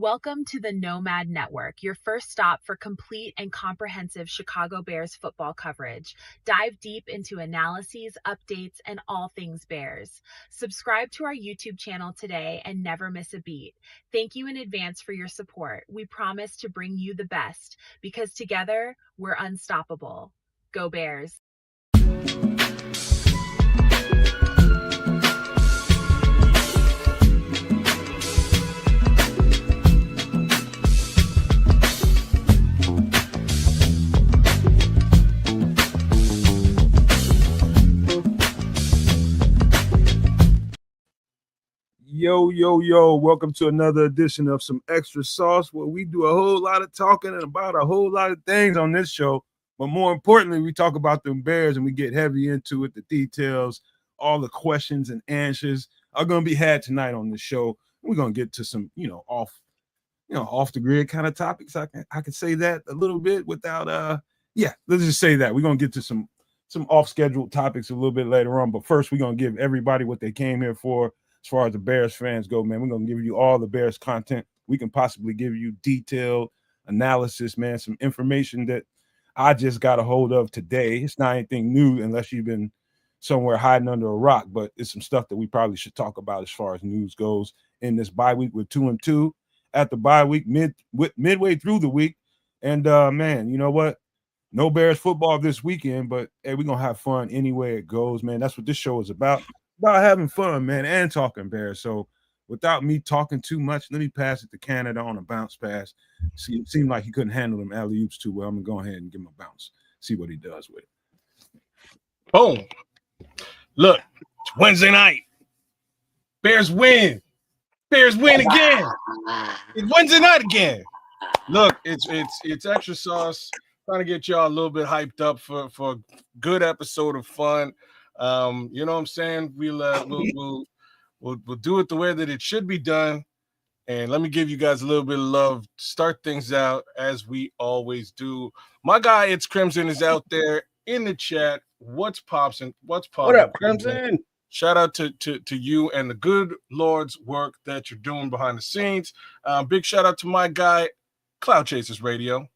Welcome to the Nomad Network, your first stop for complete and comprehensive Chicago Bears football coverage. Dive deep into analyses, updates, and all things Bears. Subscribe to our YouTube channel today and never miss a beat. Thank you in advance for your support. We promise to bring you the best because together we're unstoppable. Go Bears. Yo, welcome to another edition of Some Extra Sauce, where we do a whole lot of talking and about a whole lot of things on this show. But more importantly, we talk about them Bears and we get heavy into it, the details, all the questions and answers are going to be had tonight on this show. We're going to get to some, off the grid kind of topics. I can say that a little bit without, let's just say that. We're going to get to some off scheduled topics a little bit later on. But first, we're going to give everybody what they came here for. As far as the Bears fans go, man, we're going to give you all the Bears content we can possibly give you, detailed analysis, man, some information that I just got a hold of today. It's not anything new unless you've been somewhere hiding under a rock, but it's some stuff that we probably should talk about as far as news goes in this bye week. We're 2-2 at the bye week, midway through the week. And, man, you know what? No Bears football this weekend, but, hey, we're going to have fun anywhere it goes, man. That's what this show is about having fun, man, and talking Bears. So without me talking too much, let me pass it to Canada on a bounce pass. It seemed like he couldn't handle them alley-oops too well. I'm going to go ahead and give him a bounce, see what he does with it. Boom. Look, it's Wednesday night. Bears win. Bears win again. It's Wednesday night again. Look, it's extra sauce. Trying to get y'all a little bit hyped up for a good episode of fun. You know what I'm saying? We'll do it the way that it should be done. And let me give you guys a little bit of love. Start things out as we always do. My guy, It's Crimson, is out there in the chat. What's popping? What up, Crimson? Shout out to you and the good Lord's work that you're doing behind the scenes. Big shout out to my guy, Cloud Chasers Radio.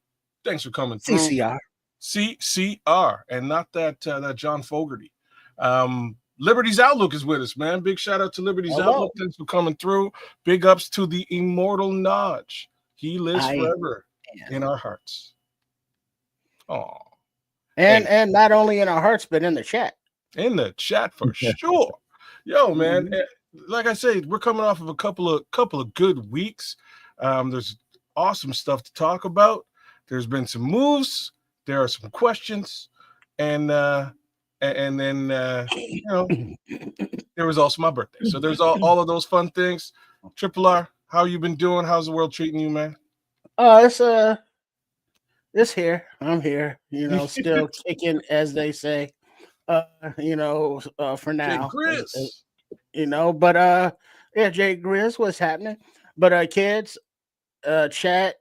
Thanks for coming through. CCR, and not that John Fogerty. Liberty's Outlook is with us, man. Big shout out to Liberty's Outlook. Thanks for coming through. Big ups to the immortal Naj. He lives forever in our hearts. Oh, and not only in our hearts, but in the chat. In the chat for sure. Yo, man. Like I said, we're coming off of a couple of good weeks. There's awesome stuff to talk about. There's been some moves. There are some questions, and then there was also my birthday. So there's all of those fun things. Triple R, how you been doing? How's the world treating you, man? It's here. I'm here. Still kicking, as they say. For now. Jay Grizz. But Jay Grizz, what's happening? But kids, chat,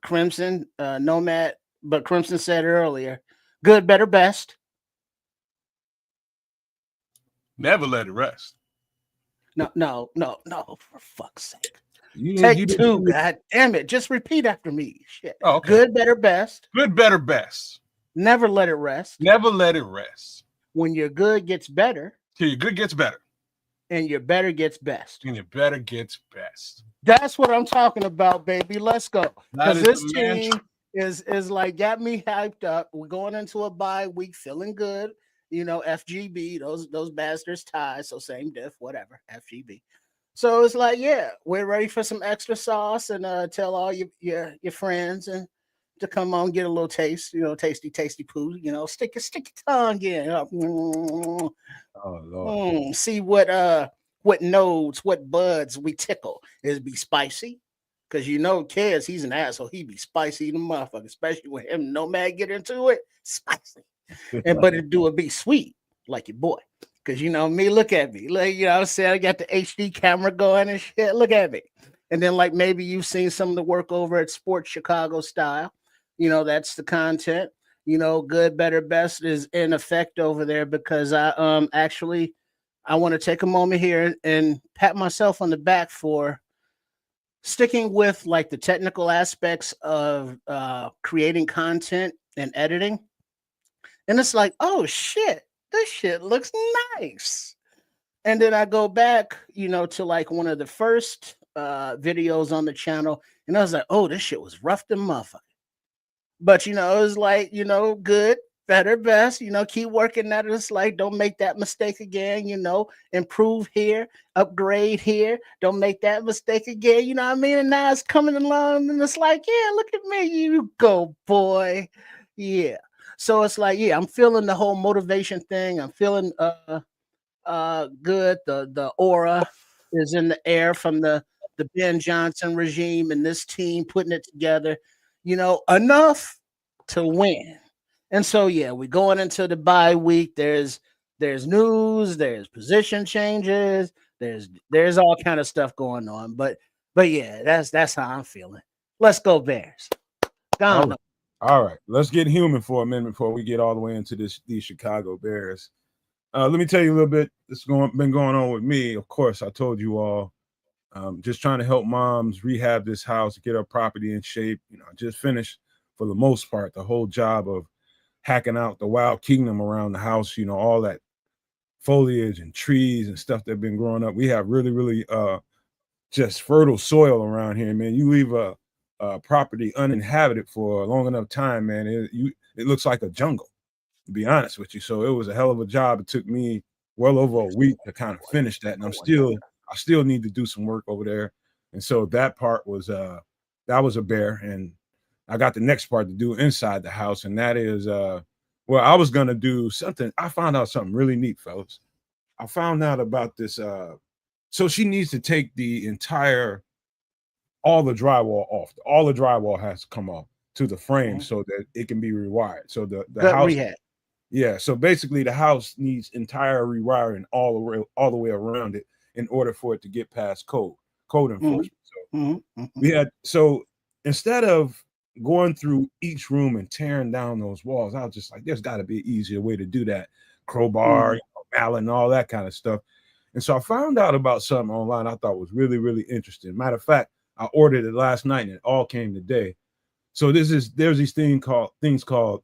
Crimson, Nomad. But Crimson said earlier, good, better, best. Never let it rest. No, for fuck's sake. Take two, God damn it. Just repeat after me. Shit. Oh, okay. Good, better, best. Good, better, best. Never let it rest. Never let it rest. When your good gets better. Till your good gets better. And your better gets best. And your better gets best. That's what I'm talking about, baby. Let's go. Because this team is like got me hyped up. We're going into a bye week feeling good. FGB, those bastards ties, so same diff, whatever, FGB. So it's like, yeah, we're ready for some extra sauce and tell all your friends and to come on, get a little taste, tasty poo, stick your tongue in. Oh, Lord. See what nodes, what buds we tickle. It'd be spicy. Because Kez, he's an asshole. He be spicy the motherfucker, especially when him and Nomad get into it. Spicy. But it be sweet, like your boy. Because me, look at me. Like, what I'm saying? I got the HD camera going and shit. Look at me. And then like maybe you've seen some of the work over at Sports Chicago Style. That's the content. Good, better, best is in effect over there because I want to take a moment here and pat myself on the back for sticking with like the technical aspects of creating content and editing. And it's like, oh shit, this shit looks nice. And then I go back, to like one of the first videos on the channel, and I was like, oh, this shit was rough than motherfucker. But it was like, good, better, best, keep working at it. It's like, don't make that mistake again, improve here, upgrade here, don't make that mistake again, you know what I mean? And now it's coming along, and it's like, yeah, look at me, you go, boy. Yeah. So it's like, yeah, I'm feeling the whole motivation thing. I'm feeling good. The aura is in the air from the Ben Johnson regime and this team putting it together, enough to win. And so yeah, we're going into the bye week. There's news, there's position changes, there's all kind of stuff going on. But yeah, that's how I'm feeling. Let's go Bears. All right, let's get human for a minute before we get all the way into these Chicago Bears. Let me tell you a little bit. This been going on with me. Of course, I told you all. Just trying to help moms rehab this house, get our property in shape. I just finished, for the most part, the whole job of hacking out the wild kingdom around the house. All that foliage and trees and stuff that have been growing up. We have really, really just fertile soil around here, man. You leave a property uninhabited for a long enough time, man, it looks like a jungle, to be honest with you. So it was a hell of a job. It took me well over a week to kind of finish that, and I still need to do some work over there. And so that part was that was a bear. And I got the next part to do inside the house, and that is I was gonna do something. I found out something really neat, fellas. I found out about this. So she needs to take all the drywall off. All the drywall has to come off to the frame so that it can be rewired. So the house rehab. Yeah. So basically the house needs entire rewiring all the way around it in order for it to get past code enforcement. So instead of going through each room and tearing down those walls, I was just like, there's got to be an easier way to do that. Crowbar, mallet, and all that kind of stuff. And so I found out about something online I thought was really, really interesting. Matter of fact, I ordered it last night and it all came today. So there's these things called,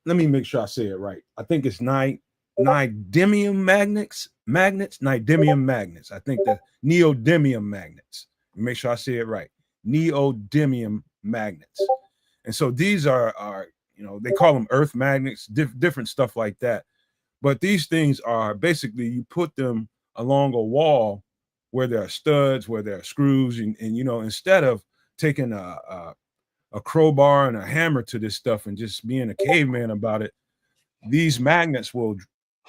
let me make sure I say it right. I think it's neodymium magnets. I think the neodymium magnets. Make sure I say it right. Neodymium magnets. And so these are they call them earth magnets, different stuff like that. But these things are basically, you put them along a wall where there are studs, where there are screws, and instead of taking a crowbar and a hammer to this stuff and just being a caveman about it, these magnets will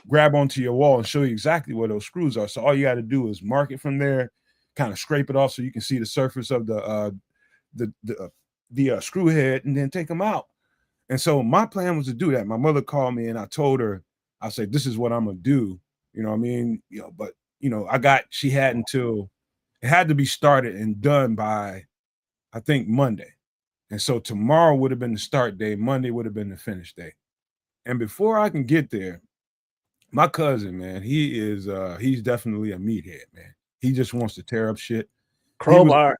grab onto your wall and show you exactly where those screws are. So all you got to do is mark it from there, kind of scrape it off so you can see the surface of the screw head, and then take them out. And so my plan was to do that. My mother called me and I told her, I said, this is what I'm gonna do. But she had until it had to be started and done by, I think, Monday. And so tomorrow would have been the start day. Monday would have been the finish day. And before I can get there, my cousin, man, he's definitely a meathead, man. He just wants to tear up shit. Crowbar.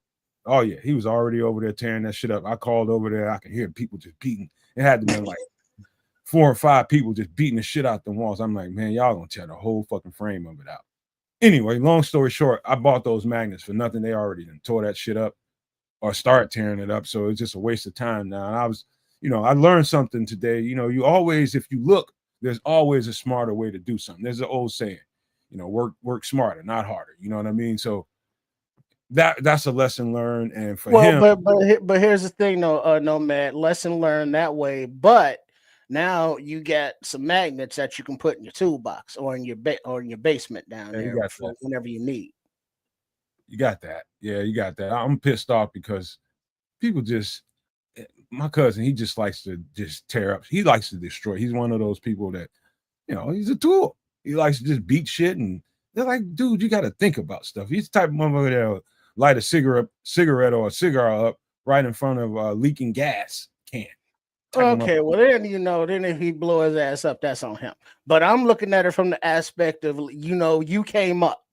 He was already over there tearing that shit up. I called over there. I could hear people just beating. It had to be like 4 or 5 people just beating the shit out the walls. I'm like, man, y'all gonna tear the whole fucking frame of it out. Anyway, long story short, I bought those magnets for nothing. They already done tore that shit up or start tearing it up. So it's just a waste of time now. And I was, I learned something today. You always, if you look, there's always a smarter way to do something. There's an old saying, work smarter, not harder. You know what I mean? So that's a lesson learned. And for him, but here's the thing, though, Nomad, lesson learned that way. But now you got some magnets that you can put in your toolbox or in your basement down there whenever you need. You got that. Yeah, you got that. I'm pissed off because people my cousin, he just likes to just tear up. He likes to destroy. He's one of those people that, he's a tool. He likes to just beat shit. And they're like, dude, you got to think about stuff. He's the type of motherfucker that'll light a cigarette or a cigar up right in front of a leaking gas can. Okay, well then if he blow his ass up, that's on him. But I'm looking at it from the aspect of, you came up.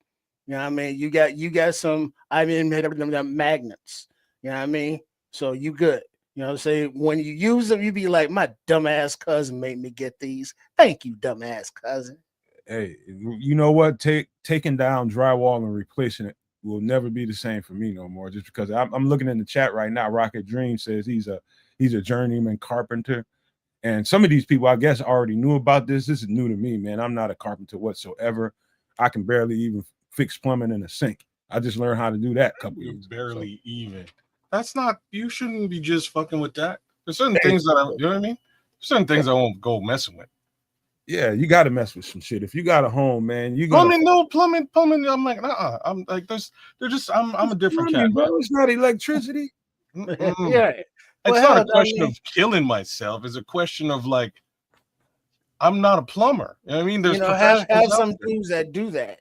You know what I mean? You got some, I mean, them magnets. You know what I mean? So you good. You know what I'm saying? When you use them, you be like, my dumbass cousin made me get these. Thank you, dumbass cousin. Hey, you know what? Taking down drywall and replacing it will never be the same for me no more. Just because I'm looking in the chat right now. Rocket Dream says he's a journeyman carpenter. And some of these people, I guess, already knew about this. This is new to me, man. I'm not a carpenter whatsoever. I can barely even fix plumbing in a sink. I just learned how to do that a couple years ago. Barely even. That's not. You shouldn't be just fucking with that. There's certain things that you know what I mean. Certain things I won't go messing with. Yeah, you got to mess with some shit. If you got a home, man, you plumbing. I'm like, I'm like, I'm a different cat, bro. man. It's not electricity. Yeah. It's not a question of killing myself. It's a question of like, I'm not a plumber. You know what I mean? There's have some dudes that do that.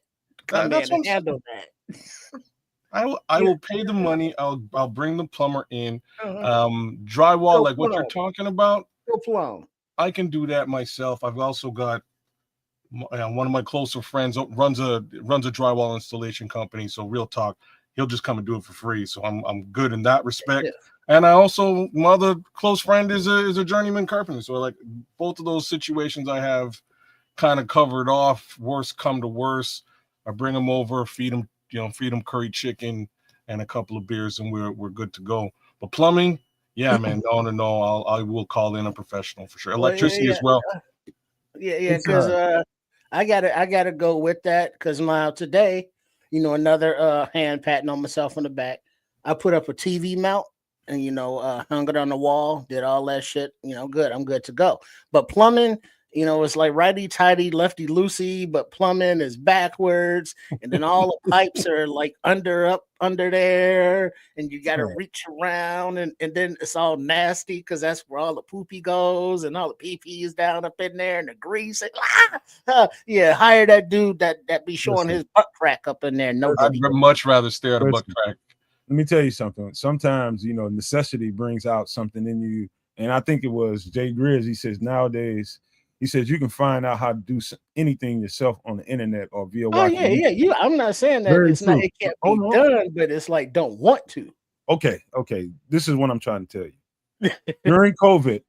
That's what handle that. I will pay the money. I'll bring the plumber in. Drywall, like what you're talking about. I can do that myself. I've also got one of my closer friends runs a drywall installation company. So real talk, he'll just come and do it for free. So I'm good in that respect. Yeah. And I also, my other close friend is a journeyman carpenter. So like both of those situations I have kind of covered off. Worst come to worst, I bring them over, feed them curry chicken and a couple of beers, and we're good to go. But plumbing, yeah, man, no, I will call in a professional for sure. Electricity as well. Yeah, because I gotta go with that because today, another hand patting on myself on the back. I put up a TV mount and hung it on the wall, did all that shit. Good. I'm good to go. But plumbing, it's like righty tighty, lefty loosey, but plumbing is backwards, and then all the pipes are like under there, and you gotta reach around, and then it's all nasty because that's where all the poopy goes, and all the pee is down up in there, and the grease. Hire that dude that be showing his butt crack up in there. No, I'd much rather stare at a butt crack. Let me tell you something. Sometimes necessity brings out something in you, and I think it was Jay Grizz. He says nowadays. He says you can find out how to do anything yourself on the internet or via watching. Yeah. I'm not saying that it can't be done, but it's like don't want to. Okay. This is what I'm trying to tell you. During COVID,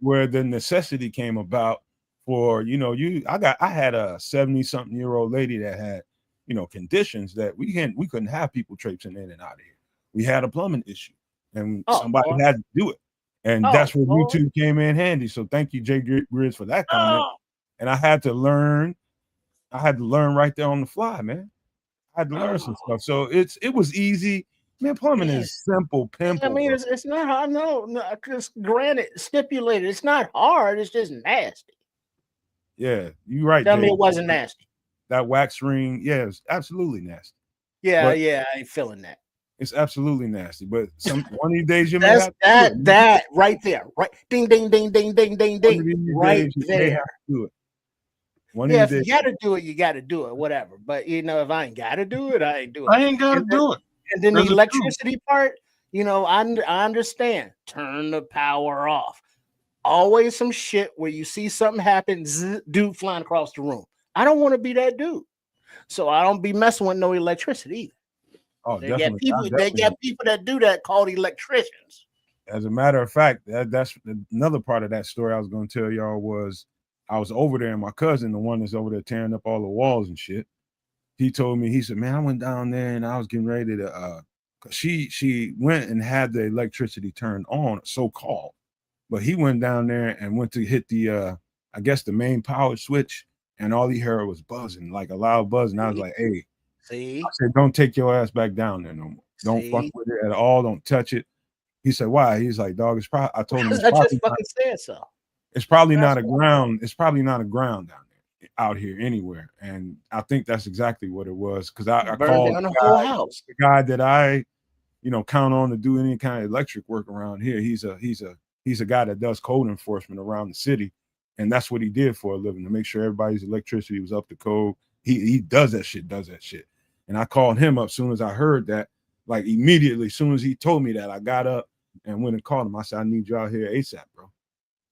where the necessity came about for I had a 70-something-year-old lady that had conditions that we couldn't have people traipsing in and out of here. We had a plumbing issue, and somebody had to do it. And that's where YouTube came in handy. So thank you, Jay Grizz, for that comment. And I had to learn right there on the fly, man. I had to learn some stuff. So it was easy. Man, plumbing is simple, pimple. I mean, it's not hard. No, because granted, stipulated, it's not hard. It's just nasty. Yeah, you're right. Tell me it wasn't nasty. That wax ring, yeah, it's absolutely nasty. Yeah, I ain't feeling that. It's absolutely nasty, but one of these days you may have that right there, right? Ding, ding, ding, ding, ding, ding, ding, right there. Do it. If you got to do it, you got to do it. Whatever. But if I ain't got to do it, I ain't do it. I ain't got to do it. And then the electricity part, I understand. Turn the power off. Always some shit where you see something happen, dude flying across the room. I don't want to be that dude, so I don't be messing with no electricity either. Oh, they got people that do that called electricians. As a matter of fact, that's another part of that story I was going to tell y'all was I was over there and my cousin, the one that's over there tearing up all the walls and shit, he told me, he said, man, I went down there and I was getting ready to, she went and had the electricity turned on, so-called, but he went down there and went to hit the, I guess the main power switch, and all he heard was buzzing, like a loud buzz. And I was like, hey, see, I said, don't take your ass back down there no more. Don't fuck with it at all. Don't touch it. He said, why? He's like, dog, it's probably, I told him, it's probably not a ground. It's probably not a ground down there out here anywhere. And I think that's exactly what it was. Cause I called the guy that I, count on to do any kind of electric work around here. He's a guy that does code enforcement around the city. And that's what he did for a living, to make sure everybody's electricity was up to code. He does that shit. And I called him up as soon as I heard that, like immediately, as soon as he told me that, I got up and went and called him. I said, I need y'all here ASAP, bro.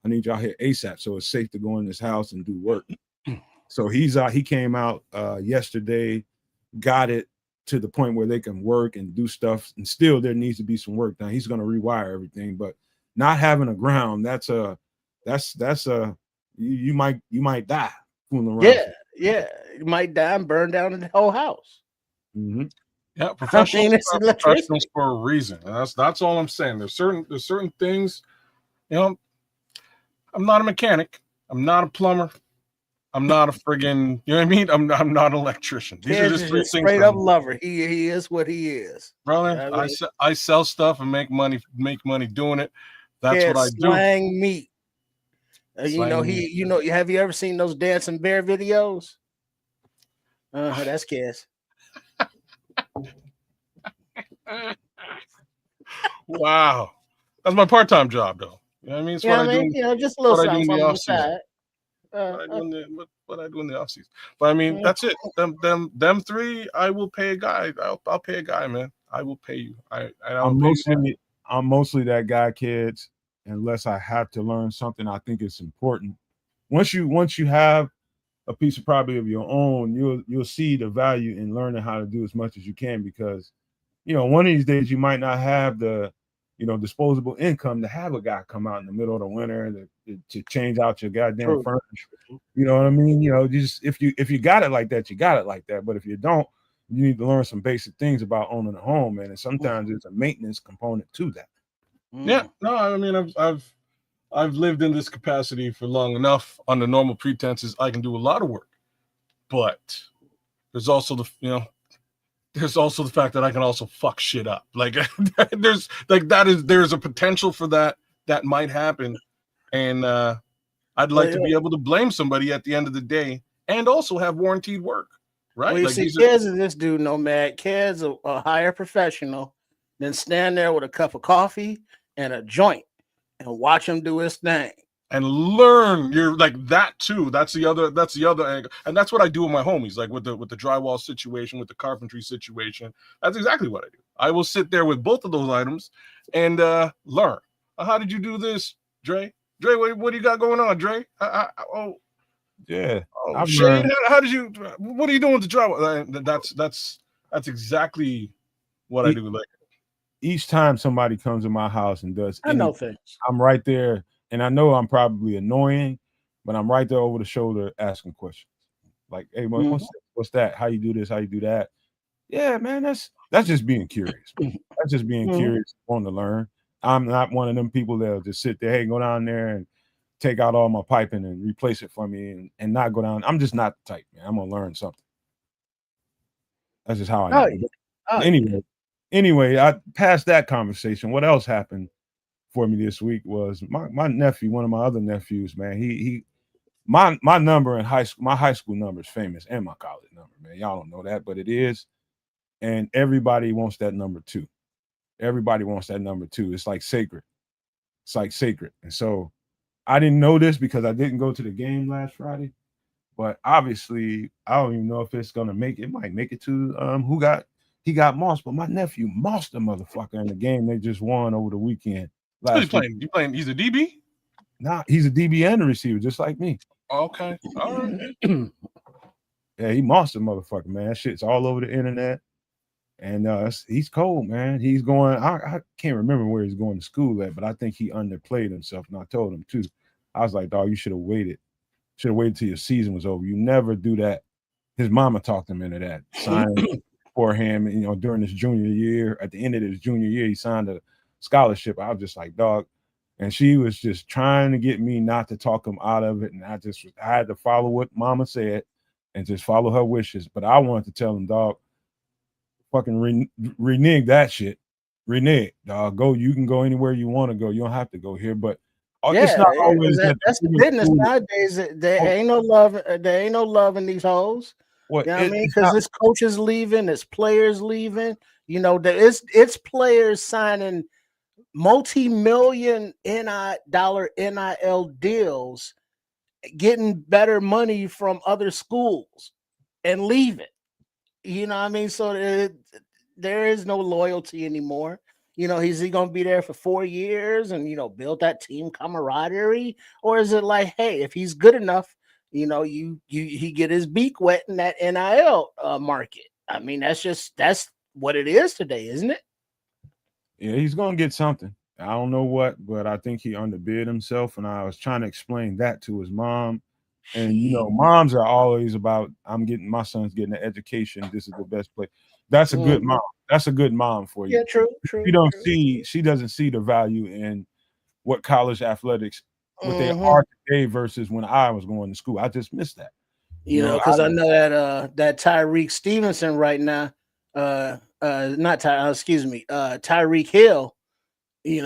I need y'all here ASAP. So it's safe to go in this house and do work. So he came out yesterday. got it to the point where they can work and do stuff, and still there needs to be some work done. He's going to rewire everything, but not having a ground, that's a you might die fooling around. Yeah, you might die and burn down the whole house. Mm-hmm. Yeah, professionals it's are electricity. professionals for a reason. And that's all I'm saying. There's certain things, you know. I'm not a mechanic. I'm not a plumber. I'm not a friggin', you know what I mean? I'm not an electrician. These are just three things. Straight up lover. He is what he is. Brother, I mean, I sell stuff and make money doing it. That's what I do. Slang meat. Have you ever seen those dancing bear videos? That's Cass. Wow. That's my part-time job though. You know what I mean? It's what I do. Just a little something from the side. What I do in the off season. But I mean, that's it. Them three, I will pay a guy. I'll pay a guy, man. I will pay you. I'm mostly that guy, kids, unless I have to learn something I think it's important. Once you have a piece of property of your own, you'll see the value in learning how to do as much as you can, because one of these days you might not have the disposable income to have a guy come out in the middle of the winter to change out your goddamn furniture. You know what I mean? Just if you got it like that, you got it like that. But if you don't, you need to learn some basic things about owning a home, man. And sometimes there's a maintenance component to that. Yeah, no, I mean, I've lived in this capacity for long enough. Under normal pretenses, I can do a lot of work, but there's also there's also the fact that I can also fuck shit up. Like there's a potential for that might happen. And I'd like to be able to blame somebody at the end of the day and also have warranted work. Right. Well, you see, Kez is this dude, Nomad. Kez a higher professional than stand there with a cup of coffee and a joint and watch him do his thing. And learn. You're like that too. That's the other angle. And that's what I do with my homies, like with the drywall situation, with the carpentry situation. That's exactly what I do. I will sit there with both of those items and learn. How did you do this, Dre? Dre, what do you got going on, Dre? Yeah. Shane, what are you doing with the drywall? That's exactly what I do. Like each time somebody comes to my house and does anything, I'm right there. And I know I'm probably annoying, but I'm right there over the shoulder asking questions. Like, hey, man, what's that? How you do this? How you do that? Yeah, man, that's just being curious. That's just being curious, wanting to learn. I'm not one of them people that'll just sit there, hey, go down there and take out all my piping and replace it for me and not go down. I'm just not the type, man. I'm going to learn something. That's just how I am. Anyway, I passed that conversation. What else happened for me this week was my nephew, one of my other nephews, man. My number in high school, my high school number is famous, and my college number, man. Y'all don't know that, but it is. And everybody wants that number too. Everybody wants that number too. It's like sacred. It's like sacred. And so I didn't know this because I didn't go to the game last Friday. But obviously, I don't even know if it's gonna make it. It might make it to he got mossed, but my nephew mossed the motherfucker in the game they just won over the weekend. He's playing. He's a DB? Nah, he's a DB and a receiver, just like me. Okay. All right. Yeah, he mossed the motherfucker, man. That shit's all over the internet. And he's cold, man. He's going, I can't remember where he's going to school at, but I think he underplayed himself. And I told him too. I was like, dog, you should have waited. Should have waited till your season was over. You never do that. His mama talked him into that. Signed for him, during his junior year. At the end of his junior year, he signed a scholarship. I was just like, dog. And she was just trying to get me not to talk him out of it. And I had to follow what mama said and just follow her wishes. But I wanted to tell him, dog, fucking renege that shit. Renege, dog. Go. You can go anywhere you want to go. You don't have to go here. But it's not always that's the business nowadays. There ain't no love. There ain't no love in these hoes. What, you know what I mean? Because this coaches leaving, this players leaving. It's players signing multi-million dollar NIL deals, getting better money from other schools and leaving. You know what I mean? So there is no loyalty anymore. Is he going to be there for 4 years and, build that team camaraderie? Or is it like, hey, if he's good enough, he get his beak wet in that NIL market. I mean, that's what it is today, isn't it? Yeah, he's gonna get something. I don't know what, but I think he underbid himself, and I was trying to explain that to his mom. And moms are always about, I'm getting my son's getting an education. This is the best place. That's a good mom. That's a good mom for you. Yeah, true. She doesn't see the value in what college athletics, what they are today versus when I was going to school. I just missed that. Because I know that Tyreek Stevenson right now, Tyreek Hill, he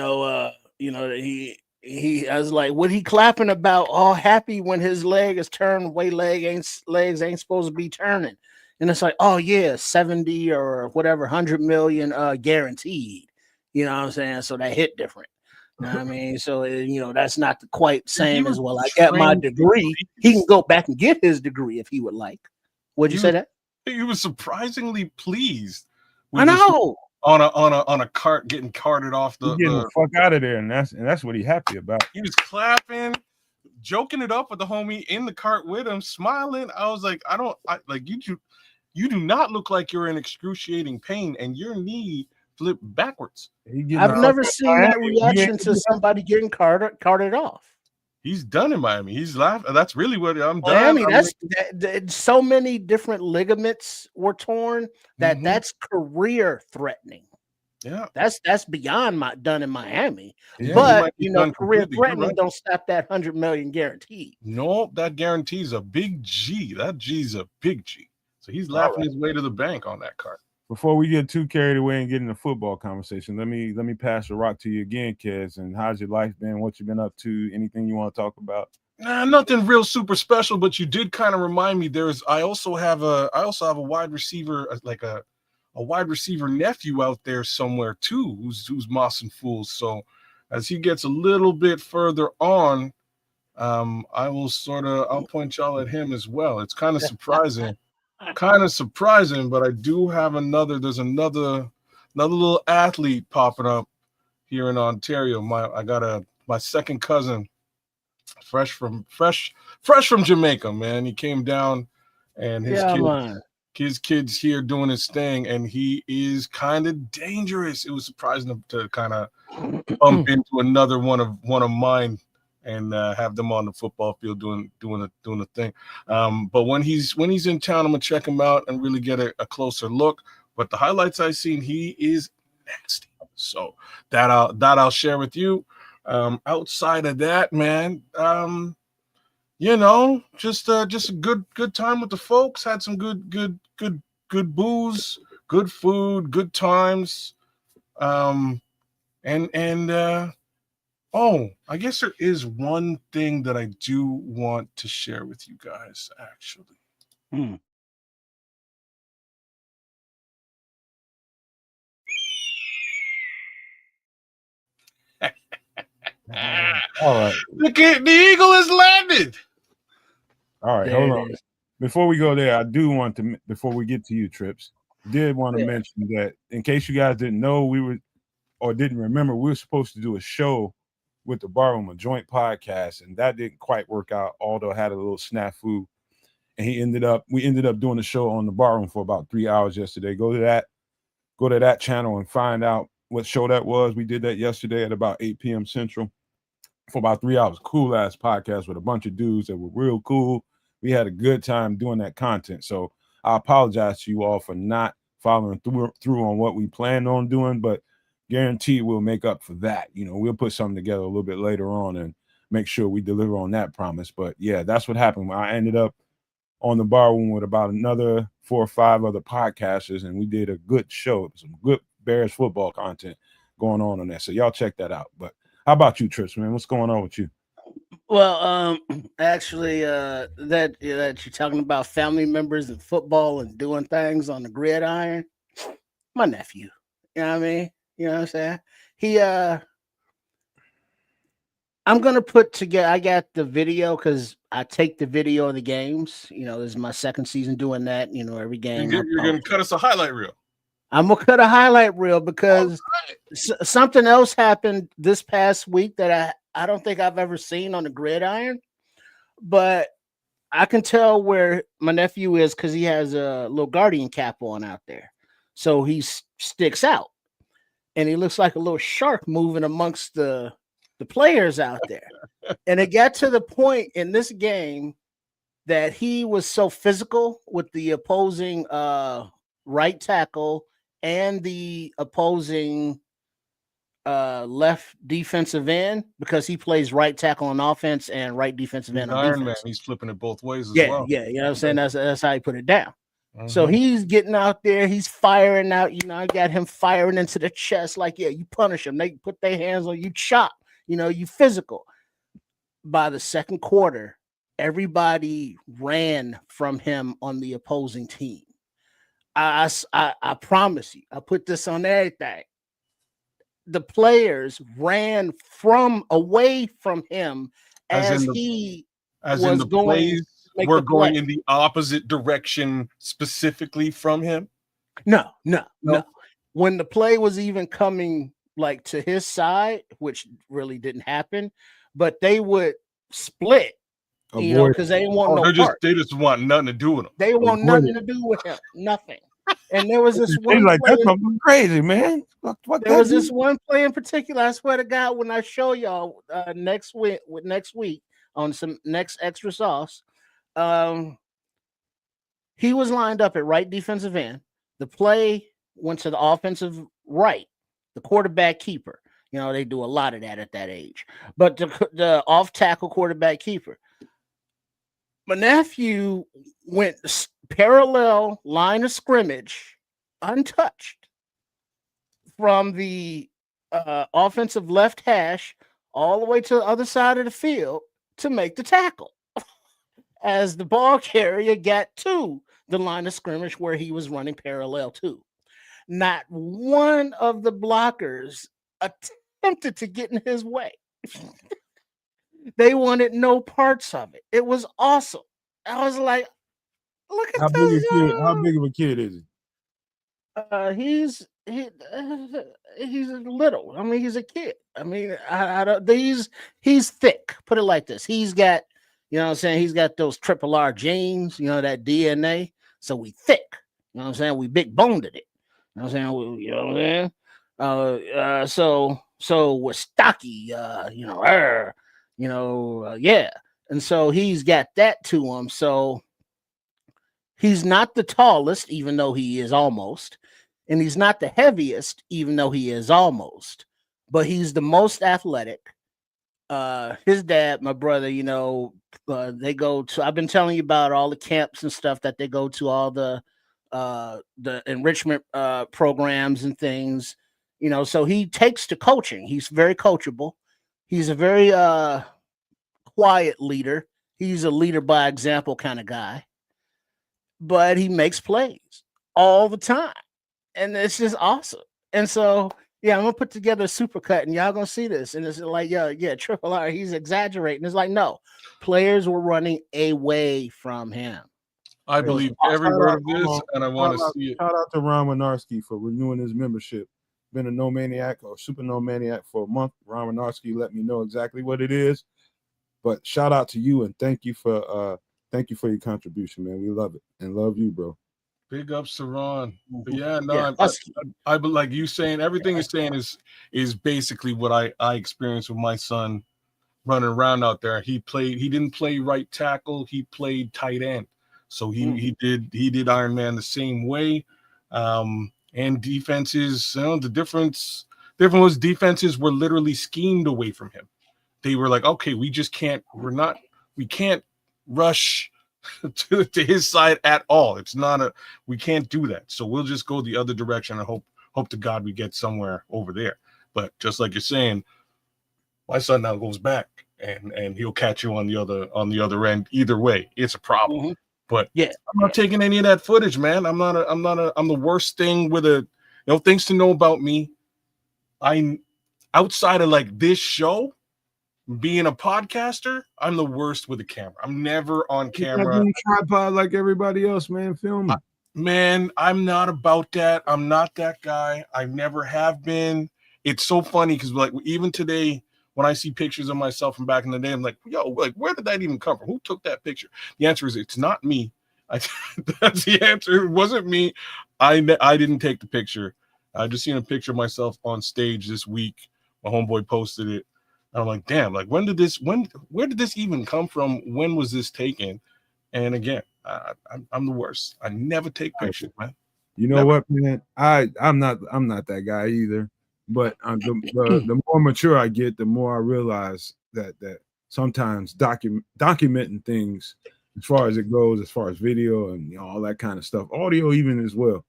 I was like, what he clapping about, all happy when his leg is turned, way legs ain't supposed to be turning. And it's like, oh yeah, 70 or whatever, 100 million guaranteed. You know what I'm saying? So that hit different. You know what I mean? So that's not quite same as, well, I got my degree. He can go back and get his degree if he would like. Would you say that? He was surprisingly pleased. I know. On a cart, getting carted off getting the fuck out of there, and that's what he's happy about. He was clapping, joking it up with the homie in the cart with him, smiling. I was like, you do not look like you're in excruciating pain, and your knee flipped backwards. I've never seen that reaction to somebody getting carted off. He's done in Miami. He's laughing. That's really what I'm done. Miami, so many different ligaments were torn that's career threatening. Yeah, that's beyond done in Miami. Yeah, but career threatening don't stop that 100 million guarantee. No, that guarantee is a big G. That G's a big G. So he's laughing his way to the bank on that card. Before we get too carried away and get in the football conversation, let me pass the rock to you again, Kez. And how's your life been? What you been up to? Anything you want to talk about? Nothing real super special, but you did kind of remind me. I also have a wide receiver, like a wide receiver nephew out there somewhere too, who's mossing fools. So as he gets a little bit further on, I'll point y'all at him as well. It's kind of surprising. But I do have there's another little athlete popping up here in Ontario. My second cousin, fresh from Jamaica, man. He came down, and his kid's here doing his thing, and he is kind of dangerous. It was surprising to kind of bump into another one of mine and have them on the football field doing a thing. But when he's in town, I'm gonna check him out and really get a closer look. But the highlights I've seen, he is nasty. So that I'll share with you. Outside of that, man, just a good time with the folks. Had some good booze, good food, good times. Oh, I guess there is one thing that I do want to share with you guys, actually. All right. The eagle has landed. All right, hold on. Before we go there, I do want to, before we get to you, Trips, did want to mention that in case you guys didn't know, didn't remember, we were supposed to do a show with the Barroom, a joint podcast, and that didn't quite work out. Aldo had a little snafu, and we ended up doing the show on the Barroom for about 3 hours yesterday. Go to that channel and find out what show that was. We did that yesterday at about 8 p.m. Central for about 3 hours. Cool ass podcast with a bunch of dudes that were real cool. We had a good time doing that content. So I apologize to you all for not following through on what we planned on doing, but guarantee we'll make up for that. We'll put something together a little bit later on and make sure we deliver on that promise. But yeah, that's what happened. I ended up on the Barroom with about another 4 or 5 other podcasters, and we did a good show. Some good Bears football content going on there. So y'all check that out. But how about you, Trish, man? What's going on with you? Well, actually, that you're talking about family members and football and doing things on the gridiron. My nephew, you know what I mean? You know what I'm saying? I'm gonna put together. I got the video because I take the video of the games. This is my second season doing that. Every game. You're gonna cut us a highlight reel. I'm gonna cut a highlight reel because something else happened this past week that I don't think I've ever seen on the gridiron. But I can tell where my nephew is because he has a little guardian cap on out there, so he sticks out, and he looks like a little shark moving amongst the players out there. And it got to the point in this game that he was so physical with the opposing right tackle and the opposing left defensive end, because he plays right tackle on offense and right defensive end on Iron defense. Man, he's flipping it both ways as Yeah, well. yeah, you know what I'm saying? That's how he put it down. So Mhm. he's getting out there, he's firing out, I got him firing into the chest, like, yeah, you punish him, they put their hands on you, chop, you physical. By the second quarter, everybody ran from him on the opposing team. I promise you, I put this on everything. The players ran away from him as he As was in the going plays to make were the going play. in the opposite direction specifically from him. No. No? When the play was even coming like to his side, which really didn't happen, but they would split, Avoid because they didn't want no They part. just want nothing to do with him. They want avoid nothing to do with him, nothing. And there was this He's one like, play, that's fucking crazy, man. What there was this one play in particular. I swear to God, when I show y'all next week on some next extra sauce, he was lined up at right defensive end. The play went to the offensive right, the quarterback keeper. They do a lot of that at that age. But the off tackle quarterback keeper, my nephew went parallel line of scrimmage, untouched, from the offensive left hash all the way to the other side of the field to make the tackle, as the ball carrier got to the line of scrimmage where he was running parallel to. Not one of the blockers attempted to get in his way. They wanted no parts of it. It was awesome. I was like, look at How this. How big of a kid is he? He's little. I mean, he's a kid. I mean, I don't. He's thick. Put it like this. He's got, what I'm saying. He's got those triple R genes. That DNA. So we thick. You know what I'm saying. We big boned it. You know what I'm saying. So we're stocky. Yeah. And so he's got that to him. So he's not the tallest, even though he is almost. And he's not the heaviest, even though he is almost. But he's the most athletic. His dad, my brother, they go to, I've been telling you about all the camps and stuff that they go to, all the enrichment programs and things. So he takes to coaching. He's very coachable. He's a very quiet leader. He's a leader by example kind of guy. But he makes plays all the time. And it's just awesome. And so, yeah, I'm going to put together a supercut and y'all going to see this. And it's like, yeah, Triple R, he's exaggerating. It's like, no, players were running away from him. I believe every word of this, and I want to see it. Shout out to Ron Winarski for renewing his membership. Been a No Maniac or Super No Maniac for a month. Ron Winarski let me know exactly what it is. But shout out to you and thank you for your contribution, man. We love it and love you, bro. Big ups to Ron. But yeah, no, I like you saying everything you're saying is basically what I experienced with my son running around out there. He didn't play right tackle, he played tight end. So he did Iron Man the same way. And defenses, the difference was defenses were literally schemed away from him. They were like, okay, we can't rush to his side at all. We can't do that. So we'll just go the other direction and hope to God we get somewhere over there. But just like you're saying, my son now goes back and he'll catch you on the other end. Either way, it's a problem. Mm-hmm. But yeah, I'm not taking any of that footage, man. I'm the worst thing with things to know about me. I'm outside of like this show, being a podcaster, I'm the worst with a camera. I'm never on camera. Tripod like everybody else, man. Film. Man, I'm not about that. I'm not that guy. I never have been. It's so funny because like even today when I see pictures of myself from back in the day, I'm like, yo, like, where did that even come from? Who took that picture? The answer is it's not me. That's the answer. It wasn't me. I didn't take the picture. I just seen a picture of myself on stage this week. My homeboy posted it. And I'm like, damn, like where did this even come from? When was this taken? And again, I'm the worst. I never take pictures, man. You know what, man? I'm not that guy either. But the more mature I get, the more I realize that sometimes documenting things, as far as it goes, as far as video and all that kind of stuff, audio even as well,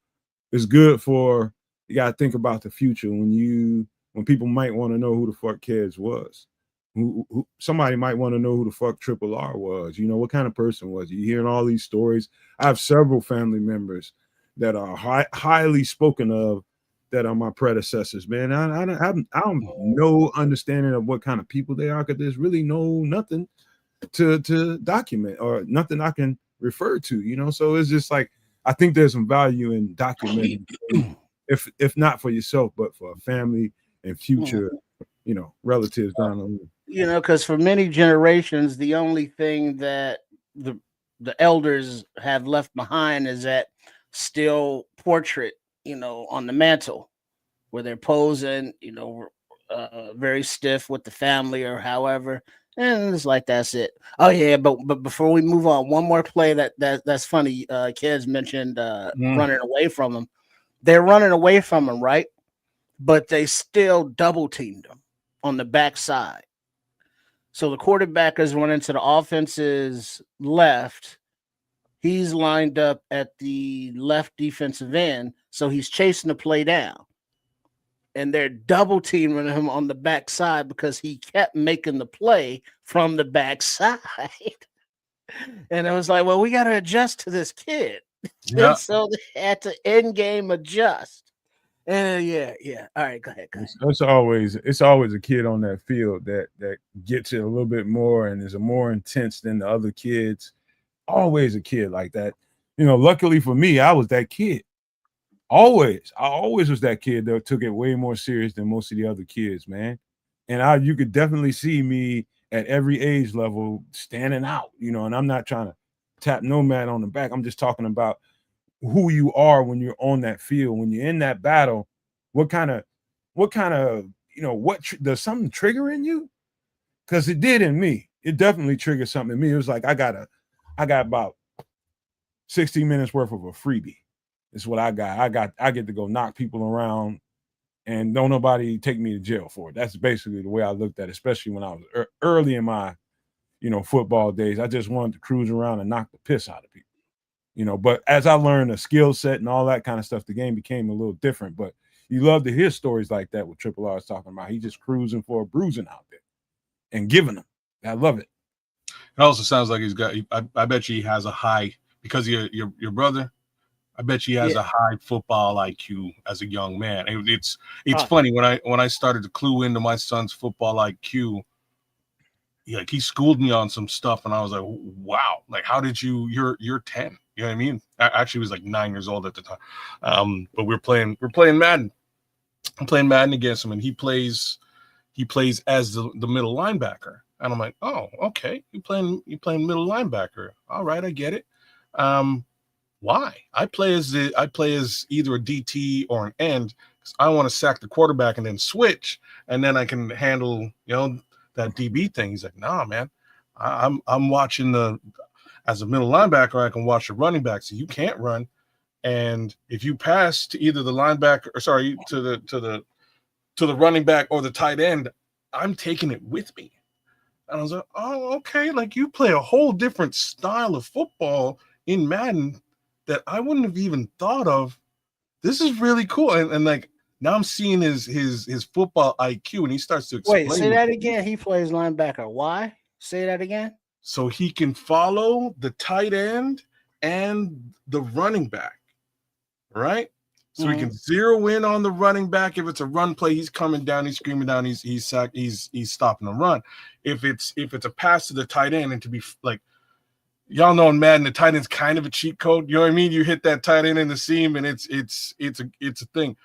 is good for. You got to think about the future when people might want to know who the fuck Kez was. Who somebody might want to know who the fuck Triple R was. You know, what kind of person was he? You hearing all these stories. I have several family members that are highly spoken of that are my predecessors, man. I don't no understanding of what kind of people they are, because there's really nothing to document or nothing I can refer to, you know. So it's just like, I think there's some value in documenting, if not for yourself, but for a family and future, you know, relatives down the line. You know, because for many generations, the only thing that the elders have left behind is that still portrait, you know, on the mantle where they're posing, you know, very stiff with the family or however. And it's like, that's it. Oh yeah, but before we move on, one more play that's funny. Kids mentioned running away from him. They're running away from him, right? But they still double teamed him on the backside. So the quarterback is running to the offense's left. He's lined up at the left defensive end, so he's chasing the play down. And they're double teaming him on the backside because he kept making the play from the backside. And it was like, well, we got to adjust to this kid. Yeah. And so they had to end game adjust. And yeah. All right, go ahead. It's always a kid on that field that gets it a little bit more and is more intense than the other kids. Always a kid like that. You know, luckily for me, I was that kid. I always was that kid that took it way more serious than most of the other kids, man. And you could definitely see me at every age level standing out, you know, and I'm not trying to tap Nomad on the back. I'm just talking about who you are when you're on that field, when you're in that battle. What kind of, you know, does something trigger in you? Because it did in me. It definitely triggered something in me. It was like, I got about 60 minutes worth of a freebie. It's what I got. I get to go knock people around and don't nobody take me to jail for it. That's basically the way I looked at it, especially when I was early in my, you know, football days. I just wanted to cruise around and knock the piss out of people, you know. But as I learned the skill set and all that kind of stuff, the game became a little different. But you love to hear stories like that, what Triple R is talking about. He just cruising for a bruising out there and giving them. I love it. It also sounds like he's got, I bet you he has a high, because your brother, I bet he has a high football IQ as a young man. It's funny when I started to clue into my son's football IQ. He schooled me on some stuff, and I was like, wow, like how did you're 10? You know what I mean? I actually was like 9 years old at the time. But we're playing Madden. I'm playing Madden against him, and he plays as the middle linebacker. And I'm like, oh, okay, you playing middle linebacker. All right, I get it. Why? I play as either a DT or an end, because I want to sack the quarterback and then switch, and then I can handle, you know, that DB thing. He's like, nah, man, I'm watching as a middle linebacker, I can watch the running back, so you can't run. And if you pass to either the linebacker, or sorry, to the running back or the tight end, I'm taking it with me. And I was like, oh, okay, like you play a whole different style of football in Madden that I wouldn't have even thought of. This is really cool. And like now I'm seeing his football IQ, and he starts to explain. Wait, say that again. He plays linebacker. Why? Say that again. So he can follow the tight end and the running back, right? So he can zero in on the running back. If it's a run play, he's coming down, he's screaming down, he's stopping the run. If it's a pass to the tight end, and to be like, y'all know in Madden, the tight end's kind of a cheat code. You know what I mean? You hit that tight end in the seam, and it's a thing.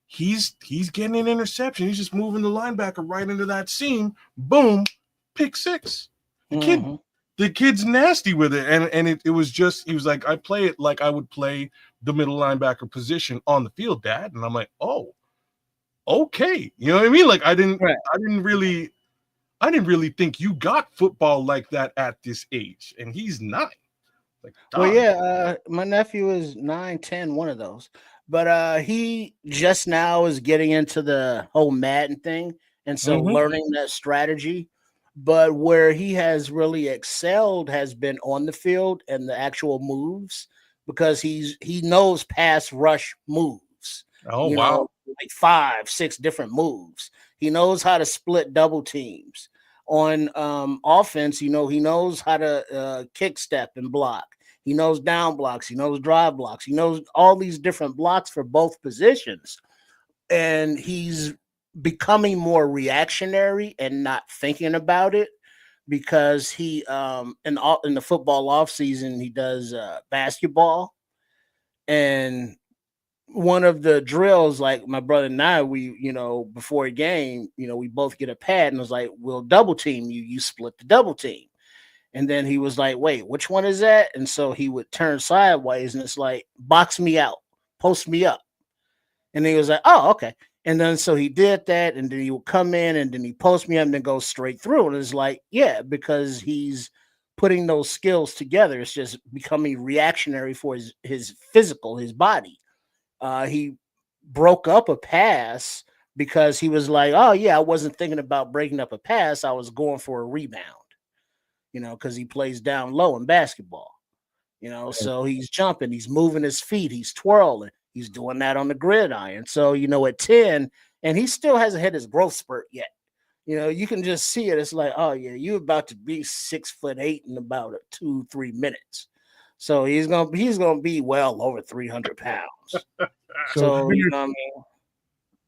he's getting an interception. He's just moving the linebacker right into that seam. Boom, pick six. The kid's nasty with it. And it was just, he was like, I play it like I would play the middle linebacker position on the field, Dad. And I'm like, oh, okay. You know what I mean? Like I didn't really think you got football like that at this age. And he's 9. Like, well, yeah, my nephew is 9, 10, one of those. But he just now is getting into the whole Madden thing. And so learning that strategy. But where he has really excelled has been on the field and the actual moves, because he knows pass rush moves. Oh, wow. Like 5, 6 different moves. He knows how to split double teams. On offense, he knows how to kick step and block. He knows down blocks. He knows drive blocks. He knows all these different blocks for both positions. And he's becoming more reactionary and not thinking about it, because he in the football off season he does basketball, and one of the drills, like my brother and I, we before a game, we both get a pad and it was like, we'll double team you split the double team. And then he was like, wait, which one is that? And so he would turn sideways and it's like, box me out, post me up. And he was like, oh, okay. And then so he did that, and then he would come in and then he post me up and then go straight through. And it's like, yeah, because he's putting those skills together. It's just becoming reactionary for his physical, his body. He broke up a pass because he was like, oh, yeah, I wasn't thinking about breaking up a pass. I was going for a rebound, because he plays down low in basketball, so he's jumping, he's moving his feet, he's twirling. He's doing that on the gridiron. So, at 10, and he still hasn't hit his growth spurt yet. You can just see it. It's like, oh, yeah, you're about to be 6'8" in about 2-3 minutes. So he's gonna be well over 300 pounds. So you know what I mean?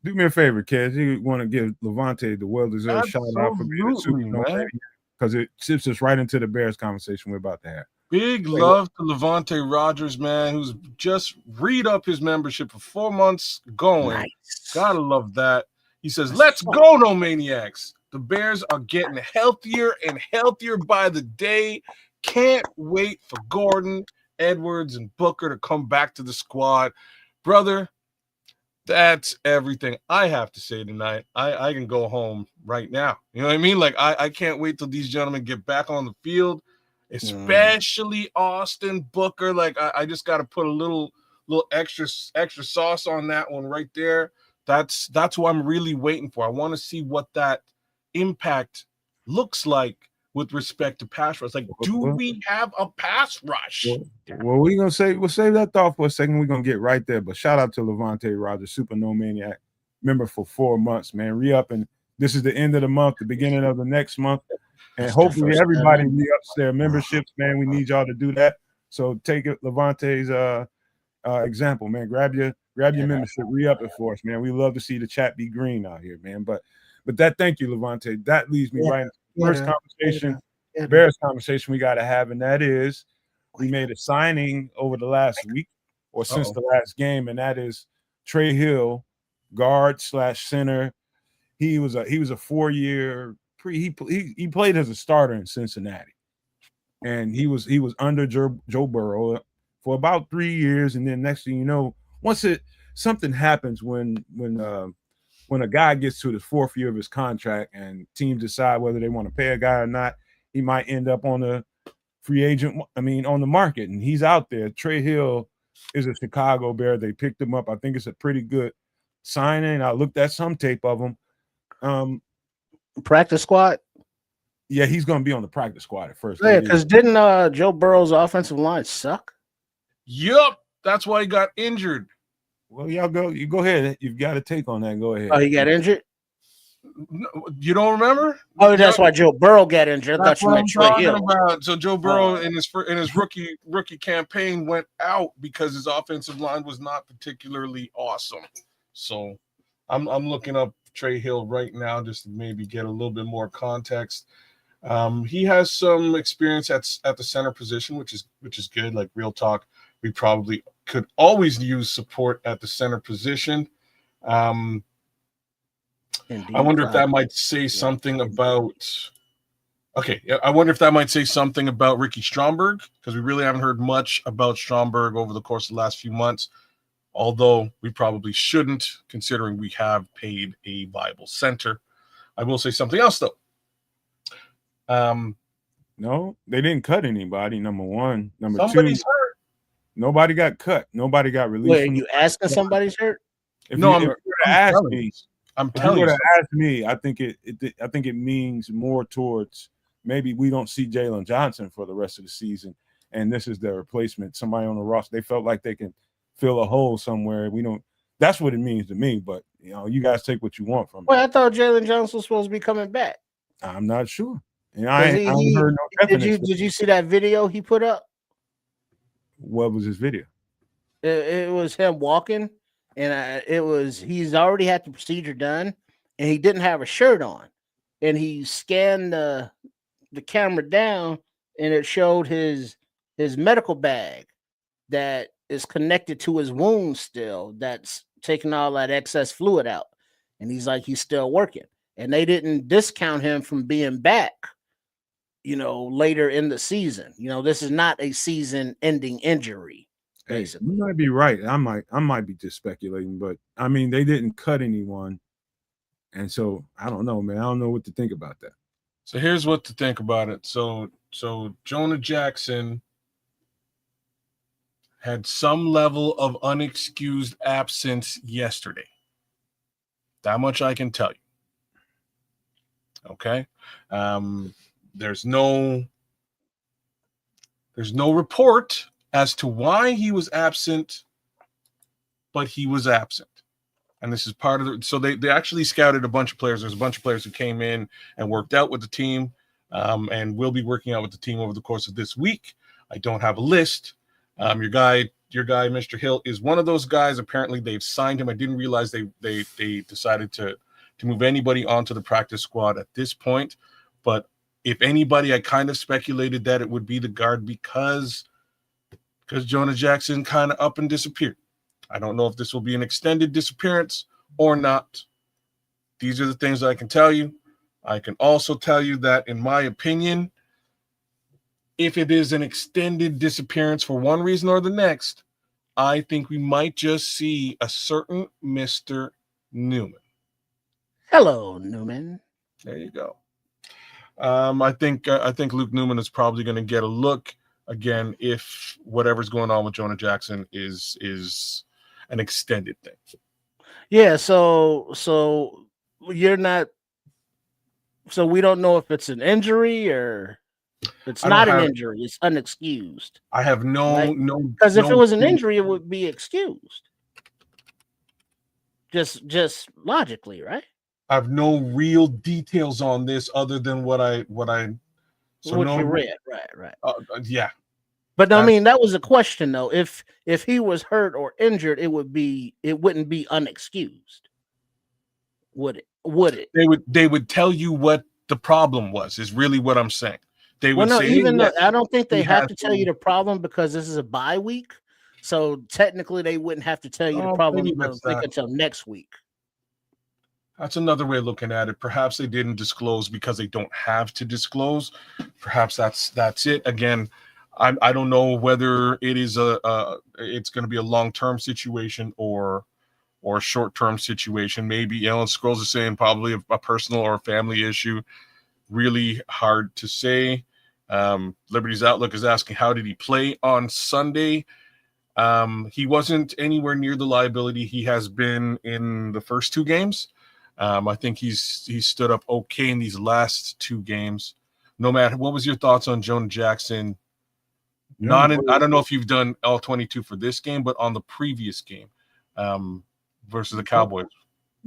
Do me a favor, Kez. You want to give Levante the well-deserved shout out for being a super, because it tips us right into the Bears conversation we're about to have. Big love to Levante Rogers, man, who's just re-up his membership for 4 months going. Nice. Gotta love that. He says, let's go, No Maniacs. The Bears are getting healthier and healthier by the day. Can't wait for Gordon, Edwards, and Booker to come back to the squad. Brother, that's everything I have to say tonight. I can go home right now. You know what I mean? Like, I can't wait till these gentlemen get back on the field. Especially Austin Booker. Like I just got to put a little extra sauce on that one right there. That's what I'm really waiting for. I want to see what that impact looks like with respect to pass rush. Like, do we have a pass rush? Well, we'll save that thought for a second. We're gonna get right there. But shout out to Levante Rogers, Super No Maniac member for 4 months, man. Re-up, and this is the end of the month, the beginning of the next month. And hopefully everybody re-ups their memberships, man. We need y'all to do that. So take it, Levante's example, man. Grab your membership, re-up it for us, man. We love to see the chat be green out here, man. But that, thank you, Levante. That leads me right into the first conversation, Bears conversation we got to have, and that is we made a signing over the last week or since the last game, and that is Trey Hill, guard/center. He was a 4-year. He played as a starter in Cincinnati, and he was under Joe Burrow for about 3 years, and then next thing you know, something happens when a guy gets to the 4th year of his contract and teams decide whether they want to pay a guy or not, he might end up on a free agent. On the market, and he's out there. Trey Hill is a Chicago Bear. They picked him up. I think it's a pretty good signing. I looked at some tape of him. Practice squad? Yeah, he's going to be on the practice squad at first. Yeah, because didn't Joe Burrow's offensive line suck? Yup, that's why he got injured. Well, y'all go. You go ahead. You've got a take on that. Go ahead. Oh, he got injured? No, you don't remember? Oh, that's why Joe Burrow got injured. I thought you meant Trey Hill. So Joe Burrow in his rookie campaign went out because his offensive line was not particularly awesome. So I'm looking up Trey Hill right now just to maybe get a little bit more context. He has some experience at the center position, which is good. Like, real talk, we probably could always use support at the center position. Indeed, I wonder if that fine. might say something about. Okay, I wonder if that might say something about Ricky Stromberg, because we really haven't heard much about Stromberg over the course of the last few months, although we probably shouldn't, considering we have paid a viable center. I will say something else, though. No, they didn't cut anybody, number one. Number Somebody's two, hurt. nobody got cut. Nobody got released. Wait, are you asking somebody's hurt? If No, you were to ask me, I'm if you telling were you. to ask me, I think it means more towards maybe we don't see Jalen Johnson for the rest of the season, and this is their replacement, somebody on the roster. They felt like they can fill a hole somewhere. We don't. That's what it means to me. But you guys take what you want from it. Well, I thought Jalen Johnson was supposed to be coming back. I'm not sure. And I ain't heard no definite. Did you see that video he put up? What was his video? It was him walking, and he's already had the procedure done, and he didn't have a shirt on, and he scanned the camera down, and it showed his medical bag that is connected to his wound still, that's taking all that excess fluid out, and he's still working, and they didn't discount him from being back later in the season. This is not a season-ending injury. Basically. You might be right. I might be just speculating, but I mean they didn't cut anyone, and so I don't know, man. I don't know what to think about that. So here's what to think about it. So Jonah Jackson had some level of unexcused absence yesterday. That much I can tell you. Okay. There's no report as to why he was absent, but he was absent. And this is part of the, so they actually scouted a bunch of players. There's a bunch of players who came in and worked out with the team, and will be working out with the team over the course of this week. I don't have a list. Your guy, Mr. Hill, is one of those guys. Apparently they've signed him. I didn't realize they decided to move anybody onto the practice squad at this point. But if anybody, I kind of speculated that it would be the guard because Jonah Jackson kind of up and disappeared. I don't know if this will be an extended disappearance or not. These are the things that I can tell you. I can also tell you that, in my opinion, if it is an extended disappearance for one reason or the next, I think we might just see a certain Mr. Newman. Hello, Newman. There you go. I think Luke Newman is probably going to get a look again if whatever's going on with Jonah Jackson is an extended thing. Yeah, so you're not. So we don't know if it's an injury or it's not an injury. It's unexcused. I have no. Because if it was an injury, it would be excused. Just logically, right? I have no real details on this other than what you read, right. Yeah. But I mean, that was a question though. If he was hurt or injured, it wouldn't be unexcused. Would it? They would tell you what the problem was, is really what I'm saying. They would say, even though I don't think they have to tell you the problem because this is a bye week. So technically they wouldn't have to tell you the problem until next week. That's another way of looking at it. Perhaps they didn't disclose because they don't have to disclose. Perhaps that's it. Again, I don't know whether it is it's going to be a long-term situation or a short-term situation. Maybe Ellen Scrolls is saying probably a personal or a family issue. Really hard to say. Liberty's Outlook is asking, how did he play on Sunday? He wasn't anywhere near the liability he has been in the first two games. I think he's stood up okay in these last two games. No matter, what was your thoughts on Jonah Jackson? I don't know if you've done all 22 for this game, but on the previous game versus the Cowboys.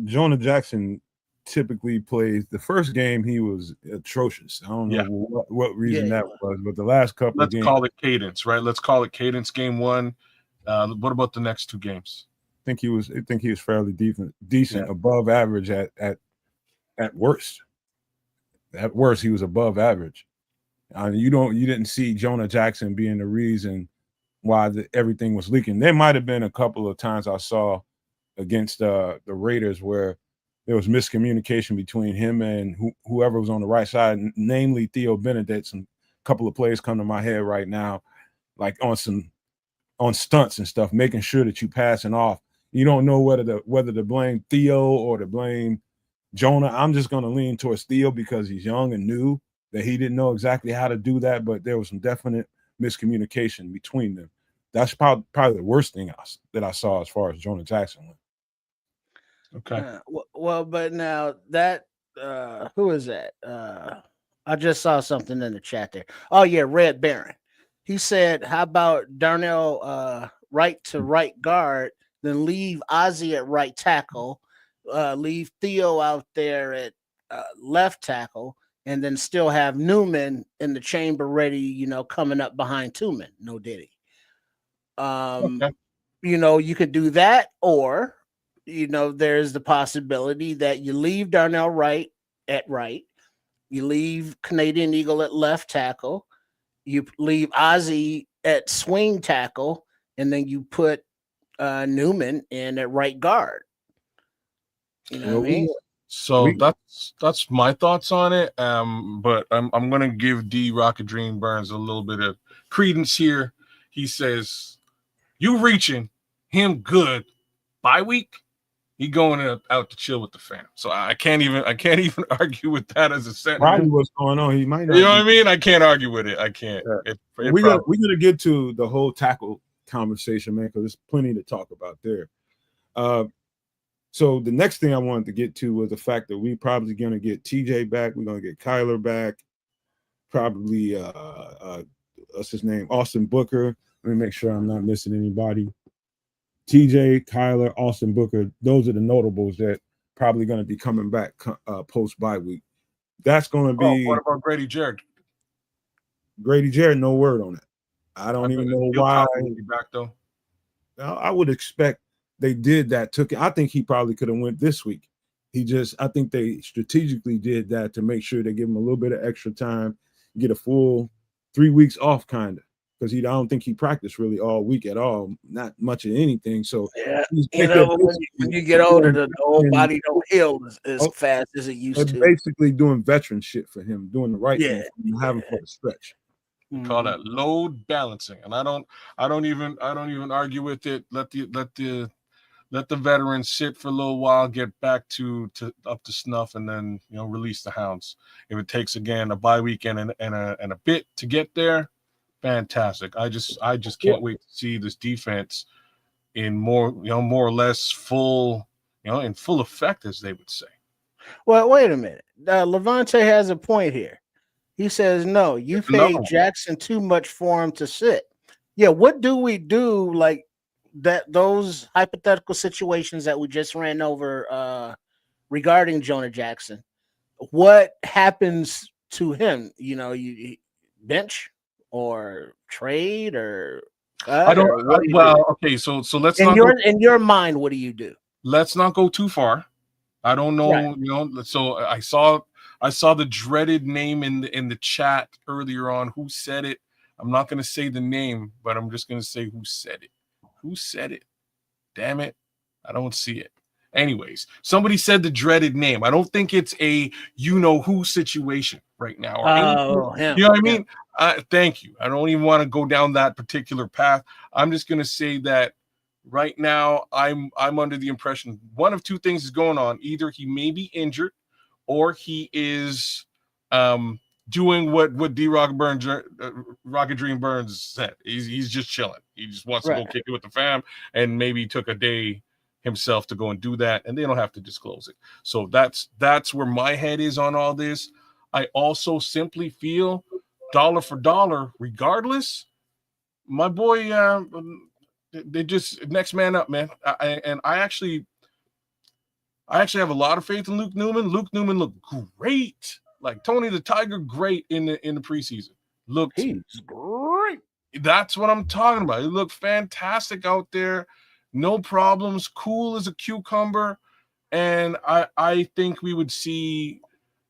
Jonah Jackson typically plays the first game. He was atrocious. I don't know what reason that was, but the last couple of games. Let's call it cadence, right? Let's call it cadence. Game one. What about the next two games? I think he was fairly decent, above average at worst. At worst, he was above average. You didn't see Jonah Jackson being the reason why everything was leaking. There might have been a couple of times I saw against the Raiders where there was miscommunication between him and whoever was on the right side, namely Theo Benedict. Some couple of plays come to my head right now, like on stunts and stuff, making sure that you passing off. You don't know whether to blame Theo or to blame Jonah. I'm just going to lean towards Theo because he's young and new, that he didn't know exactly how to do that, but there was some definite miscommunication between them. That's probably the worst thing that I saw as far as Jonah Jackson went. Okay. Well, but now that who is that? I just saw something in the chat there. Oh yeah, Red Baron. He said, "How about Darnell right to right guard, then leave Ozzie at right tackle, leave Theo out there at left tackle, and then still have Newman in the chamber ready, coming up behind Tooman." No Diddy. Okay. You could do that, or there's the possibility that you leave Darnell Wright at right, you leave Canadian Eagle at left tackle, you leave Ozzie at swing tackle, and then you put Newman in at right guard. You know what I mean? So that's my thoughts on it. But I'm gonna give D Rocket Dream Burns a little bit of credence here. He says, "You reaching him good bye week. He going out to chill with the fam." So I can't even argue with that as a sentence. Probably what's going on. He might not. You know what I mean? I can't argue with it. I can't. Yeah. We're gonna get to the whole tackle conversation, man, because there's plenty to talk about there. So the next thing I wanted to get to was the fact that we probably gonna get TJ back. We're gonna get Kyler back. Probably what's his name? Austin Booker. Let me make sure I'm not missing anybody. TJ, Kyler, Austin Booker. Those are the notables that probably going to be coming back post bye week. That's going to be. What about Grady Jarrett? Grady Jarrett, no word on it. I don't even know why. Be back though. I would expect they did that. I think he probably could have went this week. I think they strategically did that to make sure they give him a little bit of extra time, get a full 3 weeks off, kind of. Because I don't think he practiced really all week at all, not much of anything. So yeah, when you get older, the whole body don't heal as fast as it used to. Basically, doing veteran shit for him, doing the right thing, having for the stretch. Call that load balancing, and I don't even argue with it. Let the veterans sit for a little while, get back to up to snuff, and then release the hounds. If it takes again a bye weekend and a bit to get there. Fantastic. I just can't wait to see this defense in more or less full, in full effect, as they would say. Well, wait a minute. Levante has a point here. He says, no, you paid Jackson too much for him to sit. Yeah, what do we do like that? Those hypothetical situations that we just ran over regarding Jonah Jackson, what happens to him? You bench? Or trade or okay, so let's in your mind, what do you do? Let's not go too far. I don't know, right. So I saw the dreaded name in the chat earlier on. Who said it? I'm not going to say the name, but I'm just going to say who said it. Who said it? Damn it, I don't see it. Anyways, somebody said the dreaded name. I don't think it's a who situation right now. You know what I mean? Thank you. I don't even want to go down that particular path. I'm just going to say that right now I'm under the impression one of two things is going on. Either he may be injured or he is doing what D Rocket Dream Burns said. He's just chilling. He just wants to go kick it with the fam, and maybe he took a day himself to go and do that, and they don't have to disclose it. So that's where my head is on all this. I also simply feel dollar for dollar, regardless, my boy, they just next man up, man. I actually have a lot of faith in Luke Newman. Luke Newman looked great, like Tony the Tiger, great in the preseason. He's great. That's what I'm talking about. He looked fantastic out there. No problems, cool as a cucumber, and I think we would see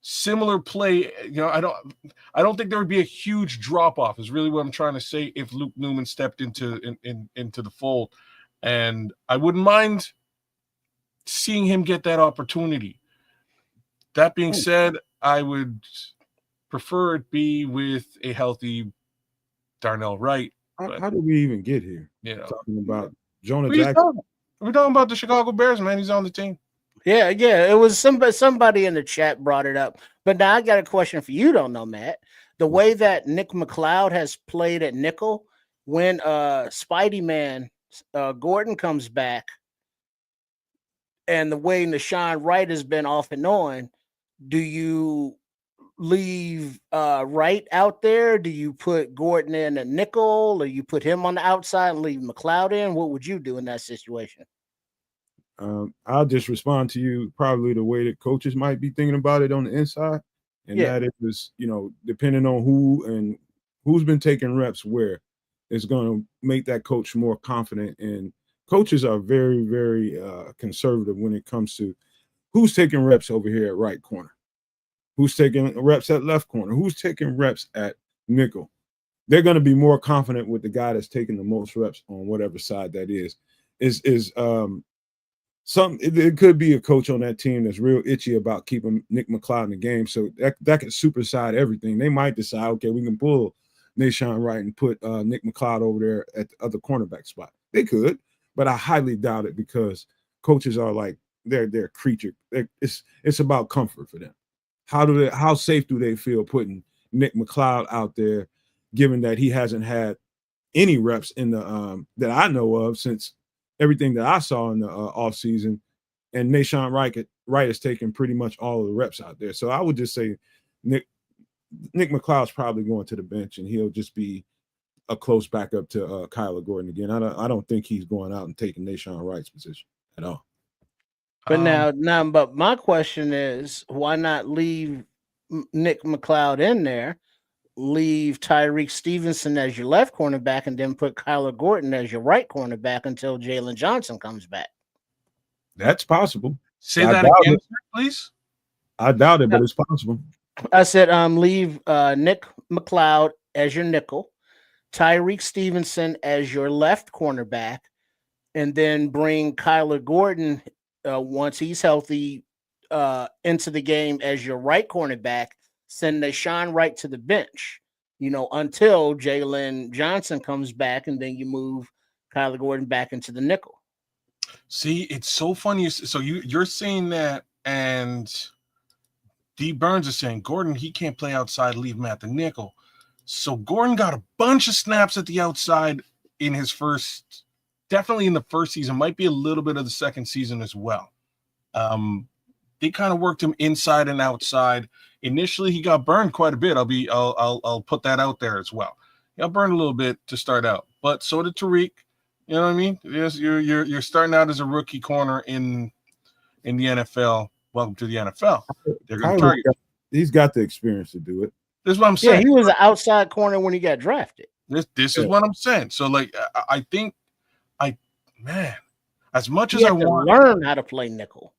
similar play. I don't think there would be a huge drop off. Is really what I'm trying to say. If Luke Newman stepped into the fold, and I wouldn't mind seeing him get that opportunity. That being said, I would prefer it be with a healthy Darnell Wright. How did we even get here? You know, Talking about Jonah we're Jackson. talking about the Chicago Bears, man. He's on the team. Yeah. It was somebody in the chat brought it up. But now I got a question for you, don't know, Matt. The way that Nick McCloud has played at nickel, when Spidey Man Gordon comes back, and the way Nashawn Wright has been off and on, do you leave Wright out there? Do you put Gordon in a nickel, or you put him on the outside and leave McCloud in? What would you do in that situation? I'll just respond to you probably the way that coaches might be thinking about it on the inside. And that it was, depending on who and who's been taking reps where, is going to make that coach more confident. And coaches are very, very conservative when it comes to who's taking reps over here at right corner, who's taking reps at left corner, who's taking reps at nickel. They're going to be more confident with the guy that's taking the most reps on whatever side that is. It could be a coach on that team that's real itchy about keeping Nick McCloud in the game. So that could supersede everything. They might decide, okay, we can pull Nashawn Wright and put Nick McCloud over there at the other cornerback spot. They could, but I highly doubt it because coaches are like they're a creature. It's about comfort for them. How safe do they feel putting Nick McCloud out there, given that he hasn't had any reps in the that I know of since everything that I saw in the offseason, and Nashawn Wright has taken pretty much all of the reps out there. So I would just say Nick McCloud's probably going to the bench, and he'll just be a close backup to Kyler Gordon again. I don't think he's going out and taking Nashawn Wright's position at all. But but my question is, why not leave Nick McCloud in there, leave Tyreek Stevenson as your left cornerback, and then put Kyler Gordon as your right cornerback until Jalen Johnson comes back? That's possible. Say that again, please. I doubt it, but it's possible. I said, leave Nick McCloud as your nickel, Tyreek Stevenson as your left cornerback, and then bring Kyler Gordon once he's healthy into the game as your right cornerback. Send Nashawn Wright to the bench, until Jalen Johnson comes back, and then you move Kyler Gordon back into the nickel. See, it's so funny. So you're saying that, and D. Burns is saying Gordon, he can't play outside, leave him at the nickel. So Gordon got a bunch of snaps at the outside in his definitely in the first season, might be a little bit of the second season as well. They kind of worked him inside and outside. Initially, he got burned quite a bit. I'll put that out there as well. He got burned a little bit to start out, but so did Tariq. You know what I mean? Yes, you're starting out as a rookie corner in the NFL. Welcome to the NFL. They're going to target. He's got the experience to do it. This is what I'm saying. Yeah, he was an outside corner when he got drafted. This is what I'm saying. So, I think, as much as I want to learn how to play nickel.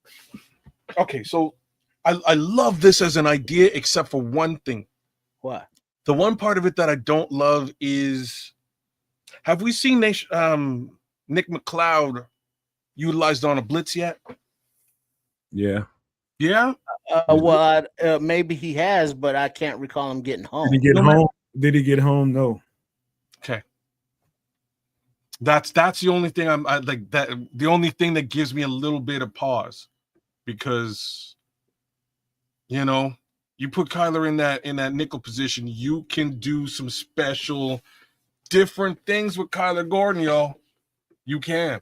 Okay, so I love this as an idea, except for one thing. What? The one part of it that I don't love is, have we seen Nick McCloud utilized on a blitz yet? Yeah. Yeah? Maybe he has, but I can't recall him getting home. Did he get home? Did he get home? No. Okay. That's the only thing I like. That the only thing that gives me a little bit of pause, because you put Kyler in that nickel position, you can do some special, different things with Kyler Gordon, y'all. You can.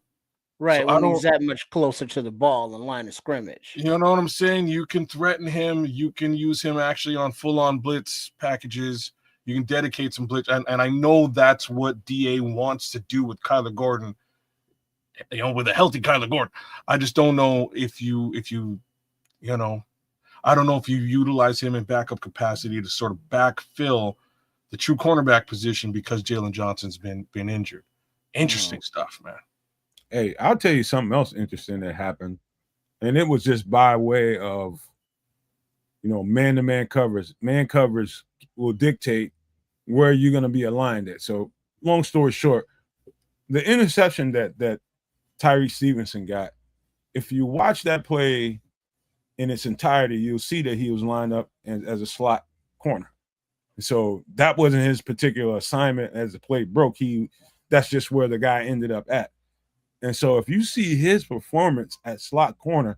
Right, so when he's that much closer to the ball and line of scrimmage. You know what I'm saying? You can threaten him. You can use him actually on full-on blitz packages. You can dedicate some blitz. And I know that's what DA wants to do with Kyler Gordon, with a healthy Kyler Gordon. I just don't know if you I don't know if you utilize him in backup capacity to sort of backfill the true cornerback position because Jalen Johnson's been injured. Interesting stuff, man. Hey, I'll tell you something else interesting that happened. And it was just by way of, man-to-man coverage. Man coverage will dictate where you're going to be aligned at. So, long story short, the interception that Tyreek Stevenson got, if you watch that play in its entirety, you'll see that he was lined up as a slot corner. So that wasn't his particular assignment as the play broke. That's just where the guy ended up at. And so if you see his performance at slot corner,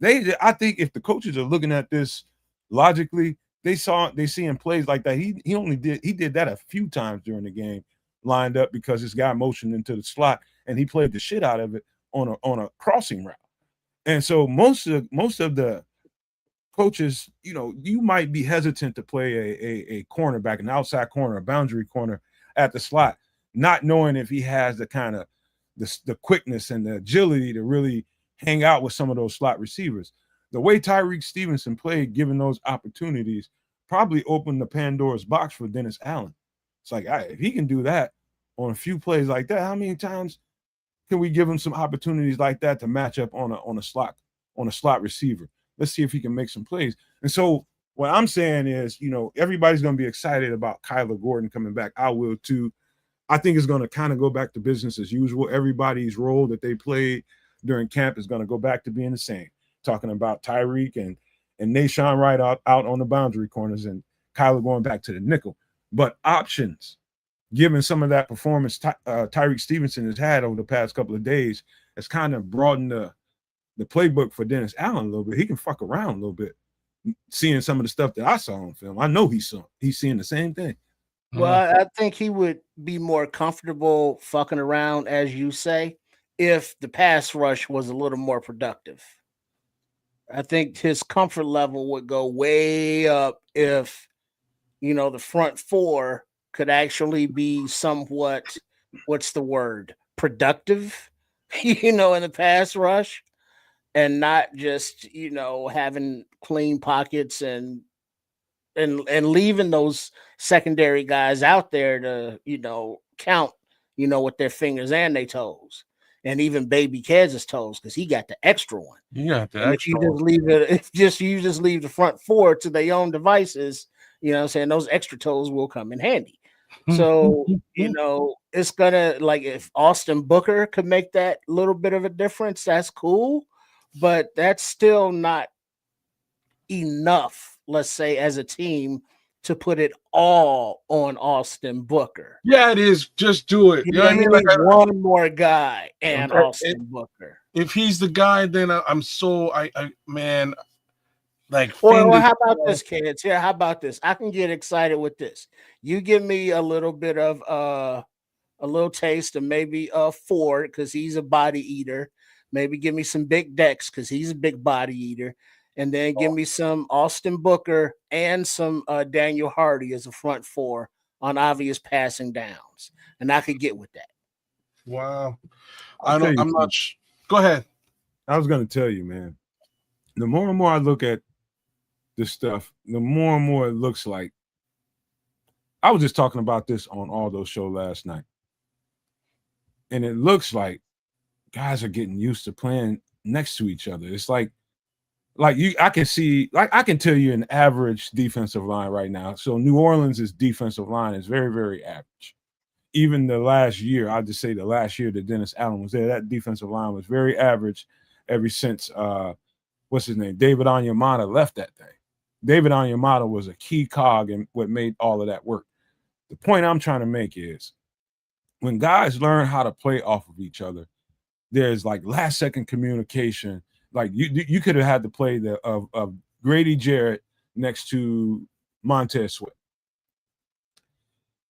I think if the coaches are looking at this logically, they see him plays like that. He did that a few times during the game, lined up because this guy motioned into the slot and he played the shit out of it on a crossing route. And so most of the coaches, you might be hesitant to play a cornerback, an outside corner, a boundary corner at the slot, not knowing if he has the kind of the quickness and the agility to really hang out with some of those slot receivers. The way Tyrique Stevenson played, given those opportunities, probably opened the Pandora's box for Dennis Allen. It's like, if he can do that on a few plays like that, how many times can we give him some opportunities like that to match up on a slot receiver? Let's see if he can make some plays. And so what I'm saying is, everybody's going to be excited about Kyler Gordon coming back. I will too. I think it's going to kind of go back to business as usual. Everybody's role that they played during camp is going to go back to being the same. Talking about Tyrique and Nahshon Wright out on the boundary corners and Kyler going back to the nickel. But options, given some of that performance Tyrique Stevenson has had over the past couple of days, has kind of broadened the playbook for Dennis Allen a little bit. He can fuck around a little bit. Seeing some of the stuff that I saw on film, I know he's seeing the same thing. Well, I think he would be more comfortable fucking around, as you say, if the pass rush was a little more productive. I think his comfort level would go way up if, the front four could actually be somewhat, productive, in the pass rush, and not just, having clean pockets and leaving those secondary guys out there to, count, with their fingers and their toes, and even baby Kaz's toes, because he got the extra one. If you just leave the front four to their own devices, those extra toes will come in handy. So, it's gonna, like, if Austin Booker could make that little bit of a difference, that's cool, but that's still not enough, let's say, as a team, to put it all on Austin Booker. Yeah, it is. Just do it. You know what I mean? Like one more guy and Austin Booker. If he's the guy, then I'm so man. Like, well, how about this, kids? Yeah, how about this? I can get excited with this. You give me a little bit of a little taste of maybe Ford, because he's a body eater. Maybe give me some Big Dex, because he's a big body eater. And then give me some Austin Booker and some Daniel Hardy as a front four on obvious passing downs. And I could get with that. Wow. I'm not. Go ahead. I was going to tell you, man, the more and more I look at this stuff, the more and more it looks like, I was just talking about this on Aldo's show last night. And it looks like guys are getting used to playing next to each other. It's like I can tell you an average defensive line right now. So New Orleans' defensive line is very, very average. Even the last year, I'll just say the last year that Dennis Allen was there, that defensive line was very average ever since what's his name? David Onyemata left that thing. David Onyemata was a key cog in what made all of that work. The point I'm trying to make is when guys learn how to play off of each other, there's like last second communication. Like you could have had the play of Grady Jarrett next to Montez Sweat.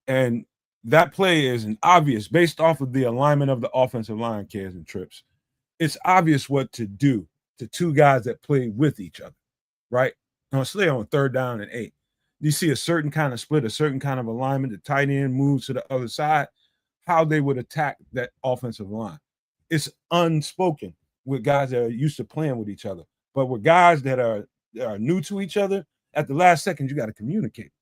And that play is an obvious, based off of the alignment of the offensive line, Kaz and Trips. It's obvious what to do to two guys that play with each other, right? Now, say on 3rd down and 8. You see a certain kind of split, a certain kind of alignment. The tight end moves to the other side, how they would attack that offensive line. It's unspoken with guys that are used to playing with each other. But with guys that are new to each other, at the last second, you got to communicate.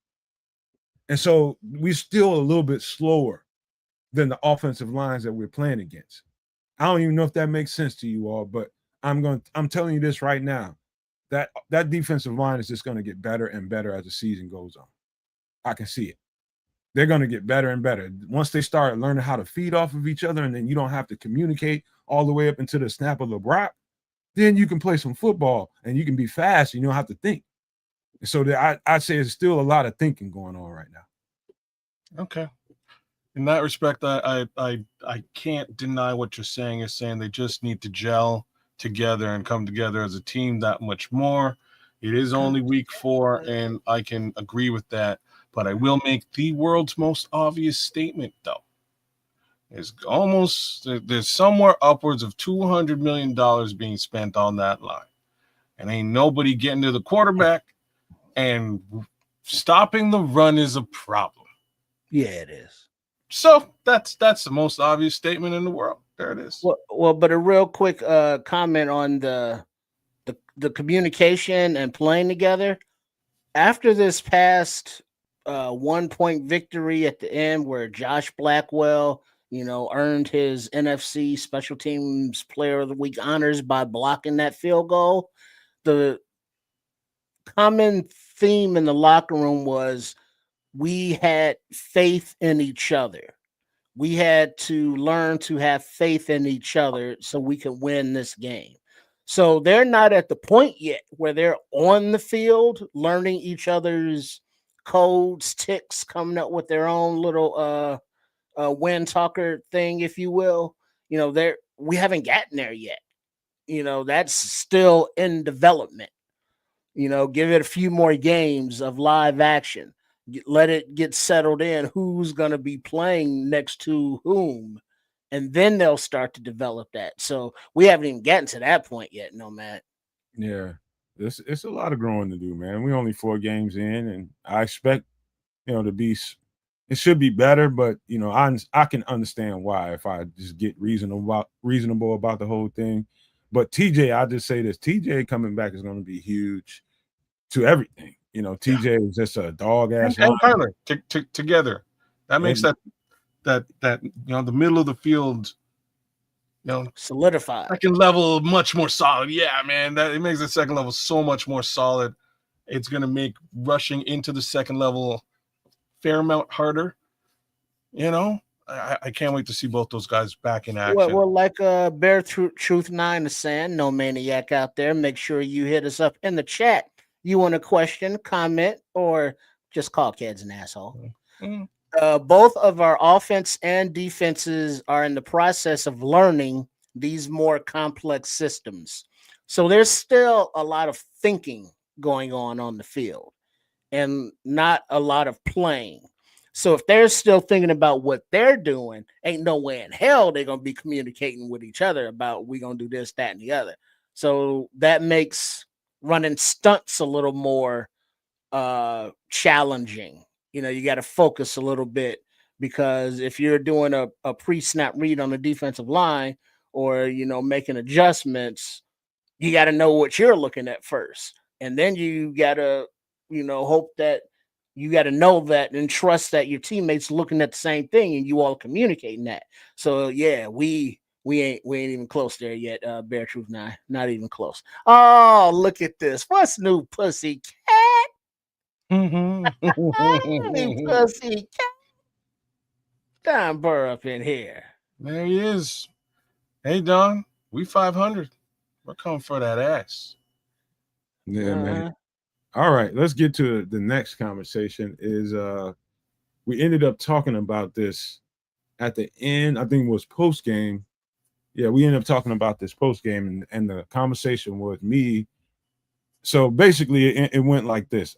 And so we're still a little bit slower than the offensive lines that we're playing against. I don't even know if that makes sense to you all, but I'm telling you this right now. That defensive line is just going to get better and better as the season goes on. I can see it. They're going to get better and better. Once they start learning how to feed off of each other, and then you don't have to communicate all the way up into the snap of the block, then you can play some football and you can be fast and you don't have to think. So I'd say there's still a lot of thinking going on right now. Okay. In that respect, I can't deny what you're saying. You're saying they just need to gel together and come together as a team that much more. It is only week 4, and I can agree with that. But I will make the world's most obvious statement, though. There's somewhere upwards of $200 million being spent on that line. And ain't nobody getting to the quarterback, and stopping the run is a problem. Yeah, it is. So that's the most obvious statement in the world. There it is. Well, but a real quick comment on the communication and playing together. After this past 1-point victory at the end, where Josh Blackwell, earned his NFC Special Teams Player of the Week honors by blocking that field goal, the common theme in the locker room was we had faith in each other. We had to learn to have faith in each other so we could win this game. So they're not at the point yet where they're on the field learning each other's codes, ticks, coming up with their own little wind talker thing, if you will. We haven't gotten there yet. That's still in development. Give it a few more games of live action. Let it get settled in. Who's going to be playing next to whom? And then they'll start to develop that. So we haven't even gotten to that point yet, Nomad. Yeah, it's a lot of growing to do, man. We're only 4 games in, and I expect, to be. It should be better, but I can understand why if I just get reasonable about the whole thing. But TJ, I just say this: TJ coming back is going to be huge to everything. TJ is just a dog ass. And Tyler together. That makes that the middle of the field, solidified. Second level much more solid. Yeah, man, it makes the second level so much more solid. It's going to make rushing into the second level fair amount harder. I can't wait to see both those guys back in action. Well, like Bear Truth 9 is saying, no maniac out there, make sure you hit us up in the chat. You want a question, comment, or just call Keds an asshole. Mm-hmm. Both of our offense and defenses are in the process of learning these more complex systems. So there's still a lot of thinking going on the field and not a lot of playing. So if they're still thinking about what they're doing, ain't no way in hell they're going to be communicating with each other about we going to do this, that, and the other. So that makes running stunts a little more challenging. You got to focus a little bit, because if you're doing a pre-snap read on the defensive line or, making adjustments, you got to know what you're looking at first. And then you got to, hope that you got to know that and trust that your teammates looking at the same thing and you all communicating that. So yeah, we ain't even close there yet. Bear Truth 9, not even close. Oh, look at this. What's new, pussy cat? Pussy cat. Don Burr up in here. There he is. Hey, Don, we 500. We're coming for that ass. Yeah, man. All right, let's get to the next conversation. We ended up talking about this at the end. I think it was post game. Yeah, we ended up talking about this post game, and the conversation with me. So basically, it went like this.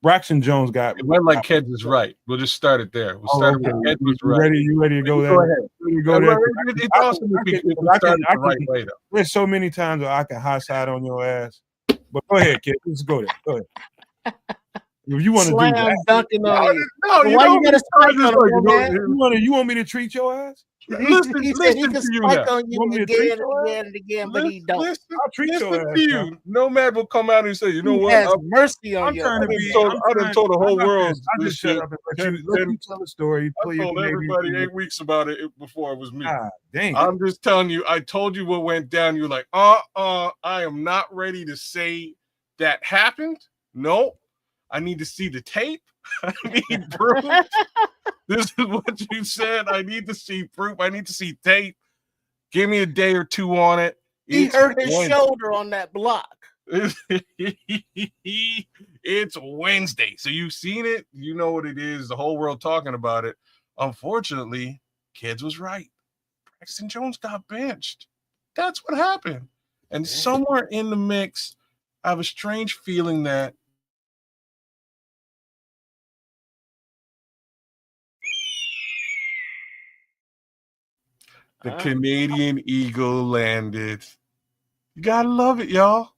Braxton Jones got. It went like Keds is right. We'll just start it there. We'll start with Keds was right. You ready to go there? Go ahead. You go there. It's awesome if we start it the right way, though. There's so many times where I can high side on your ass. But go ahead, kid. Let's go there. Go ahead. If you want to do that, dunking on you. No, why you gotta spike on him, you want me to treat your ass? Listen he can spike on you again and again, but he don't. I'll treat your ass. You. Nomad will come out and say, you know what? Has mercy on you. I done told the whole world. I just shut up and let you tell the story. I told everybody 8 weeks about it before it was me. Dang. I'm just telling you, I told you what went down. You're like, I am not ready to say that happened. No, I need to see the tape. I need proof. This is what you said. I need to see proof. I need to see tape. Give me a day or two on it. He It's hurt his Wednesday. shoulder on that block. It's Wednesday. So you've seen it. You know what it is. The whole world talking about it. Unfortunately, Kids was right. Braxton Jones got benched. That's what happened. And somewhere in the mix, I have a strange feeling that the Canadian Eagle landed. You gotta love it, y'all.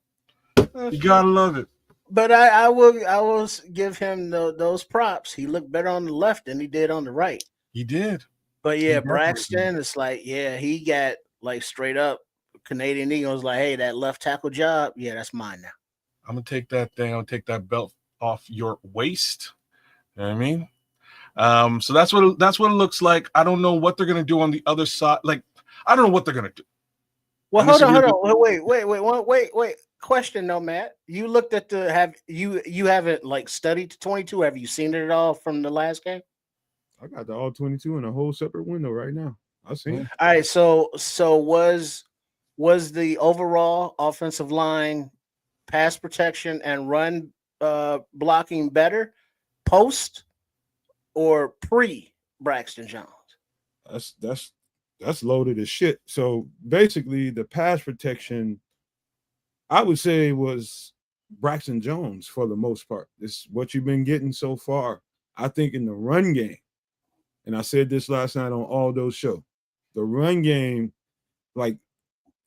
You gotta love it. But I will give him those props. He looked better on the left than he did on the right. He did. But He yeah, definitely Braxton, it's like, yeah, he got like straight up Canadian Eagles like, hey, that left tackle job, yeah, that's mine now. I'm gonna take that thing. I'm gonna take that belt off your waist. You know what I mean? So that's what it looks like. I don't know what they're gonna do on the other side. Like, I don't know what they're gonna do. Well, hold on. Wait. Question though, Matt. You looked at you haven't like studied the 22? Have you seen it at all from the last game? I got the all 22 in a whole separate window right now. I seen it. All right, so was the overall offensive line pass protection and run blocking better post or pre Braxton Jones? That's loaded as shit. So basically, the pass protection, I would say, was Braxton Jones for the most part. This is what you've been getting so far. I think in the run game, and I said this last night on all those shows, the run game, like,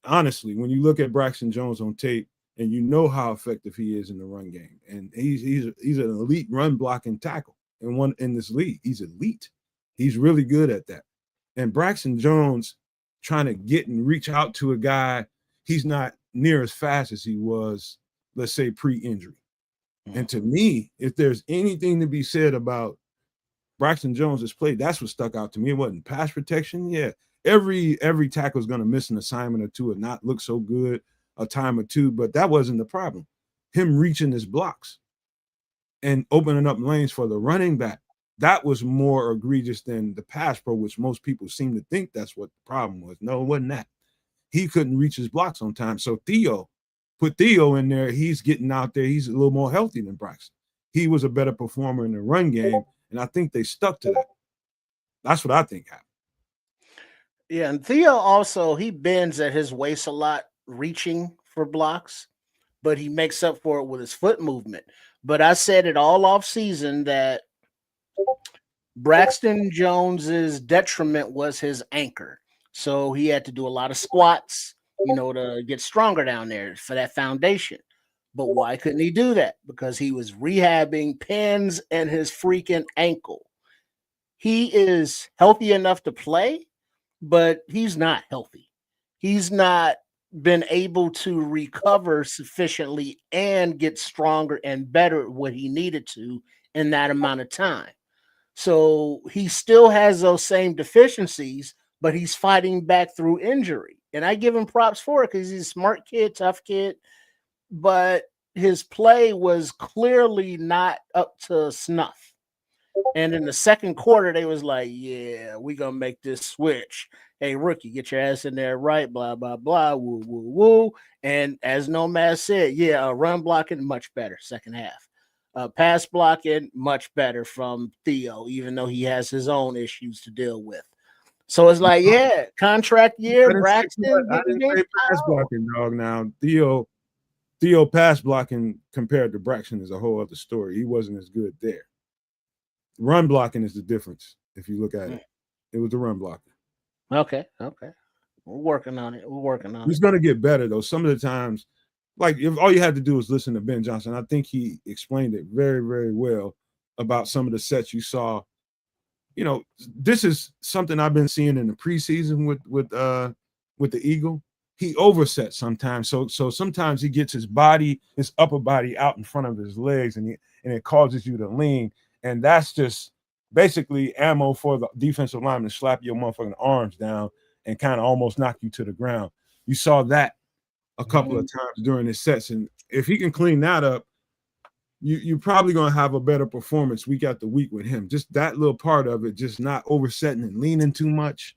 honestly, when you look at Braxton Jones on tape and you know how effective he is in the run game, and he's an elite run blocking tackle in this league. He's elite. He's really good at that. And Braxton Jones trying to get and reach out to a guy, he's not near as fast as he was, let's say, pre-injury. And to me, if there's anything to be said about Braxton Jones' play, that's what stuck out to me. It wasn't pass protection. Yeah, every tackle is going to miss an assignment or two and not look so good a time or two, but that wasn't the problem. Him reaching his blocks and opening up lanes for the running back, that was more egregious than the pass pro, which most people seem to think that's what the problem was. No, it wasn't that. He couldn't reach his blocks on time. So put Theo in there. He's getting out there. He's a little more healthy than Braxton. He was a better performer in the run game, and I think they stuck to that. That's what I think happened. Yeah, and Theo also, he bends at his waist a lot, reaching for blocks, but he makes up for it with his foot movement. But I said it all off season that Braxton Jones's detriment was his anchor. So he had to do a lot of squats, to get stronger down there for that foundation. But why couldn't he do that? Because he was rehabbing pins and his freaking ankle. He is healthy enough to play, but he's not healthy. He's not been able to recover sufficiently and get stronger and better at what he needed to in that amount of time. So he still has those same deficiencies, but he's fighting back through injury. And I give him props for it because he's a smart kid, tough kid, but his play was clearly not up to snuff. And in the second quarter, they was like, yeah, we're going to make this switch. Hey, rookie, get your ass in there, right? Blah, blah, blah, woo, woo, woo. And as Nomad said, run blocking, much better second half. Pass blocking, much better from Theo, even though he has his own issues to deal with. So it's like, contract year, Braxton. I didn't say pass blocking, dog. Now, Theo pass blocking compared to Braxton is a whole other story. He wasn't as good there. Run blocking is the difference. If you look at it, it was the run blocking. Okay. We're working on it. He's going to get better, though. Some of the times, like, if all you had to do was listen to Ben Johnson, I think he explained it very, very well about some of the sets you saw. This is something I've been seeing in the preseason with the Eagle. He oversets sometimes. So sometimes he gets his upper body out in front of his legs, and it causes you to lean. And that's just basically ammo for the defensive lineman to slap your motherfucking arms down and kind of almost knock you to the ground. You saw that a couple of times during his sets. And if he can clean that up, you're probably going to have a better performance week after week with him. Just that little part of it, just not oversetting and leaning too much.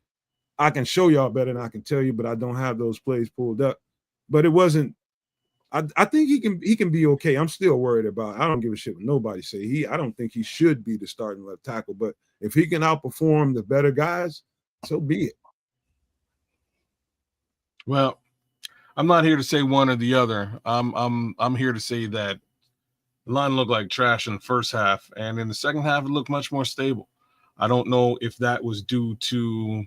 I can show y'all better than I can tell you, but I don't have those plays pulled up. but it wasn't. I think he can be okay. I'm still worried about. I don't give a shit what nobody say. I don't think he should be the starting left tackle, but if he can outperform the better guys, so be it. Well, I'm not here to say one or the other. I'm here to say that the line looked like trash in the first half, and in the second half, it looked much more stable. I don't know if that was due to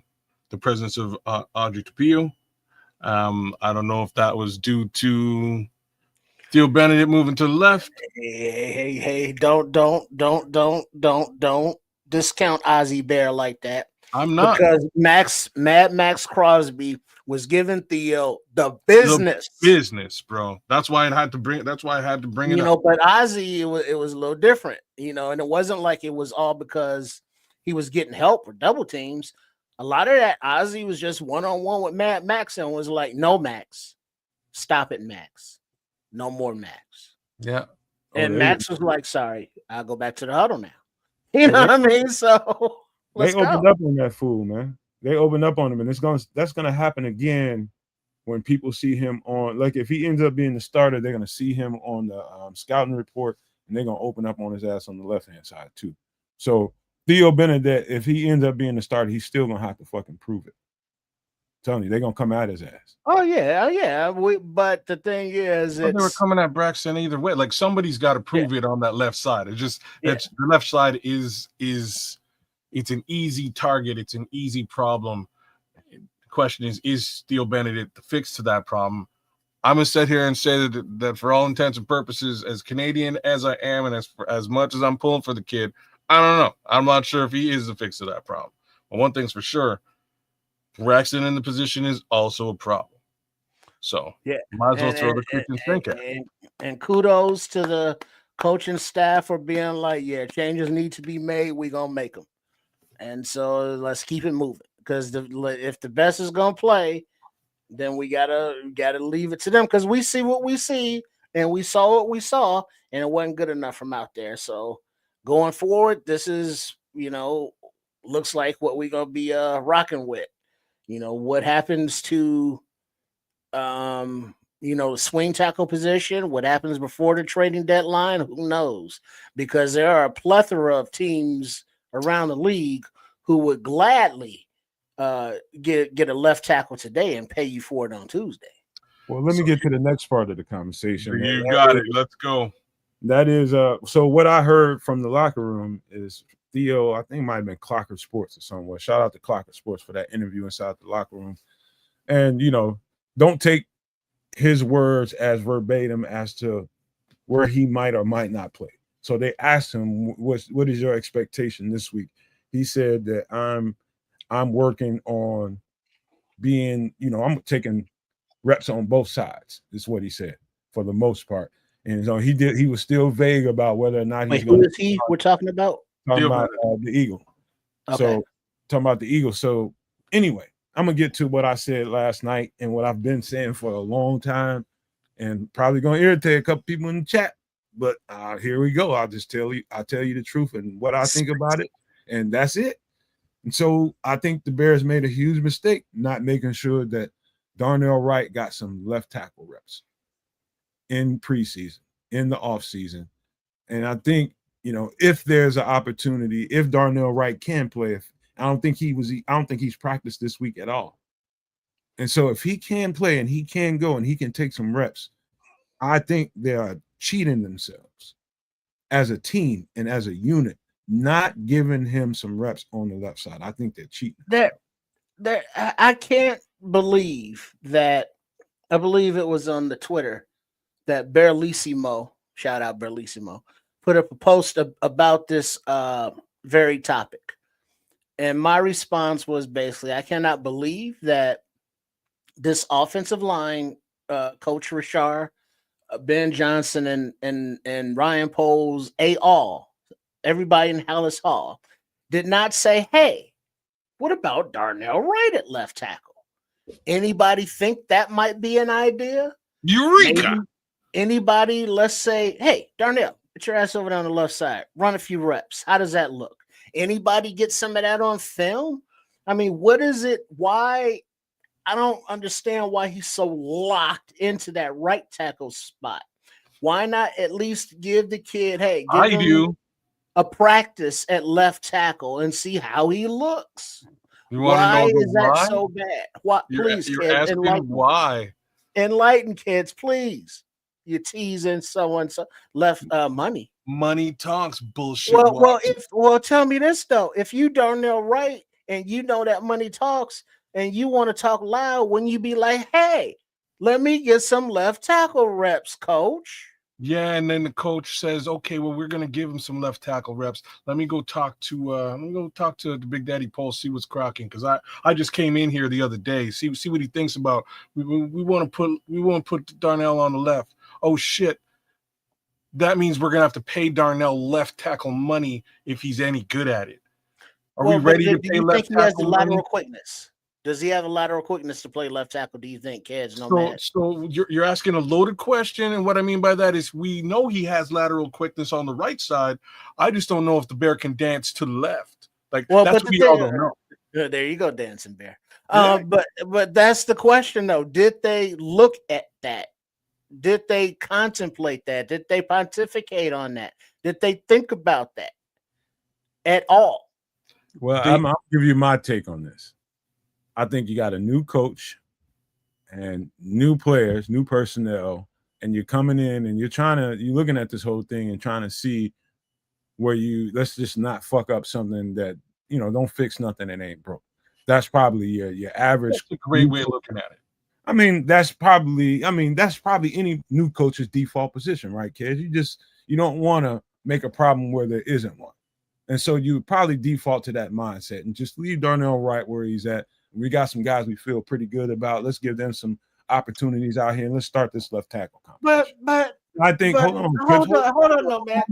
the presence of Audrey Tapio. I don't know if that was due to Theo Benedict moving to the left. Hey, don't discount Ozzie Bear like that. I'm not. Because Mad Max Crosby was giving Theo the business. The business, bro. That's why I had to bring it up. But Ozzie, it was a little different, and it wasn't like it was all because he was getting help or double teams. A lot of that Ozzie was just one-on-one with Mad Max and was like, no, Max. Stop it, Max. No more Max. Yeah. And Max was like, sorry, I'll go back to the huddle now. You know what I mean? So they opened up on that fool, man. They opened up on him, and that's gonna happen again when people see him on. Like if he ends up being the starter, they're gonna see him on the scouting report, and they're gonna open up on his ass on the left hand side too. So Theo Benedict, if he ends up being the starter, he's still gonna have to fucking prove it. I'm telling you, they're gonna come at his ass. Oh yeah. But the thing is, they were coming at Braxton either way. Like somebody's got to prove it on that left side. It's just the left side is it's an easy target. It's an easy problem. The question is Theo Benedict the fix to that problem? I'm gonna sit here and say that for all intents and purposes, as Canadian as I am, and as much as I'm pulling for the kid, I don't know. I'm not sure if he is the fix to that problem. But one thing's for sure, Braxton in the position is also a problem. So might as well throw the kitchen sink at it. And kudos to the coaching staff for being like, changes need to be made. We're gonna make them. And so let's keep it moving, because if the best is gonna play, then we gotta leave it to them, because we see what we see and we saw what we saw, and it wasn't good enough from out there. So going forward, this is looks like what we're gonna be rocking with. What happens to the swing tackle position, what happens before the trading deadline, who knows? Because there are a plethora of teams around the league who would gladly get a left tackle today and pay you for it on Tuesday. Well, let me get to the next part of the conversation. You got it. Let's go. That is so what I heard from the locker room is Theo, I think it might have been Clocker Sports or somewhere. Shout out to Clocker Sports for that interview inside the locker room. And don't take his words as verbatim as to where he might or might not play. So they asked him, what is your expectation this week? He said that I'm working on being, I'm taking reps on both sides, is what he said for the most part. And so he was still vague about whether or not he's going to. Who is he we're talking about? Talking about the Eagle. Okay. So talking about the Eagle. So anyway, I'm going to get to what I said last night and what I've been saying for a long time, and probably going to irritate a couple people in the chat. But here we go. I'll tell you the truth and what I think about it, and that's it. And so I think the Bears made a huge mistake not making sure that Darnell Wright got some left tackle reps in preseason, in the offseason. And I think, if there's an opportunity, if Darnell Wright can play, I don't think he's practiced this week at all. And so if he can play and he can go and he can take some reps, I think they are cheating themselves as a team and as a unit, not giving him some reps on the left side. I think they're cheating. I can't believe that. I believe it was on the Twitter that Berlissimo, shout out Berlissimo, put up a post about this very topic. And my response was basically, I cannot believe that this offensive line, Coach Richard, Ben Johnson, and Ryan Poles, everybody in Hallis Hall, did not say, hey, what about Darnell Wright at left tackle? Anybody think that might be an idea? Eureka! Maybe anybody, let's say, hey, Darnell, put your ass over down the left side. Run a few reps. How does that look? Anybody get some of that on film? I mean, what is it? Why I don't understand why he's so locked into that right tackle spot. Why not at least give the kid, hey, give him a practice at left tackle and see how he looks? You want to Why know is that why? so bad? What? Please, You're kids, asking why. Enlighten kids, please. You're teasing someone left money. Money talks, bullshit. Well, tell me this though. If you Darnell Wright and you know that money talks and you want to talk loud, when you be like, hey, let me get some left tackle reps, coach. Yeah, and then the coach says, okay, well, we're gonna give him some left tackle reps. Let me go talk to the Big Daddy Paul, see what's cracking. Because I just came in here the other day, see what he thinks about. We want to put Darnell on the left. Oh shit. That means we're gonna have to pay Darnell left tackle money if he's any good at it. Are we ready to pay left tackle? He has the lateral quickness? Does he have a lateral quickness to play left tackle? Do you think, kids? So you're asking a loaded question, and what I mean by that is we know he has lateral quickness on the right side. I just don't know if the bear can dance to the left. That's what we all don't know. There you go, dancing bear. Yeah. But that's the question though. Did they look at that? Did they contemplate that? Did they pontificate on that? Did they think about that at all? Well, I'll give you my take on this. I think you got a new coach and new players, new personnel, and you're coming in and you're looking at this whole thing and trying to see where let's just not fuck up something that, don't fix nothing that ain't broke. That's probably your average. That's a great way of looking at it. That's probably any new coach's default position, right, kids? You don't want to make a problem where there isn't one. And so you would probably default to that mindset and just leave Darnell Wright where he's at. We got some guys we feel pretty good about. Let's give them some opportunities out here and let's start this left tackle competition. But I think hold on, no, man.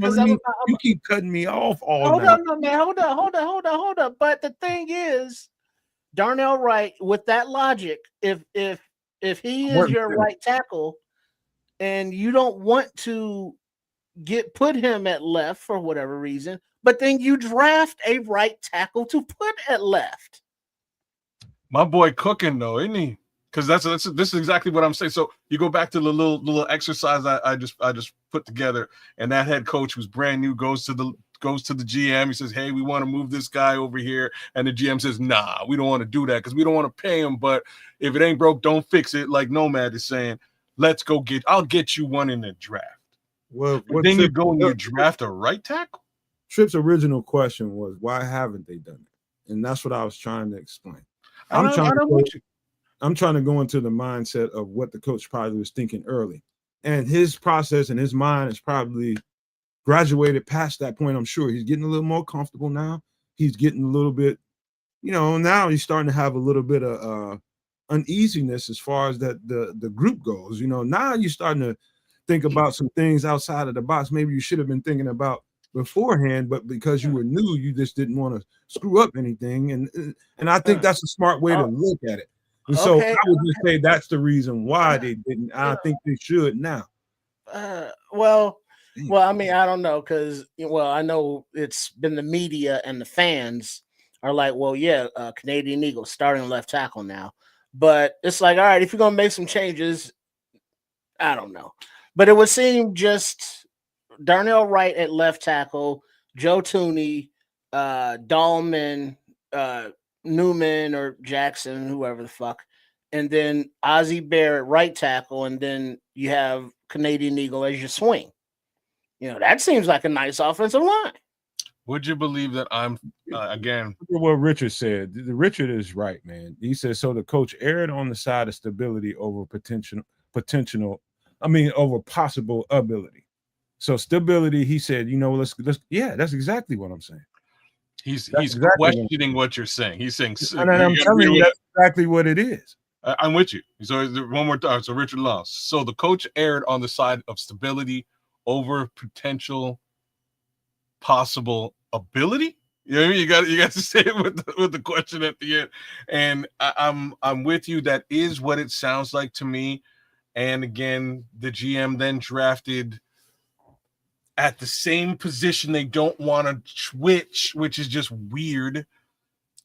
You keep cutting me off all Hold on. But the thing is, Darnell Wright, with that logic, if he is your right tackle and you don't want to put him at left for whatever reason, but then you draft a right tackle to put at left. My boy cooking though, isn't he? Because this is exactly what I'm saying. So you go back to the little exercise I just put together, and that head coach who's brand new goes to the GM. He says, hey, we want to move this guy over here. And the GM says, nah, we don't want to do that because we don't want to pay him. But if it ain't broke, don't fix it. Like Nomad is saying, I'll get you one in the draft. Well, then you go and you draft a right tackle? Tripp's original question was, why haven't they done it? And that's what I was trying to explain. I'm trying to go into the mindset of what the coach probably was thinking early. And his process and his mind is probably graduated past that point. I'm sure he's getting a little more comfortable now. He's getting a little bit, now he's starting to have a little bit of uneasiness as far as the group goes. Now you're starting to think about some things outside of the box. Maybe you should have been thinking about beforehand, but because you were new, you just didn't want to screw up anything. And I think that's a smart way to look at it. And so I would just say that's the reason why they didn't. I think they should now. Well, I mean, I don't know because, I know it's been the media and the fans are like, well, yeah, Canadian Eagles starting left tackle now. But it's like, all right, if you're going to make some changes, I don't know. But it would seem just Darnell Wright at left tackle, Joe Thuney, Dahlman, Newman or Jackson, whoever the fuck, and then Ozzie Bear at right tackle, and then you have Canadian Eagle as your swing. That seems like a nice offensive line. Would you believe that I'm again? What Richard said. Richard is right, man. He says so. The coach erred on the side of stability over over possible ability. So stability, he said, let's yeah, that's exactly what I'm saying. He's exactly questioning what you're saying. He's saying, and I'm telling you, that's exactly what it is. I'm with you. So one more time. So Richard lost. So the coach erred on the side of stability over potential possible ability. You know what I mean? You got to say it with the question at the end. And I'm with you. That is what it sounds like to me. And again, the GM then drafted at the same position they don't want to switch, which is just weird.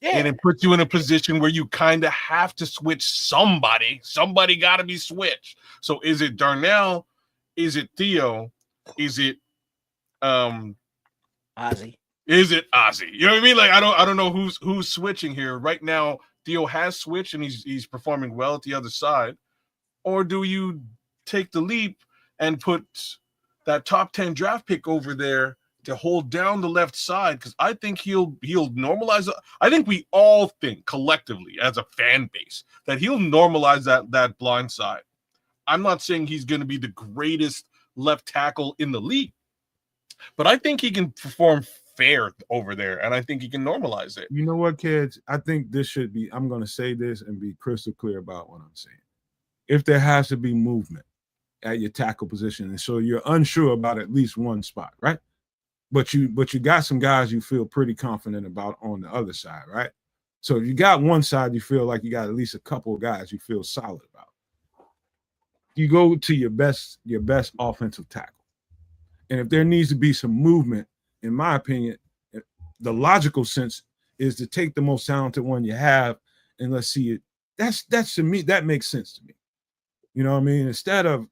And it puts you in a position where you kind of have to switch somebody. Somebody got to be switched. So is it Darnell? Is it Theo? Is it Ozzy? Is it Ozzy? You know what I mean? Like I don't know who's switching here right now. Theo has switched and he's performing well at the other side. Or do you take the leap and put that top 10 draft pick over there to hold down the left side? Because I think he'll normalize. I think we all think collectively as a fan base that he'll normalize that blind side. I'm not saying he's going to be the greatest left tackle in the league, but I think he can perform fair over there, and I think he can normalize it. You know what, kids? I think this should be, I'm going to say this and be crystal clear about what I'm saying. If there has to be movement at your tackle position, and so you're unsure about at least one spot, right? But you got some guys you feel pretty confident about on the other side, right? So if you got one side, you feel like you got at least a couple of guys you feel solid about. You go to your best offensive tackle. And if there needs to be some movement, in my opinion, the logical sense is to take the most talented one you have and let's see it. That's to me, that makes sense to me. You know what I mean? Instead of,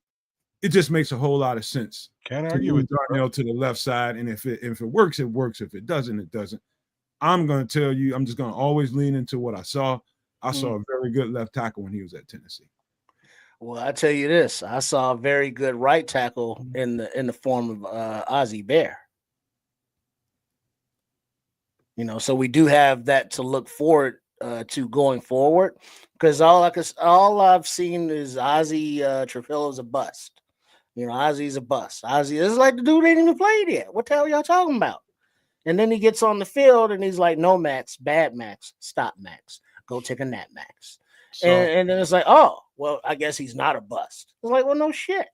it just makes a whole lot of sense. Can't argue with Darnell to the left side, and if it works, it works. If it doesn't, it doesn't. I'm going to tell you, I'm just going to always lean into what I saw. I saw a very good left tackle when he was at Tennessee. Well, I tell you this, I saw a very good right tackle in the form of Ozzie Bear. You know, so we do have that to look forward to going forward, because all I've seen is Ozzie Trufillo's a bust. You know, Ozzie's a bust. Ozzie is like the dude ain't even played yet. What the hell y'all talking about? And then he gets on the field and he's like, no, Max, bad Max, stop Max, go take a nap, Max. So, and then it's like, oh, well, I guess he's not a bust. It's like, well, no shit.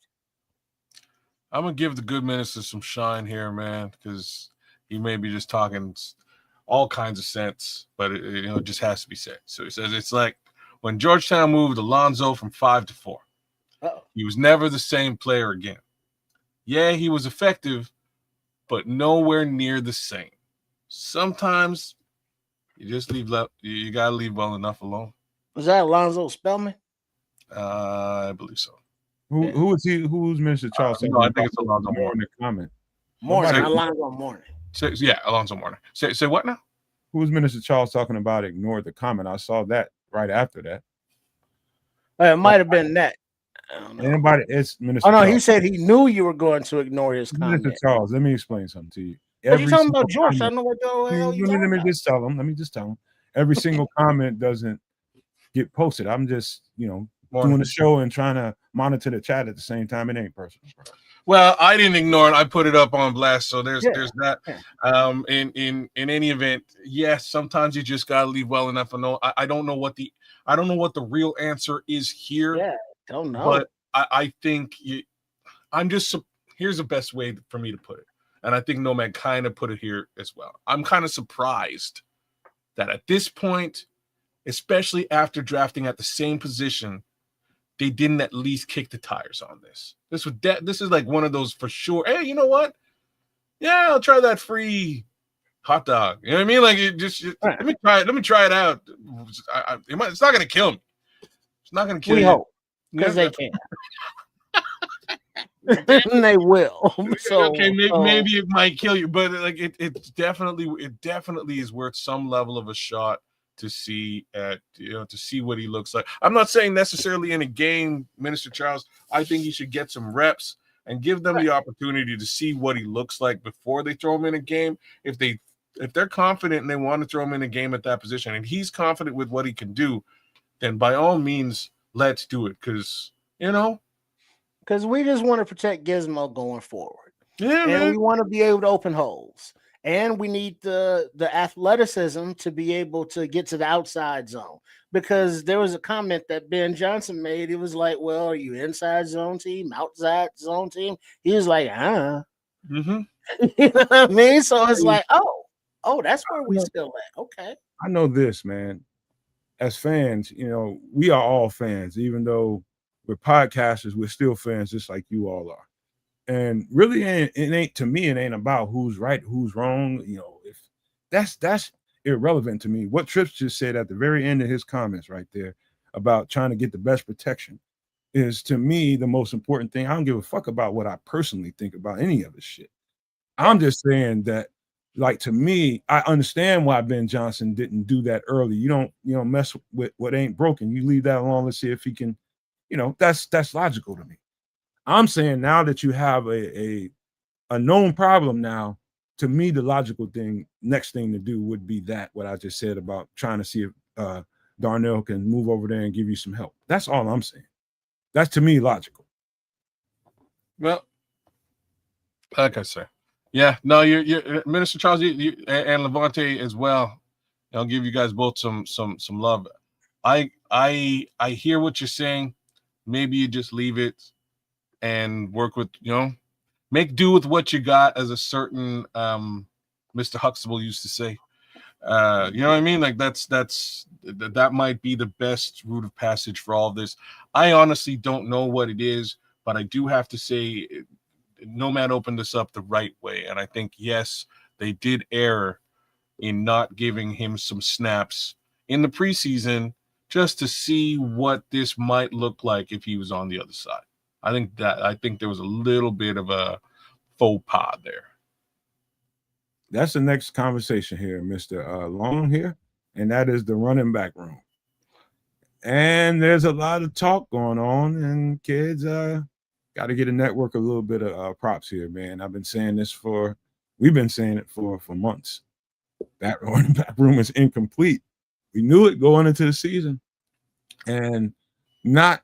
I'm going to give the good minister some shine here, man, because he may be just talking all kinds of sense, but it just has to be said. So he says it's like when Georgetown moved Alonzo from 5 to 4. He was never the same player again. Yeah, he was effective, but nowhere near the same. Sometimes you just you got to leave well enough alone. Was that Alonzo Spellman? I believe so. Who is he? Who's Minister Charles? No, I think it's Alonzo Mourning. In the comment. Mourning, Alonzo Mourning. Yeah, Alonzo Mourning. Say what now? Who was Minister Charles talking about? Ignored the comment. I saw that right after that. It might have been that. Anybody? It's Minister. Oh no, Charles. he said he knew you were going to ignore his comment. Minister Charles, let me explain something to you. What you talking about, George? I don't know what the hell you talking about. Let me just tell him. Every single comment doesn't get posted. I'm just, doing the show and trying to monitor the chat at the same time. It ain't personal, bro. Well, I didn't ignore it. I put it up on blast. So there's that. In any event, yes, sometimes you just gotta leave well enough. I don't know what the real answer is here. Yeah, don't know. But I think here's the best way for me to put it, and I think Nomad kind of put it here as well. I'm kind of surprised that at this point, especially after drafting at the same position, they didn't at least kick the tires on this. This is like one of those for sure. Hey, you know what? Yeah, I'll try that free hot dog. You know what I mean? Like, let me try it. Let me try it out. It's not gonna kill me. It's not gonna kill we you. Hope, because they can. They will. So okay, maybe it might kill you, but like it definitely is worth some level of a shot to see what he looks like. I'm not saying necessarily in a game, Minister Charles. I think he should get some reps and give them the opportunity to see what he looks like before they throw him in a game. If they're confident and they want to throw him in a game at that position, and he's confident with what he can do, then by all means, let's do it. Because we just want to protect Gizmo going forward. Yeah, and man. We want to be able to open holes. And we need the athleticism to be able to get to the outside zone, because there was a comment that Ben Johnson made. It was like, well, are you inside zone team, outside zone team? He was like, Mm-hmm. You know what I mean? So it's like, oh, that's where we still at. Okay. I know this, man. As fans, we are all fans. Even though we're podcasters, we're still fans just like you all are. And really, it ain't to me. It ain't about who's right, who's wrong. If that's irrelevant to me. What Trips just said at the very end of his comments right there about trying to get the best protection is, to me, the most important thing. I don't give a fuck about what I personally think about any of this shit. I'm just saying that, like, to me, I understand why Ben Johnson didn't do that early. You don't mess with what ain't broken. You leave that alone. Let's see if he can, that's logical to me. I'm saying now that you have a known problem now, to me, the logical next thing to do would be what I just said about trying to see if Darnell can move over there and give you some help. That's all I'm saying. That's, to me, logical. Well, like I say, yeah, no, you're Minister Charles, you and Levante as well. I'll give you guys both some love. I hear what you're saying. Maybe you just leave it and work with, make do with what you got, as a certain Mr. Huxtable used to say. You know what I mean? Like that might be the best route of passage for all of this. I honestly don't know what it is, but I do have to say, Nomad opened this up the right way, and I think, yes, they did err in not giving him some snaps in the preseason just to see what this might look like if he was on the other side. I think there was a little bit of a faux pas there. That's the next conversation here, Mr. Long here, and that is the running back room. And there's a lot of talk going on, and kids got to get a network a little bit of props here, man. We've been saying it for months. That running back room is incomplete. We knew it going into the season, and not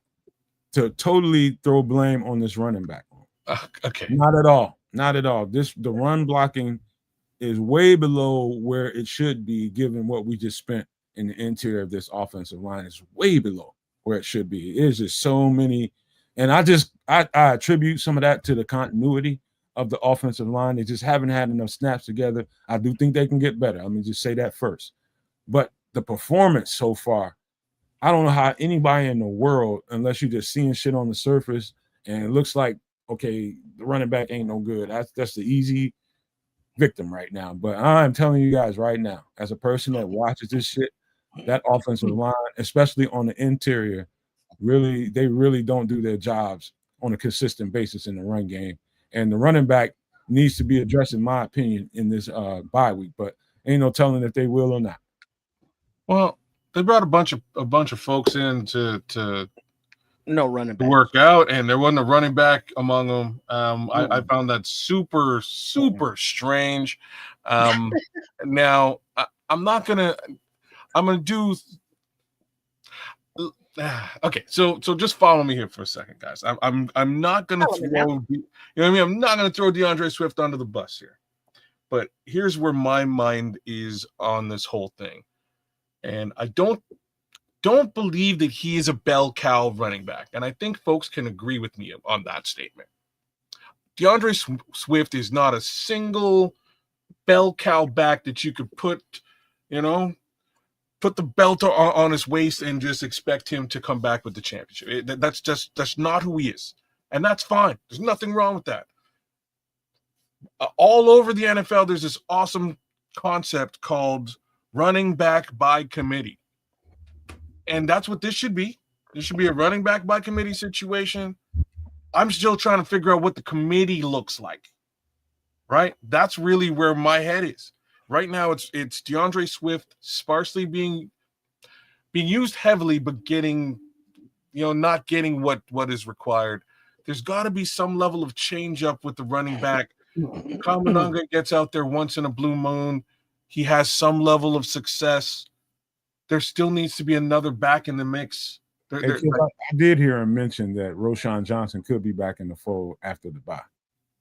to totally throw blame on this running back room. Okay. Not at all. The run blocking is way below where it should be, given what we just spent in the interior of this offensive line. It's way below where it should be. It's just so many, and I attribute some of that to the continuity of the offensive line. They just haven't had enough snaps together. I do think they can get better. Let me just say that first. But the performance so far, I don't know how anybody in the world, unless you're just seeing shit on the surface and it looks like, okay, the running back ain't no good. That's the easy victim right now. But I'm telling you guys right now, as a person that watches this shit, that offensive line, especially on the interior, they really don't do their jobs on a consistent basis in the run game. And the running back needs to be addressed, in my opinion, in this bye week. But ain't no telling if they will or not. Well, they brought a bunch of folks in to no running back work out, and there wasn't a running back among them. I found that super strange. Now I'm gonna do. Okay, so just follow me here for a second, guys. I'm not gonna throw. You know what I mean? I'm not gonna throw DeAndre Swift under the bus here, but here's where my mind is on this whole thing, and I don't believe that he is a bell cow running back, and I think folks can agree with me on that statement. DeAndre Swift is not a single bell cow back that you could put the belt on his waist and just expect him to come back with the championship. That's not who he is, and that's fine. There's nothing wrong with that. All over the NFL, there's this awesome concept called running back by committee. And that's what this should be. This should be a running back by committee situation. I'm still trying to figure out what the committee looks like, right? That's really where my head is. Right now, it's DeAndre Swift sparsely being used heavily, but not getting what is required. There's got to be some level of change up with the running back. Kamananga gets out there once in a blue moon. He has some level of success. There still needs to be another back in the mix. I did hear him mention that Roschon Johnson could be back in the fold after the bye.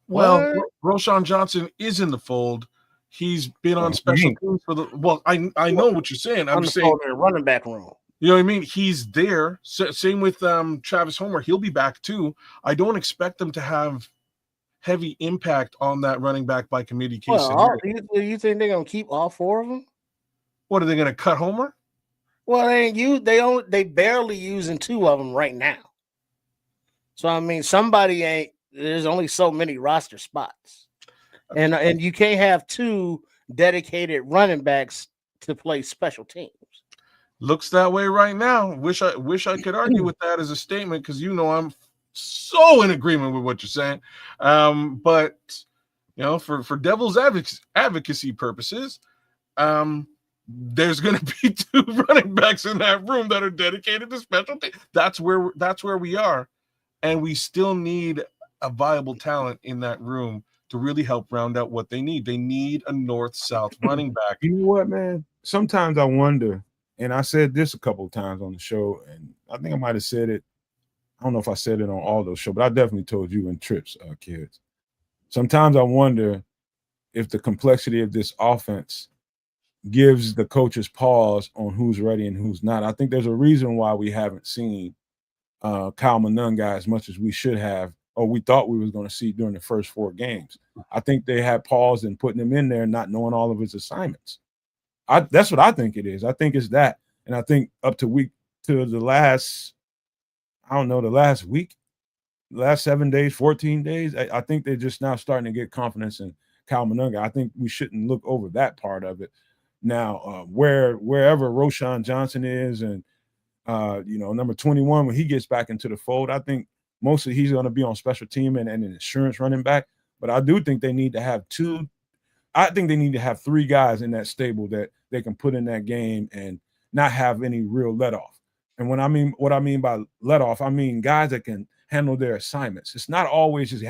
Well, Roschon Johnson is in the fold. He's been on special teams for the. Well, I know what you're saying. I'm saying running back room. You know what I mean? He's there. Same with Travis Homer. He'll be back too. I don't expect them to have heavy impact on that running back by committee case. Well, you think they're gonna keep all four of them? What, are they gonna cut Homer? Well, they barely using two of them right now. So I mean, there's only so many roster spots, and you can't have two dedicated running backs to play special teams. Looks that way right now. Wish I could argue with that as a statement, because I'm so in agreement with what you're saying. But for devil's advocacy purposes, there's going to be 2 running backs in that room that are dedicated to special teams. That's where we are, and we still need a viable talent in that room to really help round out what they need. They need a north-south running back. You know what, man? Sometimes I wonder, and I said this a couple of times on the show, and I think I might have said it. I don't know if I said it on all those shows, but I definitely told you in trips, kids. Sometimes I wonder if the complexity of this offense gives the coaches pause on who's ready and who's not. I think there's a reason why we haven't seen Kyle Monangai as much as we should have, or we thought we was going to see during the first 4 games. I think they had paused in putting him in there, not knowing all of his assignments. That's what I think it is. I think it's that. And I think up to the last week, the last 7 days, 14 days, I think they're just now starting to get confidence in Kyle Monangai. I think we shouldn't look over that part of it. Now, wherever Roschon Johnson is and, number 21, when he gets back into the fold, I think mostly he's going to be on special team and an insurance running back. But I do think they need to have 2. I think they need to have 3 guys in that stable that they can put in that game and not have any real let off. And what I mean by let off, I mean guys that can handle their assignments. It's not always just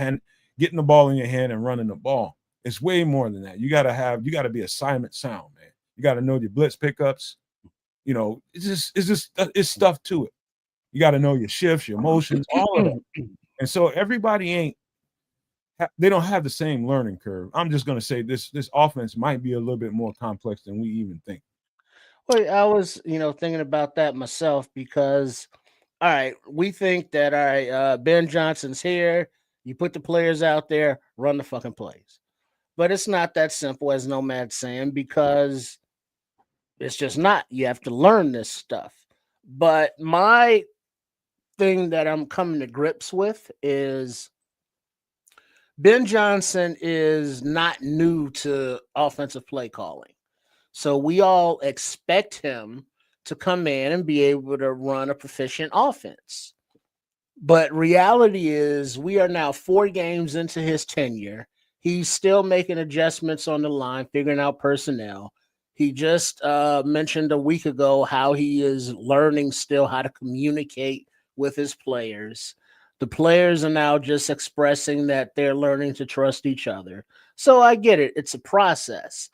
getting the ball in your hand and running the ball. It's way more than that. You got to be assignment sound, man. You got to know your blitz pickups. It's stuff to it. You got to know your shifts, your motions, all of that. And so everybody they don't have the same learning curve. I'm just going to say this offense might be a little bit more complex than we even think. Well, I was, thinking about that myself because, all right, we think that, all right, Ben Johnson's here. You put the players out there, run the fucking plays. But it's not that simple, as Nomad's saying, because it's just not. You have to learn this stuff. But my thing that I'm coming to grips with is Ben Johnson is not new to offensive play calling. So we all expect him to come in and be able to run a proficient offense. But reality is we are now 4 games into his tenure. He's still making adjustments on the line, figuring out personnel. He just mentioned a week ago how he is learning still how to communicate with his players. The players are now just expressing that they're learning to trust each other. So I get it. It's a process.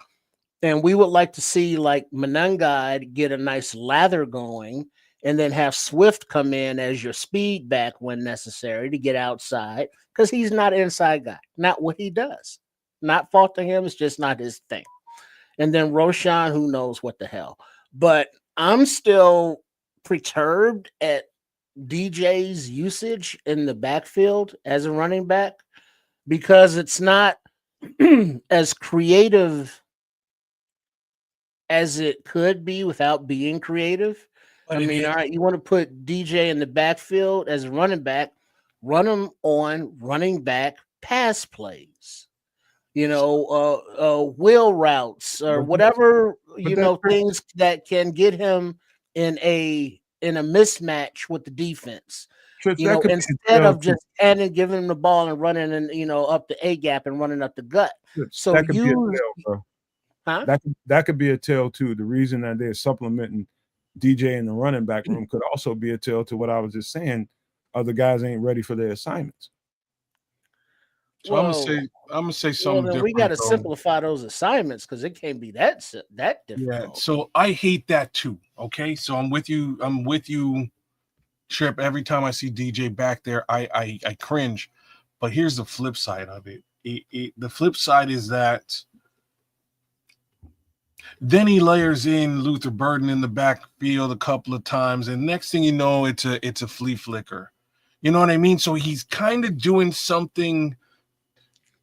And we would like to see like Monangai get a nice lather going and then have Swift come in as your speed back when necessary to get outside because he's not an inside guy. Not what he does. Not faulting him. It's just not his thing. And then Roschon, who knows what the hell. But I'm still perturbed at DJ's usage in the backfield as a running back because it's not as creative as it could be without being creative. But I mean, all right, you want to put DJ in the backfield as a running back, run him on running back pass plays, wheel routes or whatever, things that can get him in a mismatch with the defense. Instead of just giving him the ball and running and up the A gap and running up the gut. So that could be a tell too. The reason that they're supplementing DJ in the running back room could also be a tell to what I was just saying. Other guys ain't ready for their assignments. So I'm gonna say something different. We got to simplify those assignments because it can't be that difficult. Yeah. So I hate that too. Okay. So I'm with you, Trip. Every time I see DJ back there, I cringe. But here's the flip side of it. The flip side is that then he layers in Luther Burden in the backfield a couple of times, and next thing you know, it's a flea flicker. You know what I mean? So he's kind of doing something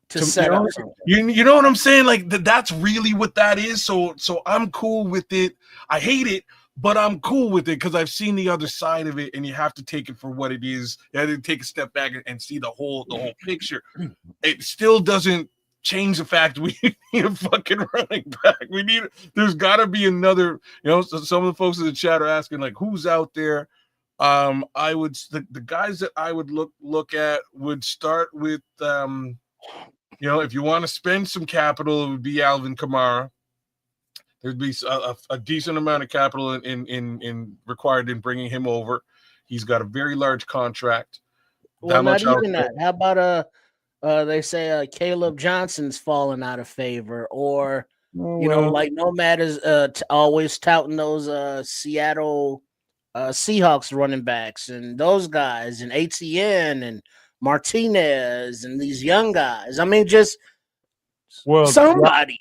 to set up something. You know what I'm saying? Like that's really what that is. So I'm cool with it. I hate it, but I'm cool with it because I've seen the other side of it, and you have to take it for what it is. You have to take a step back and see the whole picture. It still doesn't change the fact we need a fucking running back. There's got to be another, some of the folks in the chat are asking, like, who's out there? The guys that I would look at would start with, if you want to spend some capital, it would be Alvin Kamara. There'd be a decent amount of capital in required in bringing him over. He's got a very large contract. Well, not even that. How about they say Caleb Johnson's falling out of favor, or like Nomad is always touting those Seattle Seahawks running backs and those guys, and ATN and Martinez and these young guys. I mean, just somebody.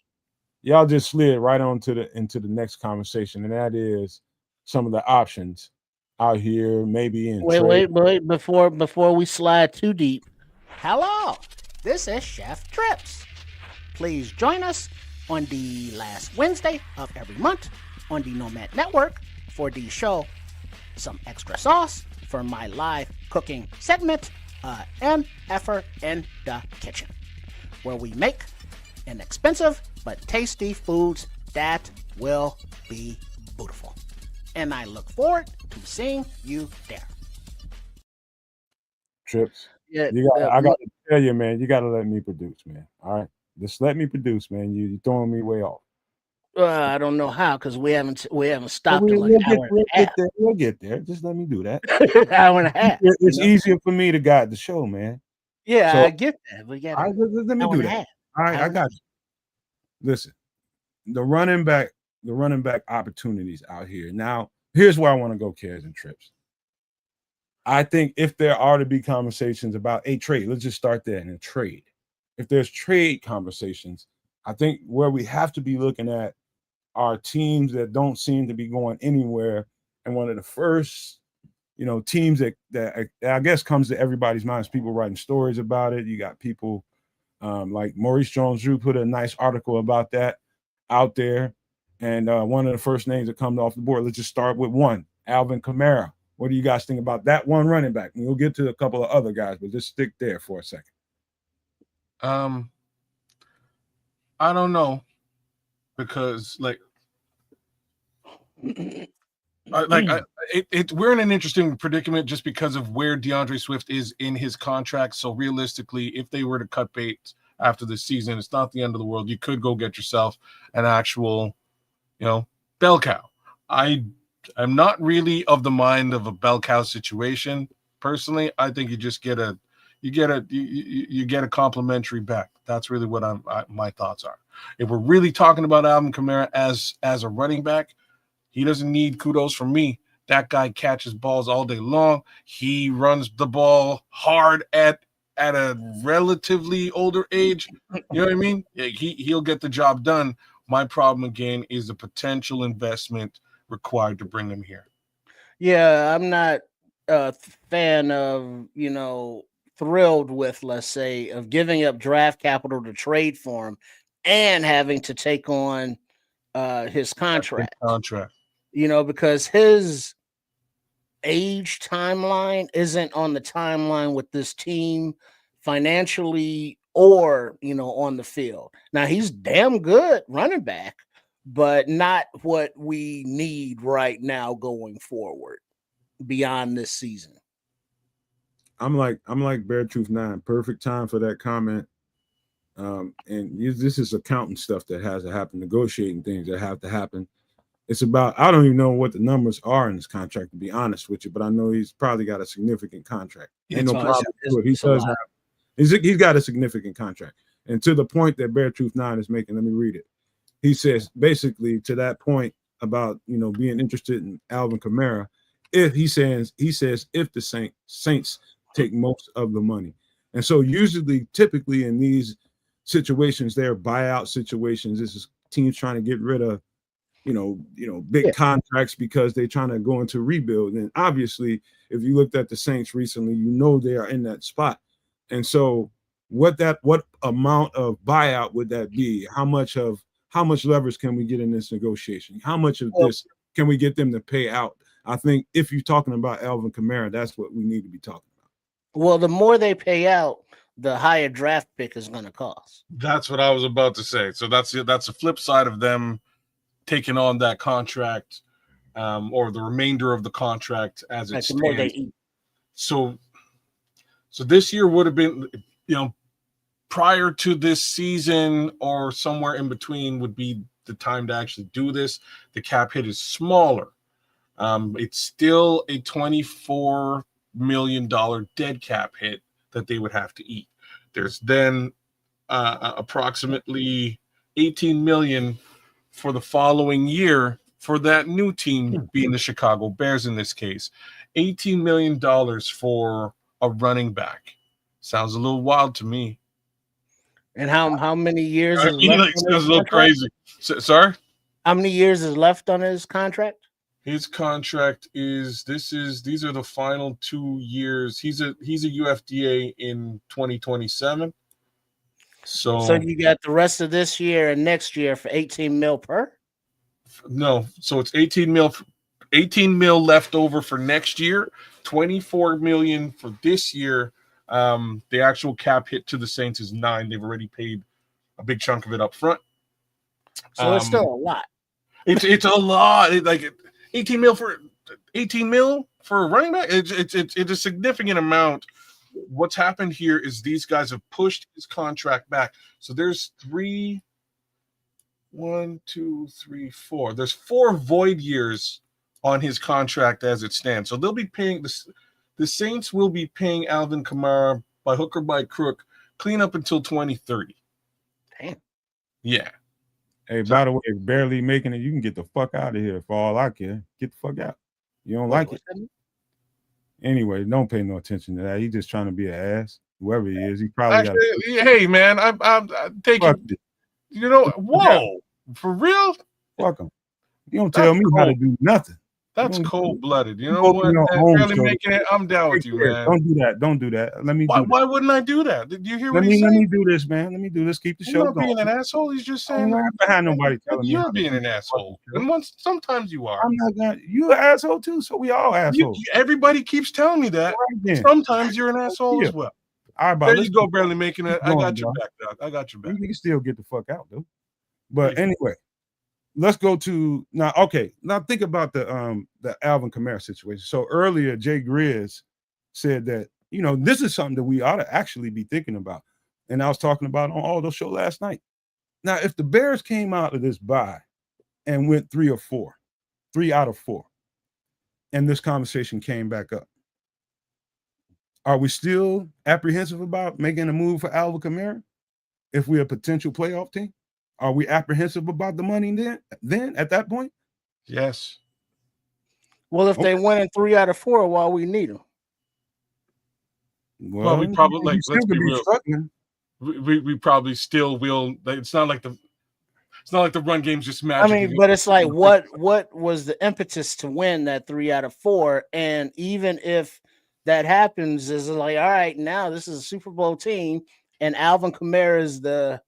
Y'all just slid right on into the next conversation, and that is some of the options out here, maybe in wait before we slide too deep. Hello, this is Chef Trips. Please join us on the last Wednesday of every month on the Nomad Network for the show Some Extra Sauce for my live cooking segment, MFer in the Kitchen, where we make inexpensive but tasty foods that will be beautiful. And I look forward to seeing you there. Trips. Yeah, I got to tell you, man, you got to let me produce, man. All right? Just let me produce, man. You're throwing me way off. I don't know how, because we haven't stopped in like an hour and a half. We'll get there. Just let me do that. Hour and a half. It's easier for me to guide the show, man. Yeah, so, I get that. We got let me do that. All right, I got you. Listen, the running back opportunities out here. Now, here's where I want to go, Cares and Trips. I think if there are to be conversations about a trade, let's just start there in a trade. If there's trade conversations, I think where we have to be looking at are teams that don't seem to be going anywhere. And one of the first, teams that I guess comes to everybody's minds, people writing stories about it. You got people like Maurice Jones-Drew put a nice article about that out there. And one of the first names that comes off the board, let's just start with one, Alvin Kamara. What do you guys think about that one running back? And we'll get to a couple of other guys, but just stick there for a second. I don't know, because we're in an interesting predicament just because of where DeAndre Swift is in his contract. So realistically, if they were to cut bait after the season, it's not the end of the world. You could go get yourself an actual, bell cow. I'm not really of the mind of a bell cow situation. Personally, I think you just get a complimentary back. That's really what my thoughts are. If we're really talking about Alvin Kamara as a running back, he doesn't need kudos from me. That guy catches balls all day long. He runs the ball hard at a relatively older age. You know what I mean? He'll get the job done. My problem again is the potential investment required to bring him here. Yeah, I'm not a fan of, thrilled with, let's say, of giving up draft capital to trade for him and having to take on his contract. Because his age timeline isn't on the timeline with this team financially or, on the field. Now, he's damn good running back, but not what we need right now going forward beyond this season. I'm like Bear Truth 9. Perfect time for that comment. And this is accounting stuff that has to happen, negotiating things that have to happen. It's about, I don't even know what the numbers are in this contract, to be honest with you, but I know he's probably got a significant contract. Ain't no problem with it. He's got a significant contract. And to the point that Bear Truth 9 is making, let me read it. He says, basically, to that point about, being interested in Alvin Kamara, if he says if the Saints take most of the money. And so typically in these situations, they're buyout situations. This is teams trying to get rid of, big contracts because they're trying to go into rebuild. And obviously, if you looked at the Saints recently, they are in that spot. And so what amount of buyout would that be? How much leverage can we get in this negotiation? How much of this can we get them to pay out? I think if you're talking about Alvin Kamara, that's what we need to be talking about. Well, the more they pay out, the higher draft pick is going to cost. That's what I was about to say. So that's the flip side of them taking on that contract, or the remainder of the contract as it Like the more they stands. eat. So this year would have been, prior to this season or somewhere in between would be the time to actually do this. The cap hit is smaller. It's still a $24 million dead cap hit that they would have to eat. There's then approximately $18 million for the following year for that new team, being the Chicago Bears in this case. $18 million for a running back. Sounds a little wild to me. And how many years is Sounds left? a little crazy. Sorry? How many years is left on his contract? His contract is these are the final 2 years. He's a UFDA in 2027. So you got the rest of this year and next year for 18 mil per? No, so it's 18 mil left over for next year, 24 million for this year. The actual cap hit to the Saints is 9. They've already paid a big chunk of it up front. So it's still a lot. It's a lot. 18 mil for a running back. It's a significant amount. What's happened here is these guys have pushed his contract back. So there's 4. There's 4 void years on his contract as it stands. So they'll be paying the Saints will be paying Alvin Kamara by hook or by crook clean up until 2030. Damn. Yeah. Hey, by the way, if barely making it, you can get the fuck out of here for all I care. Get the fuck out. You don't like it. Anyway, don't pay no attention to that. He's just trying to be an ass. Whoever he is, he probably hey man, I'm taking whoa, for real? Fuck him. You don't tell me how to do nothing. That's cold-blooded. You know what? Barely making it. I'm down with you, man. Don't do that. Let me. Why wouldn't I do that? Did you hear what he said? Let me do this, man. Let me do this. Keep the show not going. being an asshole. He's just saying. I'm not behind nobody telling me. You're being an asshole, and sometimes you are. I'm not gonna. You an asshole too. So we all assholes. Everybody keeps telling me that. Sometimes you're an asshole as well. All right, there you go, barely making it. I got your back, dog. I got your back. You can still get the fuck out, though. But anyway. Let's go to now. Okay, now think about the Alvin Kamara situation. So earlier, Jay Grizz said that this is something that we ought to actually be thinking about, and I was talking about on Aldo's show last night. Now, if the Bears came out of this bye and went 3 out of 4, and this conversation came back up, are we still apprehensive about making a move for Alvin Kamara if we're a potential playoff team? Are we apprehensive about the money then at that point? Yes. Well, if they win in 3 out of 4, why we need them? Well, we probably let's be real. We probably still will. It's not like the run game's just magic. I mean, but it's like what was the impetus to win that 3 out of 4? And even if that happens, is like, all right, now this is a Super Bowl team, and Alvin Kamara is the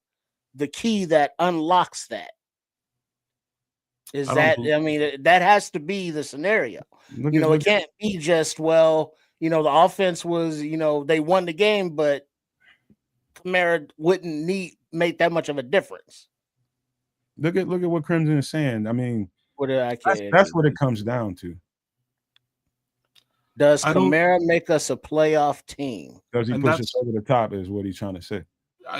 key that unlocks that. That has to be the scenario. It can't be just, the offense was, they won the game, but Kamara wouldn't make that much of a difference. Look at what Crimson is saying. I mean, that's what it comes down to. Does Kamara make us a playoff team? Does he push us over the top is what he's trying to say.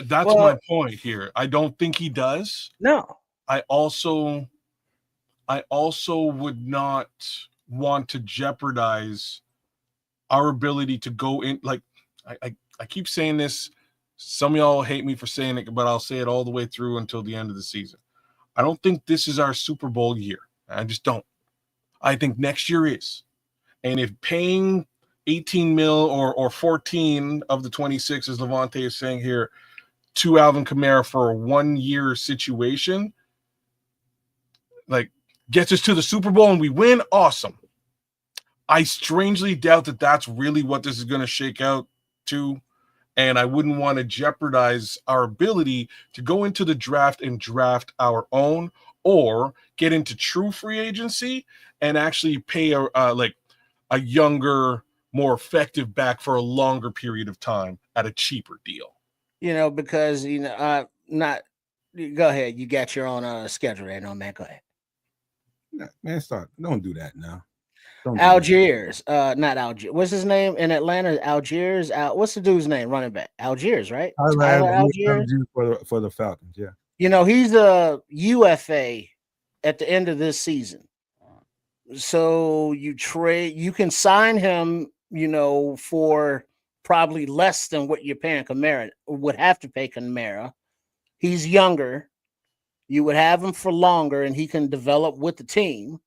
That's my point here. I don't think he does. No. I also would not want to jeopardize our ability to go in. Like I keep saying this. Some of y'all hate me for saying it, but I'll say it all the way through until the end of the season. I don't think this is our Super Bowl year. I just don't. I think next year is. And if paying 18 mil or 14 of the 26, as Levante is saying here, to Alvin Kamara for a 1-year situation, gets us to the Super Bowl and we win, awesome. I strangely doubt that that's really what this is going to shake out to, and I wouldn't want to jeopardize our ability to go into the draft and draft our own, or get into true free agency and actually pay a younger, more effective back for a longer period of time at a cheaper deal. Because not. Go ahead. You got your own schedule there, no man. Go ahead. Man, don't do that now. Don't do Algiers, not Algiers. What's his name in Atlanta? Algiers. What's the dude's name? Running back. Algiers, right? Tyler Algiers for the Falcons. Yeah. He's a UFA at the end of this season. So you can sign him, for probably less than what you're paying Kamara, would have to pay Kamara. He's younger. You would have him for longer, and he can develop with the team.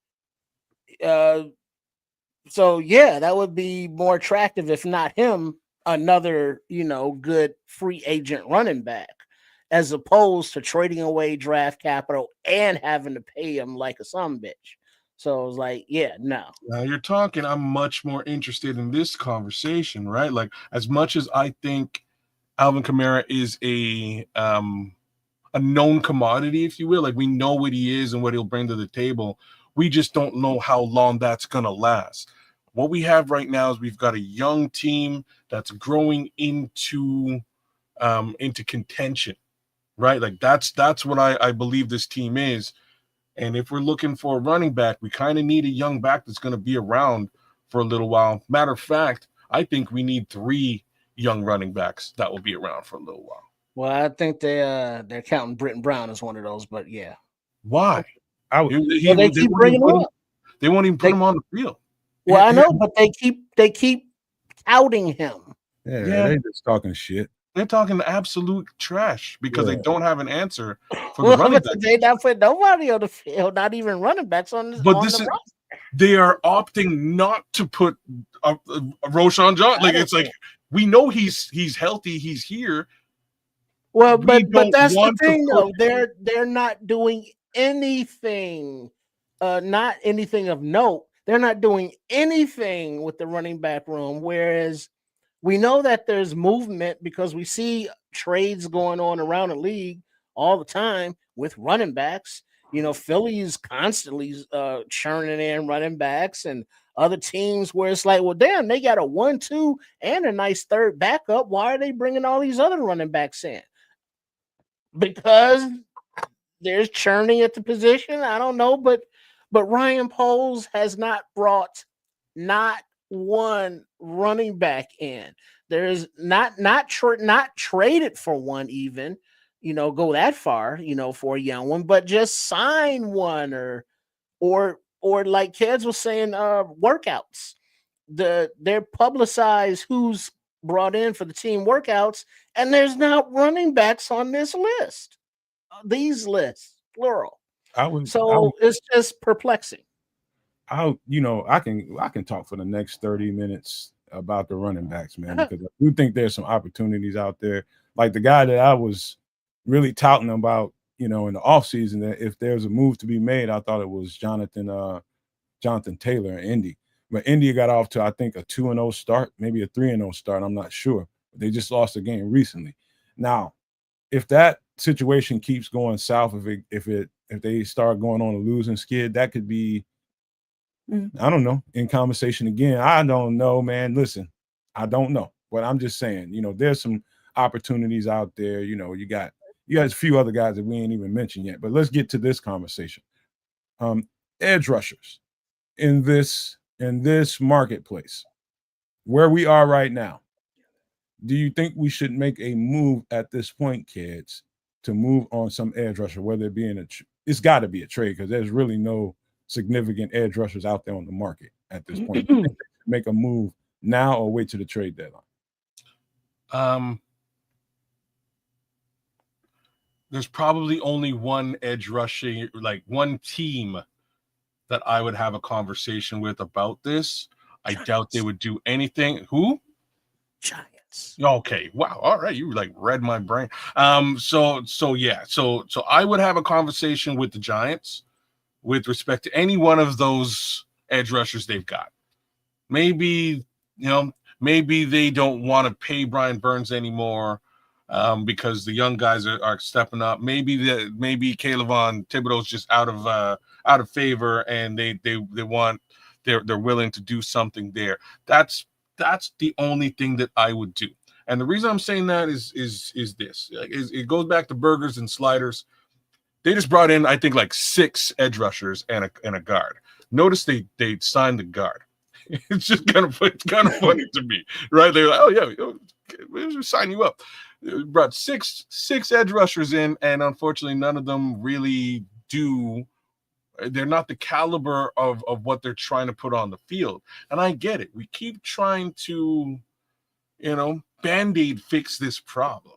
So yeah, that would be more attractive, if not him, another, good free agent running back, as opposed to trading away draft capital and having to pay him like a sumbitch. So I was like, yeah, no. Now you're talking, I'm much more interested in this conversation, right? Like, as much as I think Alvin Kamara is a known commodity, if you will, like we know what he is and what he'll bring to the table. We just don't know how long that's going to last. What we have right now is we've got a young team that's growing into contention, right? Like that's what I believe this team is. And if we're looking for a running back, we kind of need a young back that's going to be around for a little while. Matter of fact, I think we need 3 young running backs that will be around for a little while. Well, I think they're counting Britton Brown as one of those, but yeah. Why? They keep bringing him up. They won't even put him on the field. Well, I know, but they keep outing him. Yeah, they're just talking shit. They're talking absolute trash because they don't have an answer for the running back. They not put nobody on the field, not even running backs on the roster. They are opting not to put Roschon Johnson. Like, it's like, we know he's healthy, he's here. Well, but that's the thing, though. They're not doing anything, not anything of note. They're not doing anything with the running back room, whereas we know that there's movement because we see trades going on around the league all the time with running backs. Philly is constantly churning in running backs, and other teams where it's like, well, damn, they got a 1-2 and a nice third backup. Why are they bringing all these other running backs in? Because there's churning at the position. I don't know, but Ryan Poles has not brought not one running back in. There's not traded for one even, go that far, for a young one, but just sign one or like Keds was saying, workouts. They're publicized who's brought in for the team workouts, and there's not running backs on this list. These lists, plural. It's just perplexing. I can talk for the next 30 minutes about the running backs, man, because I do think there's some opportunities out there. Like the guy that I was really touting about, in the offseason, that if there's a move to be made, I thought it was Jonathan Taylor in Indy. But Indy got off to, I think, a 2-0 start, maybe a 3-0 start. I'm not sure. They just lost a game recently. Now, if that situation keeps going south, if they start going on a losing skid, that could be, I don't know, in conversation again. I don't know, man. Listen, I don't know, but I'm just saying, there's some opportunities out there. You got a few other guys that we ain't even mentioned yet. But let's get to this conversation. Edge rushers in this marketplace, where we are right now. Do you think we should make a move at this point, kids, to move on some edge rusher, whether it be it's got to be a trade, because there's really no significant edge rushers out there on the market at this point? Make a move now or wait to the trade deadline? There's probably only one edge rushing, like one team that I would have a conversation with about this. I doubt they would do anything. Who? Giants. Okay. Wow. All right. You like read my brain. So I would have a conversation with the Giants with respect to any one of those edge rushers they've got. Maybe they don't want to pay Brian Burns anymore because the young guys are stepping up. Maybe Kayvon Thibodeau's just out of favor, and they're willing to do something there. That's the only thing that I would do. And the reason I'm saying that is this. It goes back to burgers and sliders. They just brought in, I think, like 6 edge rushers and a guard. Notice they signed the guard. It's just kind of funny to me, right? They're like, oh yeah, we'll sign you up. They brought six edge rushers in, and unfortunately, none of them really do. They're not the caliber of what they're trying to put on the field. And I get it. We keep trying to, Band-Aid fix this problem.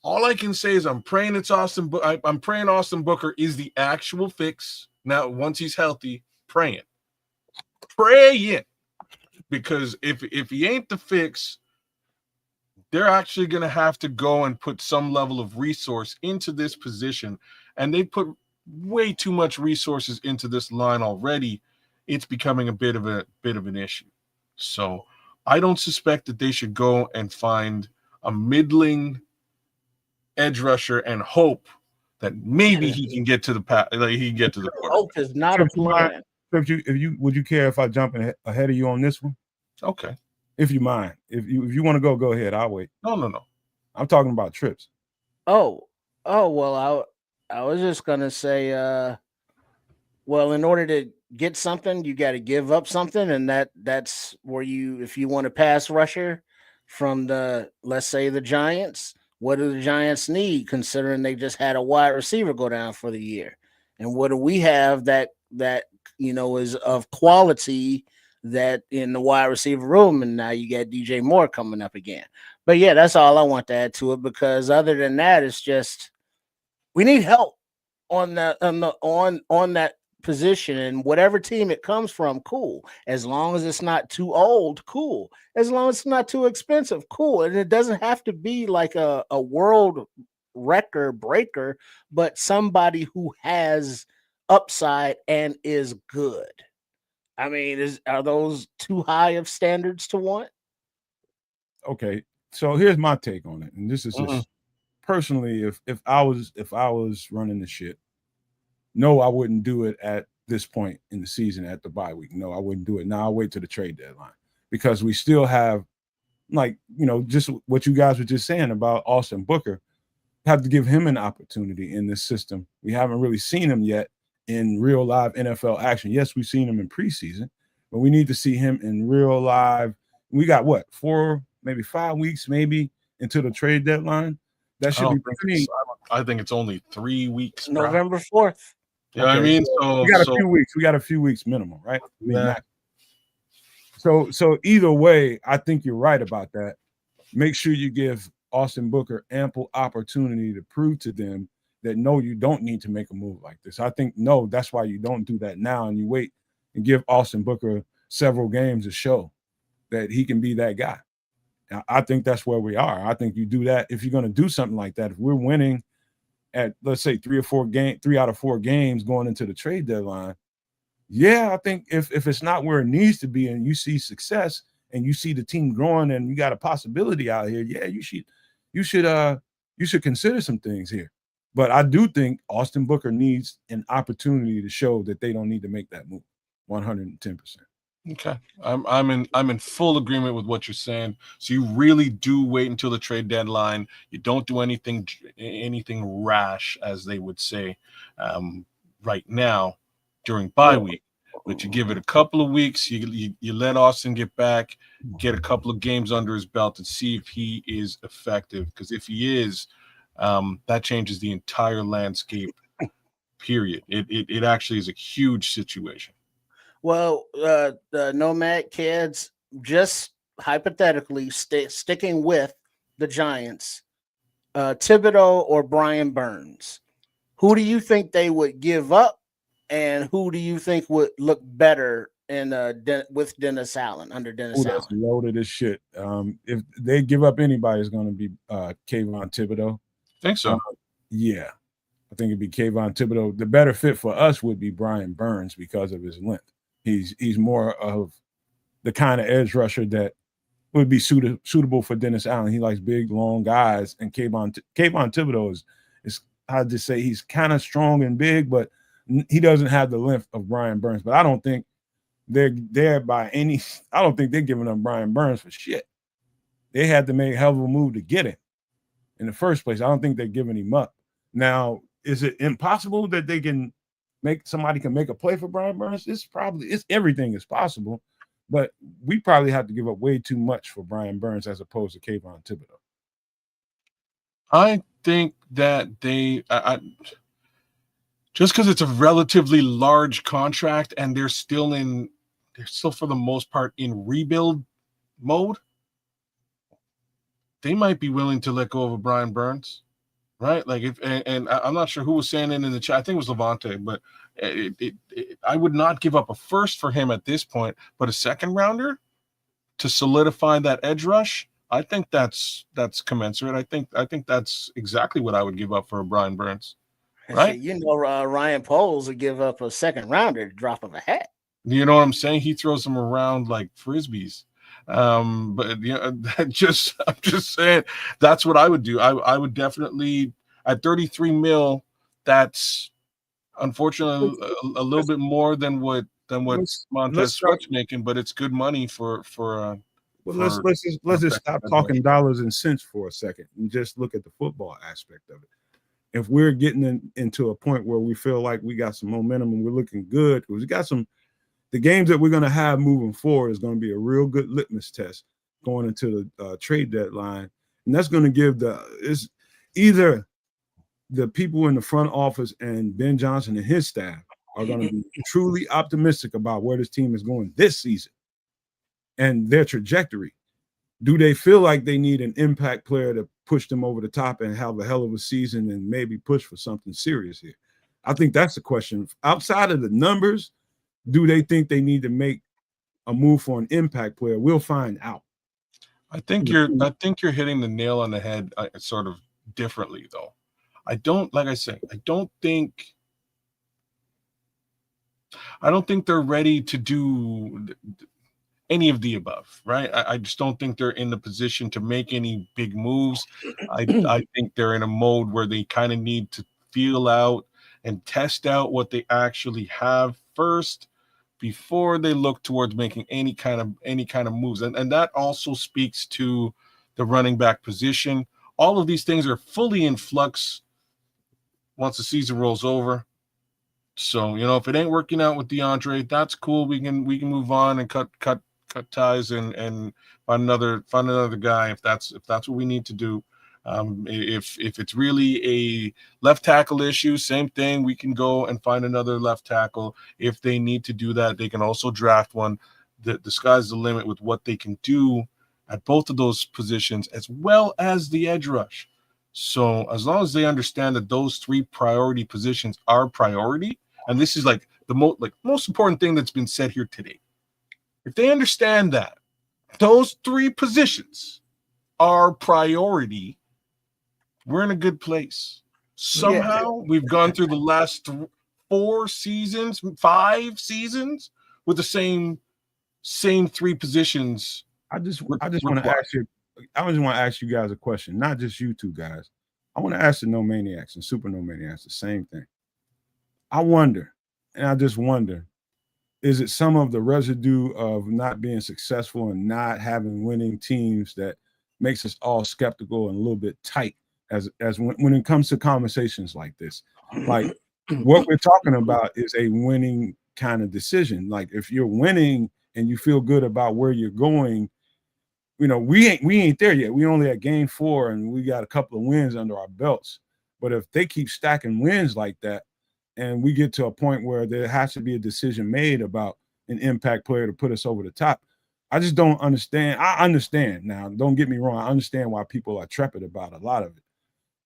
All I can say is I'm praying it's Austin. I'm praying Austin Booker is the actual fix. Now, once he's healthy, praying, because if he ain't the fix, they're actually going to have to go and put some level of resource into this position, and they put way too much resources into this line already. It's becoming a bit of an issue. So I don't suspect that they should go and find a middling edge rusher and hope that maybe he can get to the path. Like he can get to the quarterback. Hope is not a plan. Would you care if I jump ahead of you on this one? Okay. If you mind, if you want to go ahead. I'll wait. No. I'm talking about trips. Oh well, I was just gonna say, well, in order to get something, you got to give up something, and that's where if you want a pass rusher from let's say the Giants, what do the Giants need, considering they just had a wide receiver go down for the year, and what do we have that is of quality that in the wide receiver room, and now you got DJ Moore coming up again. But yeah, that's all I want to add to it, because other than that, it's just we need help on that position, and whatever team it comes from, cool. As long as it's not too old, cool. As long as it's not too expensive, cool. And it doesn't have to be like a world record breaker, but somebody who has upside and is good. I mean, are those too high of standards to want? Okay, so here's my take on it, and this is just personally, if I was running the shit, no, I wouldn't do it at this point in the season at the bye week. No, I wouldn't do it. Now I'll wait to the trade deadline, because we still have, just what you guys were just saying about Austin Booker, have to give him an opportunity in this system. We haven't really seen him yet in real live NFL action. Yes, we've seen him in preseason, but we need to see him in real live. We got 4, maybe 5 weeks, maybe until the trade deadline. That should be pretty. I think it's only 3 weeks. November 4th. Yeah, I mean, so we got a few weeks. We got a few weeks minimum, right? Yeah. So either way, I think you're right about that. Make sure you give Austin Booker ample opportunity to prove to them that no, you don't need to make a move like this. I think that's why you don't do that now, and you wait and give Austin Booker several games to show that he can be that guy. I think that's where we are. I think you do that if you're going to do something like that. If we're winning at, let's say, 3 out of 4 games going into the trade deadline, yeah, I think if it's not where it needs to be, and you see success and you see the team growing and you got a possibility out here, yeah, you should consider some things here. But I do think Austin Booker needs an opportunity to show that they don't need to make that move. 110%. Okay, I'm in full agreement with what you're saying. So you really do wait until the trade deadline. You don't do anything rash, as they would say, right now during bye week. But you give it a couple of weeks. You let Austin get back, get a couple of games under his belt, and see if he is effective. Because if he is, that changes the entire landscape. Period. It actually is a huge situation. Well, the Nomad kids, just hypothetically sticking with the Giants, Thibodeau or Brian Burns, who do you think they would give up, and who do you think would look better with Dennis Allen, under Dennis Allen? That's loaded as shit. If they give up anybody, it's going to be Kayvon Thibodeau. Think so? Yeah, I think it'd be Kayvon Thibodeau. The better fit for us would be Brian Burns because of his length. He's more of the kind of edge rusher that would be suitable for Dennis Allen. He likes big, long guys, and Kayvon Thibodeau is I'd just say he's kind of strong and big, but he doesn't have the length of Brian Burns. But I don't think they're there by any. I don't think they're giving up Brian Burns for shit. they had to make a hell of a move to get him in the first place. I don't think they're giving him up. Now, is it impossible that they can somebody can make a play for Brian Burns? It's everything is possible, but we probably have to give up way too much for Brian Burns as opposed to Kayvon Thibodeau. I think that just because it's a relatively large contract and they're still for the most part in rebuild mode, they might be willing to let go of a Brian Burns, right? Like and I'm not sure who was saying it in the chat. I think it was Levante, but I would not give up a first for him at this point, but a second rounder to solidify that edge rush. I think that's commensurate. I think that's exactly what I would give up for a Brian Burns. Right? You know, Ryan Poles would give up a second rounder at the drop of a hat. You know what I'm saying? He throws them around like frisbees. But I'm just saying that's what I would do. I would definitely at 33 mil. That's unfortunately a little bit more than what Montez Sweat's making, but it's good money for. Let's just stop talking dollars and cents for a second and just look at the football aspect of it. If we're getting into a point where we feel like we got some momentum and we're looking good, because we got the games that we're going to have moving forward is going to be a real good litmus test going into the trade deadline. And that's going to give it's either the people in the front office and Ben Johnson and his staff are going to be truly optimistic about where this team is going this season and their trajectory. Do they feel like they need an impact player to push them over the top and have a hell of a season and maybe push for something serious here? I think that's the question. Outside of the numbers, do they think they need to make a move for an impact player? We'll find out. I think you're hitting the nail on the head sort of differently, though. I don't think they're ready to do any of the above, right? I just don't think they're in the position to make any big moves. I think they're in a mode where they kind of need to feel out and test out what they actually have first before they look towards making any kind of moves. And that also speaks to the running back position. All of these things are fully in flux once the season rolls over. So, if it ain't working out with DeAndre, that's cool. We can move on and cut ties and find another guy if that's what we need to do. If it's really a left tackle issue, same thing. We can go and find another left tackle. If they need to do that, they can also draft one. The sky's the limit with what they can do at both of those positions, as well as the edge rush. So as long as they understand that those three priority positions are priority, and this is like the most important thing that's been said here today. If they understand that those three positions are priority, we're in a good place. Somehow we've gone through the last 5 seasons with the same three positions. I just want to ask you guys a question, not just you two guys. I want to ask the No Maniacs and Super No Maniacs the same thing. I wonder, is it some of the residue of not being successful and not having winning teams that makes us all skeptical and a little bit tight as when it comes to conversations like this? Like what we're talking about is a winning kind of decision. Like if you're winning and you feel good about where you're going, we ain't there yet. We only at game 4 and we got a couple of wins under our belts. But if they keep stacking wins like that, and we get to a point where there has to be a decision made about an impact player to put us over the top, I just don't understand. I understand now. Don't get me wrong. I understand why people are trepid about a lot of it.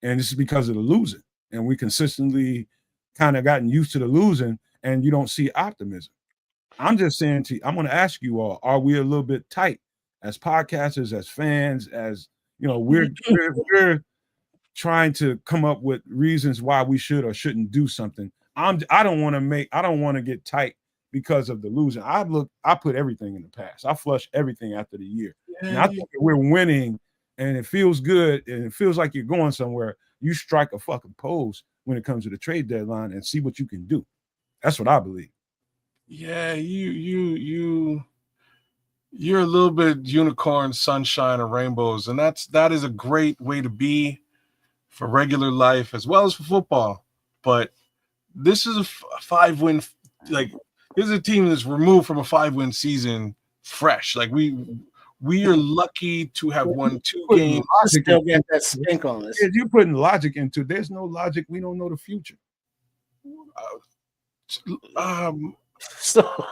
And this is because of the losing. And we consistently kind of gotten used to the losing, and you don't see optimism. I'm just saying I'm going to ask you all, are we a little bit tight as podcasters, as fans, as, we're trying to come up with reasons why we should or shouldn't do something. I don't want to get tight because of the losing. I put everything in the past. I flush everything after the year. And I think we're winning and it feels good and it feels like you're going somewhere. You strike a fucking pose when it comes to the trade deadline and see what you can do. That's what I believe. Yeah, You're a little bit unicorn, sunshine, and rainbows, and that is a great way to be for regular life as well as for football. But this is a 5-win, like this is a team that's removed from a 5-win season fresh. Like we are lucky to have won 2 games. Still get that stink on us. If you're putting logic into it, there's no logic. We don't know the future. So,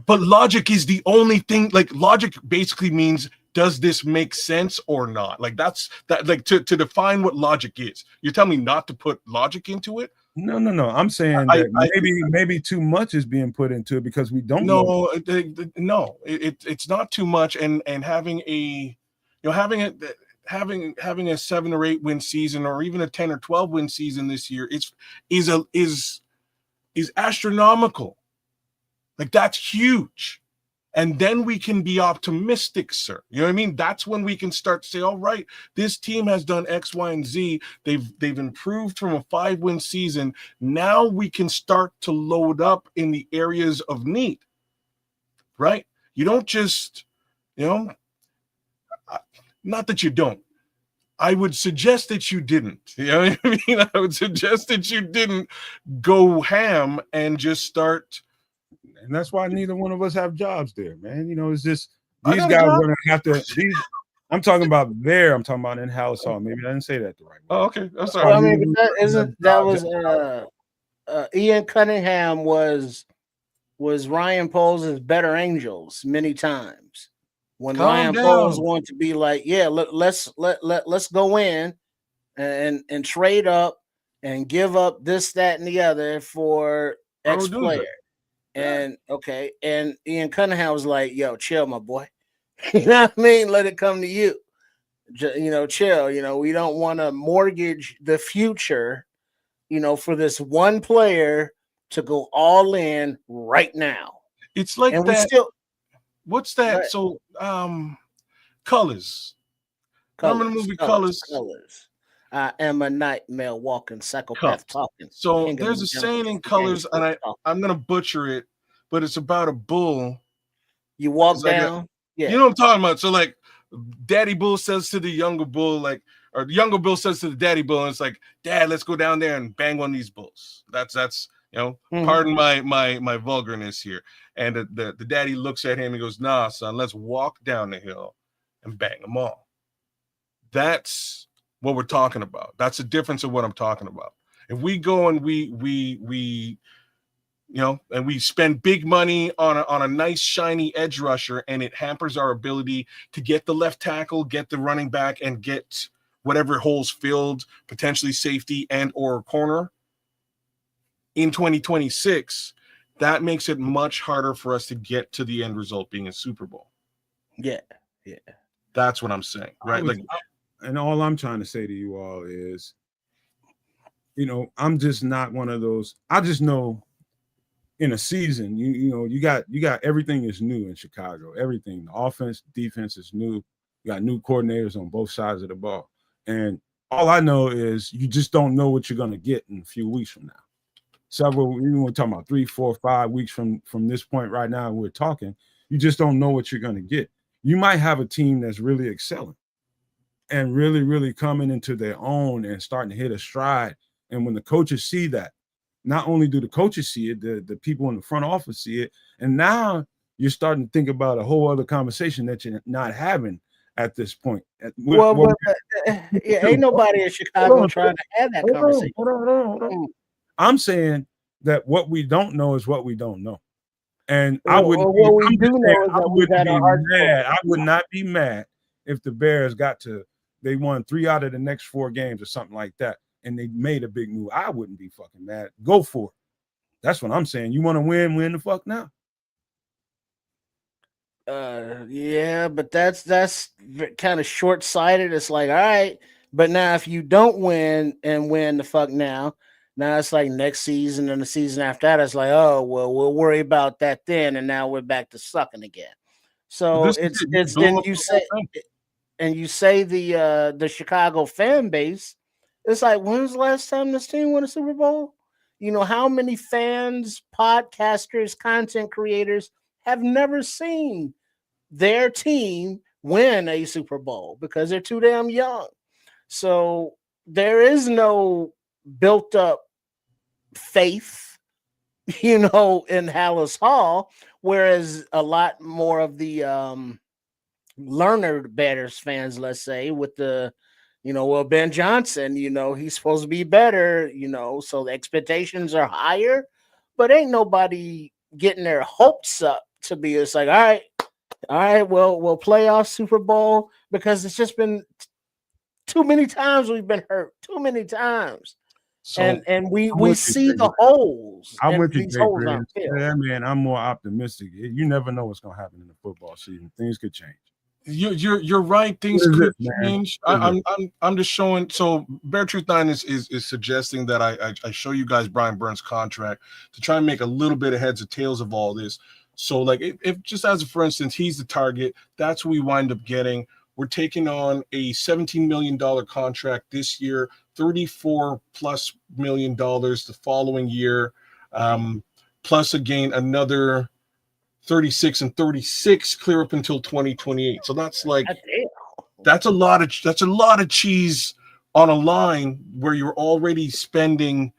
But logic is the only thing. Like logic basically means, does this make sense or not? Like that's that. Like to define what logic is. You're telling me not to put logic into it? No. I'm saying that maybe too much is being put into it because we don't know. No, it's not too much. And having a, having a 7 or 8 win season, or even a 10 or 12 win season this year, is astronomical. Like that's huge. And then we can be optimistic, sir. You know what I mean? That's when we can start to say, all right, this team has done X, Y, and Z. They've improved from a 5-win season. Now we can start to load up in the areas of need, right? You don't just, not that you don't. I would suggest that you didn't. You know what I mean? I would suggest that you didn't go ham and just start. And that's why neither one of us have jobs there, man. It's just these guys are going to have to. I'm talking about there. I'm talking about in Halisaw. Maybe I didn't say that the right way. Oh, okay. I'm sorry. Well, I mean, Ian Cunningham was Ryan Poles' better angels many times. When Ryan Poles wanted to be like, yeah, let's go in and trade up and give up this, that, and the other for X player. And okay, and Ian Cunningham was like, yo, chill, my boy. You know what I mean? Let it come to you. Chill. We don't want to mortgage the future, for this one player to go all in right now. It's like and that. We still. What's that? Right. So, Colors. Remember the movie Colors? I am a nightmare walking, psychopath talking. So there's a saying in Colors, and I'm gonna butcher it, but it's about a bull. You walk down. You know what I'm talking about. So like, Daddy Bull says to the younger bull, or the younger bull says to the daddy bull, and it's like, Dad, let's go down there and bang one of these bulls. That's pardon my vulgarness here. And the daddy looks at him and goes, nah, son, let's walk down the hill and bang them all. That's what we're talking about. That's the difference of what I'm talking about. If we go and we and we spend big money on a nice shiny edge rusher, and it hampers our ability to get the left tackle, get the running back, and get whatever holes filled, potentially safety and or corner in 2026, that makes it much harder for us to get to the end result being a Super Bowl. Yeah. That's what I'm saying, right? And all I'm trying to say to you all is, I'm just not one of those. I just know in a season, you got everything is new in Chicago. Everything, the offense, defense is new. You got new coordinators on both sides of the ball. And all I know is you just don't know what you're going to get in a few weeks from now. We're talking about 3, 4, 5 weeks from this point right now, we're talking, you just don't know what you're going to get. You might have a team that's really excelling and really, really coming into their own and starting to hit a stride. And when the coaches see that, not only do the coaches see it, the people in the front office see it. And now you're starting to think about a whole other conversation that you're not having at this point. Ain't nobody in Chicago trying to have that conversation. Hold on. I'm saying that what we don't know is what we don't know. And I would not be mad if the Bears they won 3 out of the next 4 games or something like that, and they made a big move. I wouldn't be fucking mad. Go for it. That's what I'm saying. You want to win the fuck now. Yeah, but that's kind of short-sighted. It's like, all right, but now if you don't win the fuck now it's like next season and the season after that, it's like, oh well, we'll worry about that then, and now we're back to sucking again. So it's and you say the Chicago fan base, it's like, when's the last time this team won a Super Bowl? How many fans, podcasters, content creators have never seen their team win a Super Bowl because they're too damn young. So there is no built up faith, in Hallis Hall, whereas a lot more of the learned Bears fans, let's say, with the Ben Johnson, he's supposed to be better, so the expectations are higher, but ain't nobody getting their hopes up to be. It's like, all right, well, we'll playoff Super Bowl, because it's just been too many times we've been hurt, too many times. So and we see the holes. I'm with you, these Jay holes Grizz. aren't filled. Yeah, man, I'm more optimistic. You never know what's gonna happen in the football season. Things could change. You're right. Things What is could it, man? change. What is I'm just showing. So Bear Truth 9 is suggesting that I show you guys Brian Burns' contract to try and make a little bit of heads or tails of all this. So like if just as a for instance, he's the target, that's what we wind up getting. We're taking on a $17 million contract this year, $34+ million the following year, plus again another 36 and 36 clear up until 2028. So that's like that's a lot of cheese on a line where you're already spending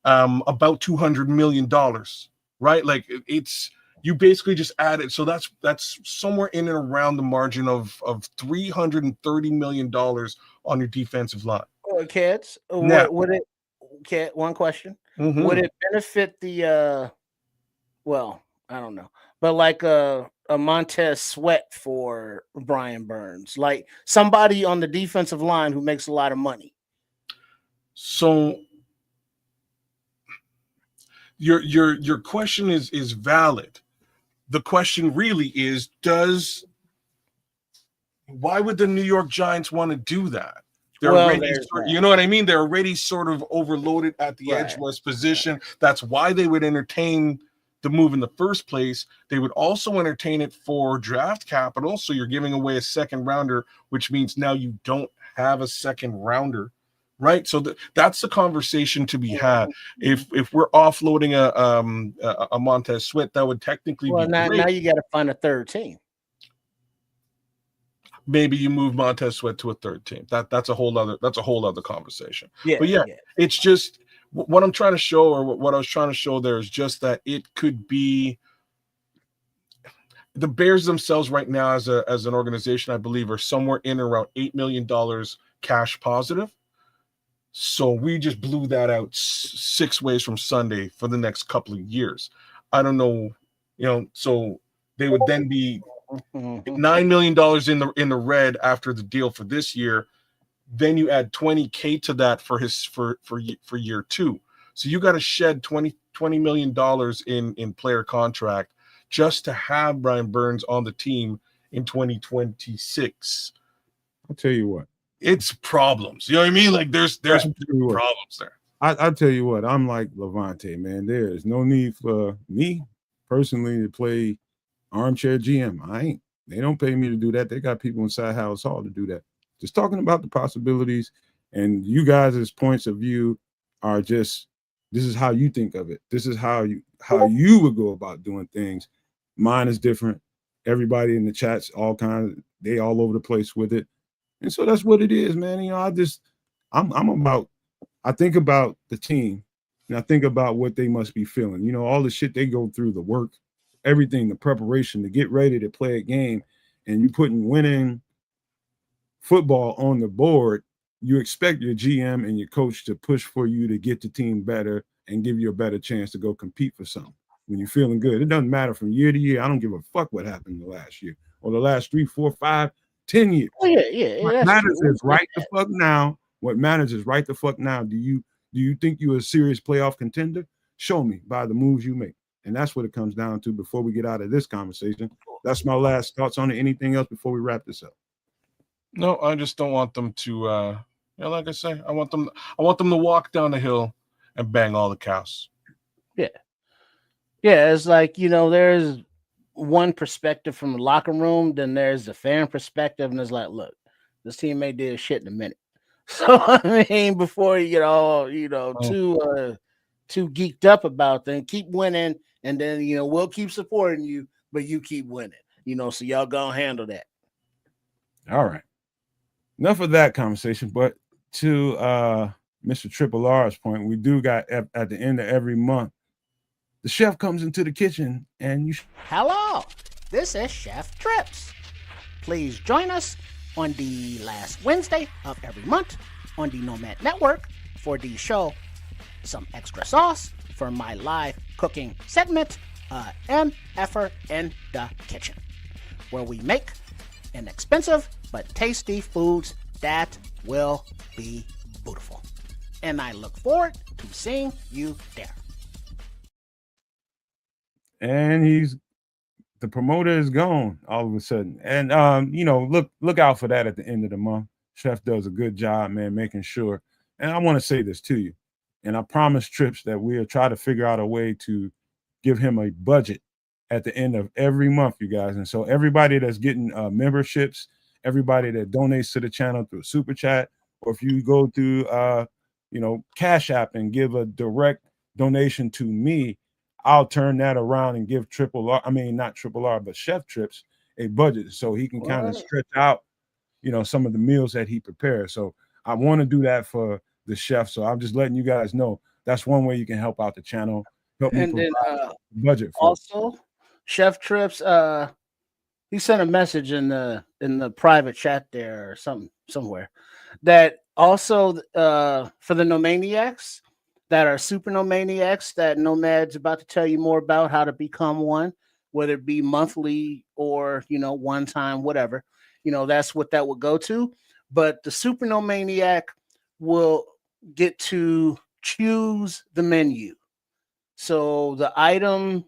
about $200 million, right? Like it's you basically just add it. So that's somewhere in and around the margin of $330 million on your defensive line. Kids, Now, one question. Mhm. Would it benefit the well, I don't know, but like a Montez Sweat for Brian Burns, like somebody on the defensive line who makes a lot of money? So your question is valid. The question really is, why would the New York Giants want to do that? They're already, you know what I mean? They're already sort of overloaded at the edge rush position. That's why they would entertain the move in the first place. They would also entertain it for draft capital. So you're giving away a second rounder, which means now you don't have a second rounder, right? So that's the conversation to be had. If we're offloading a Montez Sweat, that would technically be now you got to find a third team. Maybe you move Montez Sweat to a third team. That's a whole other conversation. Yeah, but it's just what I'm trying to show, or what I was trying to show there, is just that it could be the Bears themselves right now as an organization, I believe, are somewhere in around $8 million cash positive. So we just blew that out 6 ways from Sunday for the next couple of years. I don't know, so they would then be $9 million in the red after the deal for this year. Then you add $20K to that for year 2. So you got to shed $20 million in player contract just to have Brian Burns on the team in 2026. I'll tell you what. It's problems. You know what I mean? Like there's problems there. I'll tell you what. I'm like Levante, man. There is no need for me personally to play armchair GM. They don't pay me to do that. They got people inside Hallis Hall to do that. Just talking about the possibilities, and you guys' points of view are just, this is how you think of it. This is how you would go about doing things. Mine is different. Everybody in the chats, they all over the place with it. And so that's what it is, man. I think about the team, and I think about what they must be feeling. All the shit they go through, the work, everything, the preparation to get ready to play a game, and you putting winning football on the board. You expect your GM and your coach to push for you to get the team better and give you a better chance to go compete for something when you're feeling good. It doesn't matter from year to year. I don't give a fuck what happened the last year or the last 3, 4, 5, 10 years. What matters is right the fuck now. What matters is right the fuck now. Do you think you're a serious playoff contender? Show me by the moves you make. And that's what it comes down to before we get out of this conversation. That's my last thoughts on it. Anything else before we wrap this up? No, I just don't want them to like I say, I want them to walk down the hill and bang all the cows. Yeah. Yeah, it's like, there's one perspective from the locker room, then there's the fan perspective, and it's like, look, this team may do shit in a minute. So I mean, before you get all, too geeked up about them, keep winning, and then we'll keep supporting you, but you keep winning. So y'all gonna handle that. All right. Enough of that conversation, but to Mr. Triple R's point, we do got at the end of every month, the chef comes into the kitchen and you. Hello, this is Chef Trips. Please join us on the last Wednesday of every month on the Nomad Network for the show Some Extra Sauce for my live cooking segment, MFer in the Kitchen, where we make inexpensive but tasty foods that will be beautiful. And I look forward to seeing you there. And the promoter is gone all of a sudden. And look out for that at the end of the month. Chef does a good job, man, making sure. And I want to say this to you. And I promise Trips that we'll try to figure out a way to give him a budget at the end of every month, you guys. And so everybody that's getting memberships, everybody that donates to the channel through Super Chat, or if you go through Cash App and give a direct donation to me, I'll turn that around and give not Triple R, but Chef Trips a budget so he can kind of stretch out, some of the meals that he prepares. So I want to do that for the chef. So I'm just letting you guys know that's one way you can help out the channel. Help me provide budget for also it. Chef Trips, he sent a message in the private chat there or somewhere that also for the Nomaniacs that are super Nomaniacs that Nomad's about to tell you more about how to become one, whether it be monthly or one time, whatever, that's what that would go to. But the super Nomaniac will get to choose the menu. So the item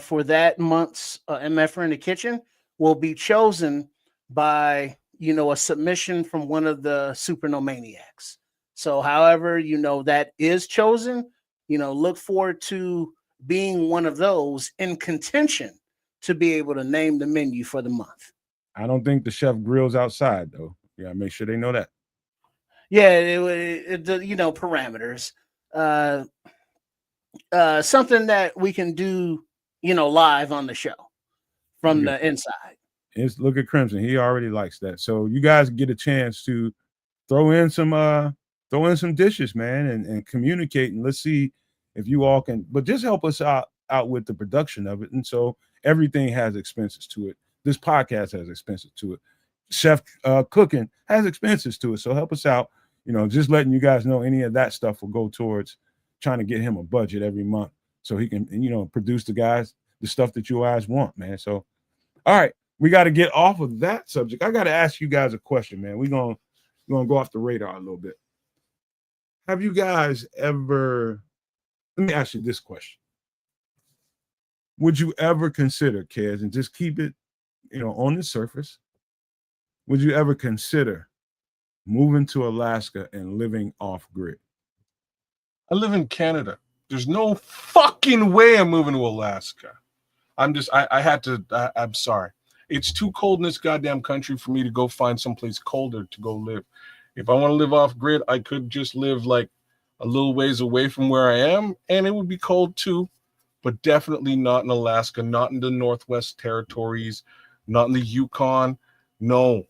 for that month's MFer in the Kitchen will be chosen by a submission from one of the super Nomaniacs. So however that is chosen, look forward to being one of those in contention to be able to name the menu for the month. I don't think the chef grills outside though. Yeah, make sure they know that. Yeah, parameters. Something that we can do, live on the show from the inside. Look at Crimson. He already likes that. So you guys get a chance to throw in some dishes, man, and communicate. And let's see if you all can, but just help us out with the production of it. And so everything has expenses to it. This podcast has expenses to it. Chef cooking has expenses to it. So help us out. Just letting you guys know any of that stuff will go towards trying to get him a budget every month so he can, produce the stuff that you guys want, man. So, all right, we got to get off of that subject. I got to ask you guys a question, man. We're going to go off the radar a little bit. Have you guys ever, let me ask you this question. Would you ever consider, Kez, and just keep it, on the surface, would you ever consider moving to Alaska and living off grid? I live in Canada. There's no fucking way I'm moving to Alaska. I'm sorry. It's too cold in this goddamn country for me to go find someplace colder to go live. If I want to live off grid, I could just live like a little ways away from where I am, and it would be cold too, but definitely not in Alaska, not in the Northwest Territories, not in the Yukon. No,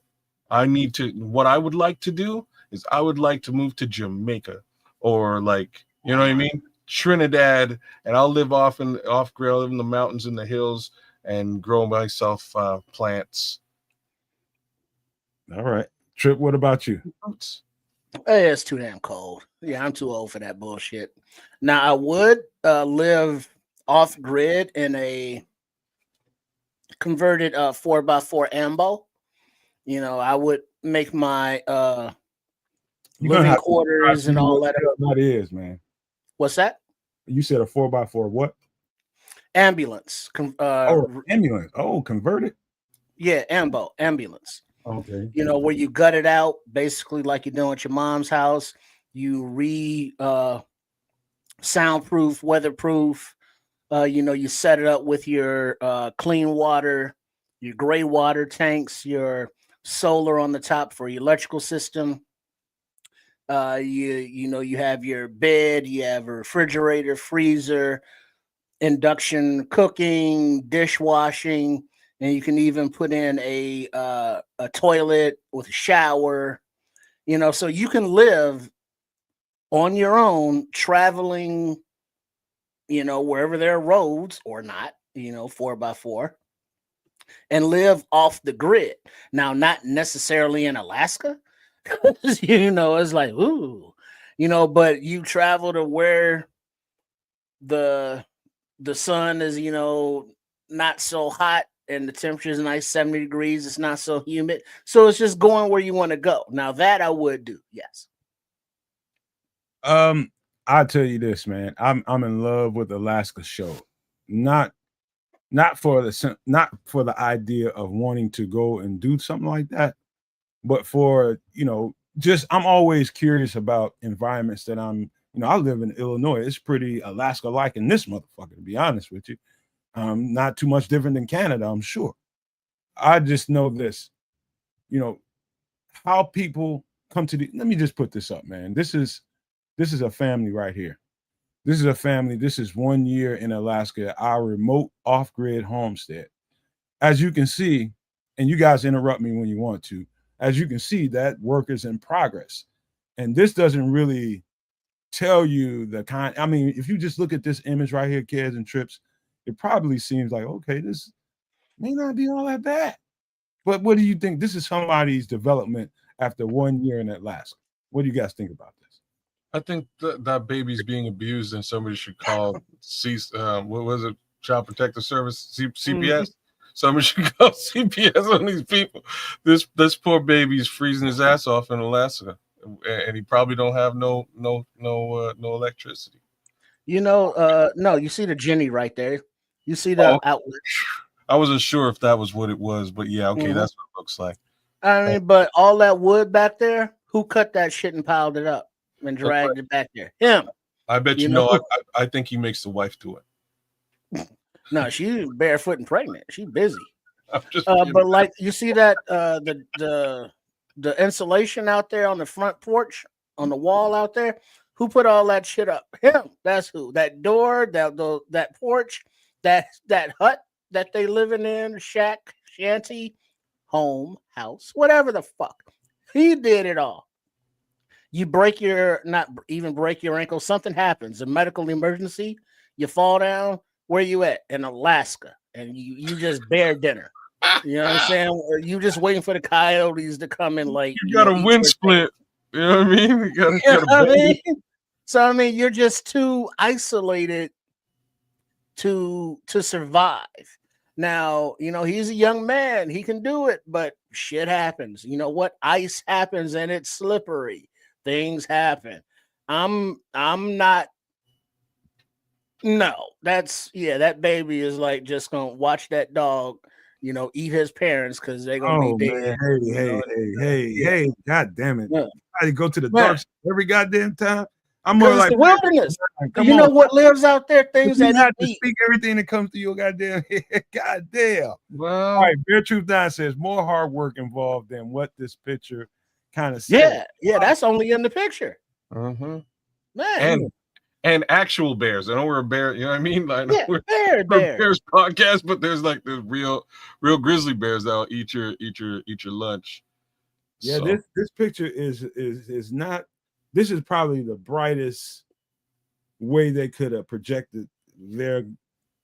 what I would like to do is I would like to move to Jamaica or you know what I mean? Trinidad, and I'll live off grid, I'll live in the mountains and the hills and grow myself plants. All right. Trip, what about you? It's too damn cold. Yeah, I'm too old for that bullshit. Now, I would live off grid in a converted 4x4 Ambo. I would make my living quarters and all that. That is, man. What's that? You said a 4x4 what? Ambulance. Ambulance. Oh, converted? Yeah, ambulance. Okay. Where you gut it out, basically like you're doing at your mom's house. You soundproof, weatherproof. You set it up with your clean water, your gray water tanks, your solar on the top for your electrical system. You have your bed, you have a refrigerator, freezer, induction cooking, dishwashing. and you can even put in a toilet with a shower. You know, so you can live on your own, traveling, you know, wherever there are roads or not, you know, 4x4, and live off the grid. Now, not necessarily in Alaska, you know, it's like, ooh, you know, but you travel to where the sun is, you know, not so hot and the temperature is nice, 70 degrees. It's not so humid. So it's just going where you want to go. Now that I would do, yes. I'll tell you this, man. I'm in love with Alaska show. Not for the idea of wanting to go and do something like that, but for, you know, just I'm always curious about environments that I live in Illinois. It's pretty Alaska like in this motherfucker, to be honest with you. Not too much different than Canada, I'm sure. I just know this, you know, how people come to let me just put this up, man. This is a family right here. This is a family. This is 1 year in Alaska, our remote off-grid homestead. As you can see, and you guys interrupt me when you want to, as you can see, that work is in progress. And this doesn't really tell you the kind. I mean, if you just look at this image right here, Kids and Trips, it probably seems like, okay, this may not be all that bad. But what do you think? This is somebody's development after 1 year in Alaska. What do you guys think about this? I think that baby's being abused, and somebody should call what was it, Child Protective Service, CPS. Mm-hmm. Somebody should call CPS on these people. This poor baby's freezing his ass off in Alaska, and he probably don't have no electricity. You know, no, you see the Jenny right there. You see the outlet. I wasn't sure if that was what it was, but yeah, okay, that's what it looks like. I mean, but all that wood back there, who cut that shit and piled it up and dragged it back there? Him. I bet you know. I think he makes the wife do it. No, she's barefoot and pregnant. She's busy. But like you see that the insulation out there on the front porch, on the wall out there, who put all that shit up? Him. That's who. That door, that porch, that hut that they living in, shack, shanty, home, house, whatever the fuck. He did it all. You not even break your ankle, something happens, a medical emergency, you fall down. Where you at? In Alaska, and you just bear dinner. You know what I'm saying? Or you just waiting for the coyotes to come in, like you got a wind split. You know what I mean? You got I mean? So I mean, you're just too isolated to survive. Now, you know, he's a young man, he can do it, but shit happens. You know what? Ice happens and it's slippery. Things happen. I'm not. No, that baby is like just gonna watch that dog, you know, eat his parents because they're gonna be dead. Hey, god damn it. Yeah. I go to the dark side every goddamn time. I'm more like the wilderness. You know what lives out there? Things that have to speak everything that comes to your goddamn head. Goddamn. Well, all right, Bear Truth Don says more hard work involved than what this picture kind of says. Yeah, that's only in the picture. Mm-hmm. Man. And actual bears. I know we're a bear, you know what I mean? Like, we're bears podcast, but there's like the real grizzly bears that'll eat your lunch. Yeah, so. This picture is not. This is probably the brightest way they could have projected their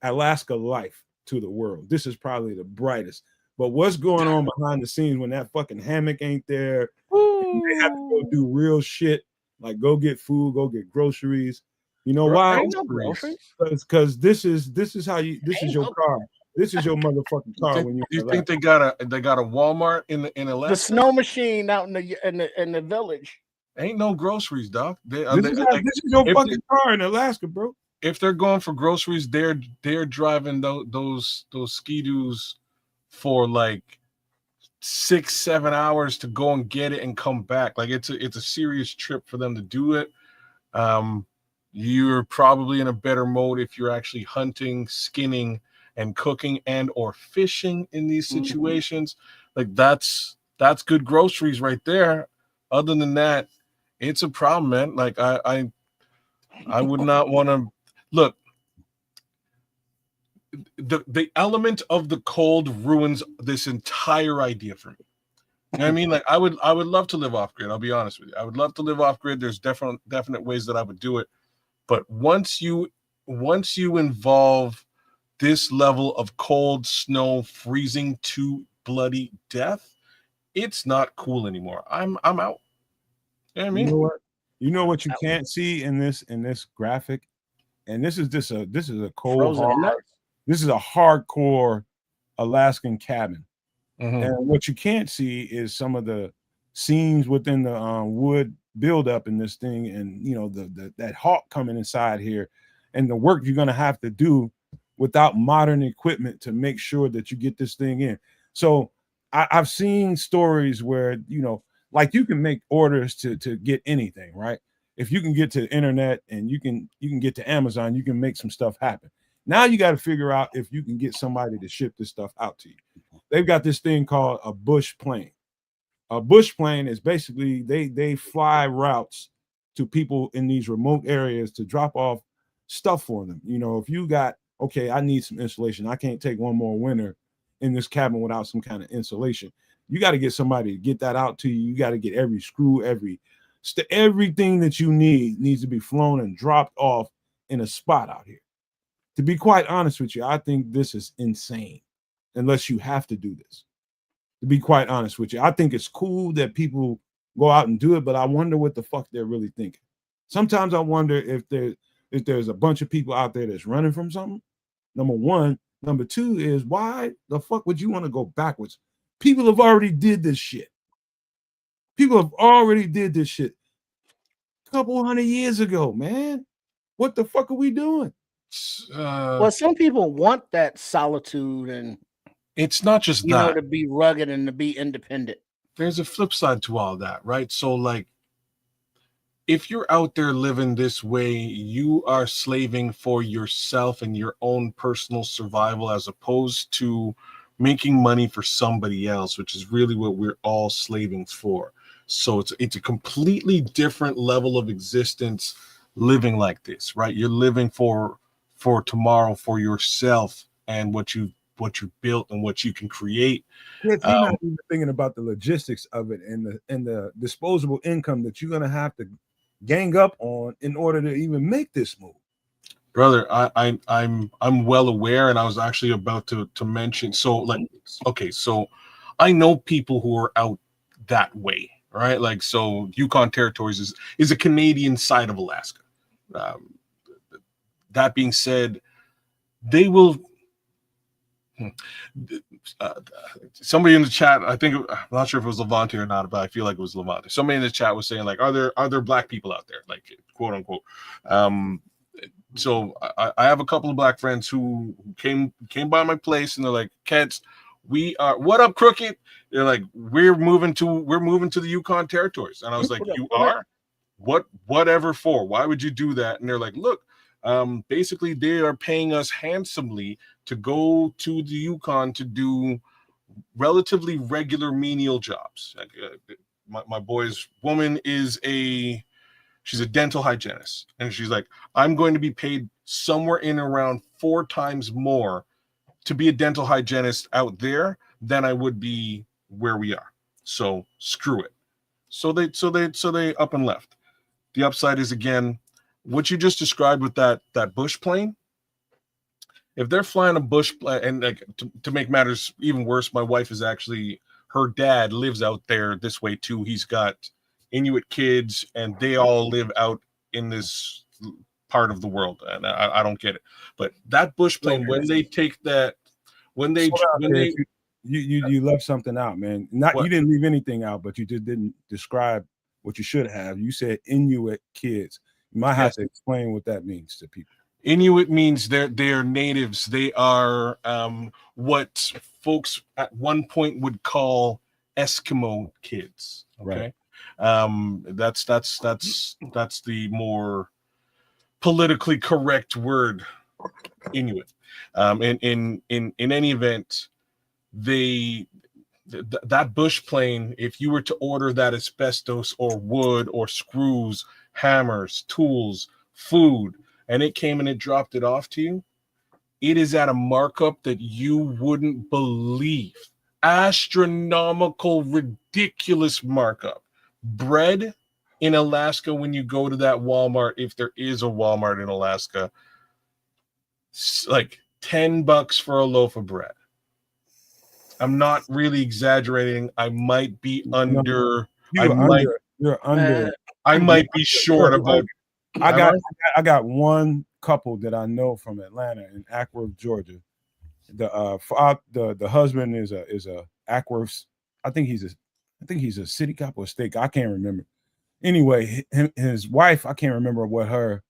Alaska life to the world. This is probably the brightest. But what's going on behind the scenes when that fucking hammock ain't there? They have to go do real shit, like go get food, go get groceries. You know why? Because this is how you. This is your car. This is your motherfucking car. You think they got a Walmart in Alaska? The snow machine out in the village. Ain't no groceries, doc. This is your fucking car in Alaska, bro. If they're going for groceries, they're driving those ski-doos for like 6-7 hours to go and get it and come back. Like it's a serious trip for them to do it. You're probably in a better mode if you're actually hunting, skinning, and cooking and or fishing in these situations. Like that's good groceries right there. Other than that, it's a problem, man. Like I would not want to look. the element of the cold ruins this entire idea for me. You know what I mean? Like I would love to live off grid. I'll be honest with you. I would love to live off grid. There's definite ways that I would do it. But once you involve this level of cold, snow, freezing to bloody death, it's not cool anymore. I'm out. You know what I mean? You know what? You know what you can't see in this graphic, and this is a cold hard, this is a hardcore Alaskan cabin. Mhm. And what you can't see is some of the scenes within the wood buildup in this thing, and you know that hawk coming inside here, and the work you're gonna have to do without modern equipment to make sure that you get this thing in. So I've seen stories where, you know, like you can make orders to get anything, right? If you can get to the internet and you can get to Amazon, you can make some stuff happen. Now you got to figure out if you can get somebody to ship this stuff out to you. They've got this thing called a bush plane. A bush plane is basically they fly routes to people in these remote areas to drop off stuff for them. You know, if you got, okay, I need some insulation. I can't take one more winter in this cabin without some kind of insulation. You got to get somebody to get that out to you. You got to get every screw, everything that you need needs to be flown and dropped off in a spot out here. To be quite honest with you, I think this is insane unless you have to do this. To be quite honest with you, I think it's cool that people go out and do it, but I wonder what the fuck they're really thinking. Sometimes I wonder if there's a bunch of people out there that's running from something. Number one. Number two is, why the fuck would you want to go backwards? People have already did this shit. People have already did this shit a couple hundred years ago, man. What the fuck are we doing? Well, some people want that solitude, and it's not just you that. know, to be rugged and to be independent. There's a flip side to all that, right? So like, if you're out there living this way, you are slaving for yourself and your own personal survival, as opposed to making money for somebody else, which is really what we're all slaving for. So it's a completely different level of existence living like this, right? You're living for tomorrow, for yourself and what you built and what you can create. You're not even thinking about the logistics of it and the disposable income that you're gonna have to gang up on in order to even make this move. Brother, I'm well aware, and I was actually about to mention. So like, okay, so I know people who are out that way, right? Like, so Yukon Territories is a Canadian side of Alaska. That being said, they will. Somebody in the chat, I think, I'm not sure if it was Levante or not, but I feel like it was Levante. Somebody in the chat was saying, like, are there black people out there, like, quote unquote. So I have a couple of black friends who came by my place, and they're like, Kents, we are, what up, Crooked? They're like, we're moving to the Yukon Territories. And I was like, you are? Whatever for? Why would you do that? And they're like, look, basically they are paying us handsomely to go to the Yukon to do relatively regular menial jobs. Like, my boy's woman she's a dental hygienist, and she's like, I'm going to be paid somewhere in around 4 times more to be a dental hygienist out there than I would be where we are. So screw it. So they up and left. The upside is, again, what you just described with that bush plane. If they're flying a bush plane, and like, to make matters even worse, my wife is actually, her dad lives out there this way too. He's got Inuit kids, and they all live out in this part of the world, and I don't get it. But that bush plane, when they take that, you left something out, man. You didn't leave anything out, but you just didn't describe what you should have. You said Inuit kids. You might have to explain what that means to people. Inuit means they're natives. They are what folks at one point would call Eskimo kids. Okay, right. That's the more politically correct word, Inuit. In any event, that bush plane, if you were to order that asbestos or wood or screws, hammers, tools, food, and it came and it dropped it off to you, it is at a markup that you wouldn't believe. Astronomical, ridiculous markup. Bread in Alaska, when you go to that Walmart, if there is a Walmart in Alaska, like $10 for a loaf of bread. I'm not really exaggerating. I might be under. You're under. I might be short about. I got one couple that I know from Atlanta in Ackworth, Georgia. The husband is a Ackworth. I think he's a city cop or state. I can't remember. Anyway, his wife, I can't remember what her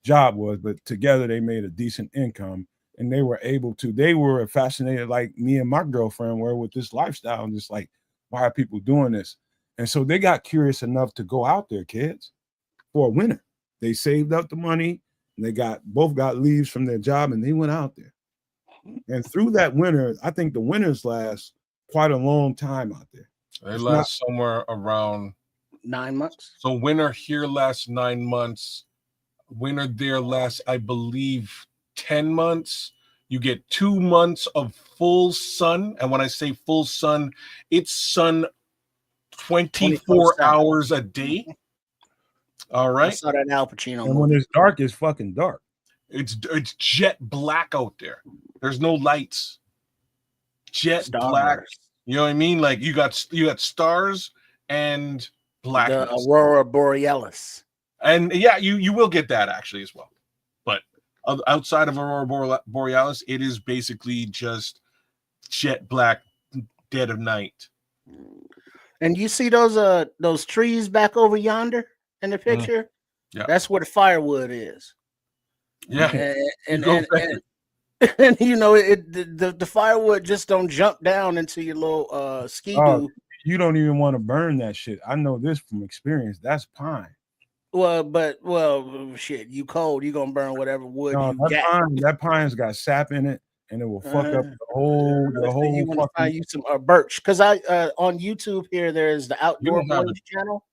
job was, but together they made a decent income, and they were fascinated like me and my girlfriend were with this lifestyle, and just like, why are people doing this? And so they got curious enough to go out there, kids, for a winter. They saved up the money, and they both got leaves from their job, and they went out there. And through that winter, I think the winters last quite a long time out there. They last somewhere around 9 months. So winter here lasts 9 months. Winter there lasts, I believe, 10 months. You get 2 months of full sun. And when I say full sun, it's sun 24 hours a day. All right. I saw that Al Pacino. And when it's dark, it's fucking dark. It's jet black out there. There's no lights. Jet black. You know what I mean? Like you got stars and blackness. The Aurora Borealis. And yeah, you will get that actually as well. But outside of Aurora Borealis, it is basically just jet black, dead of night. And you see those trees back over yonder in the picture? Yeah. That's where the firewood is. Yeah. And you know, the firewood just don't jump down into your little ski-doo. You don't even want to burn that shit. I know this from experience. That's pine. Well, shit, you cold, you gonna burn whatever wood you got. That pine's got sap in it, and it will fuck up the whole you want to find you some birch. Because I on YouTube here, there's the Outdoor Boys channel.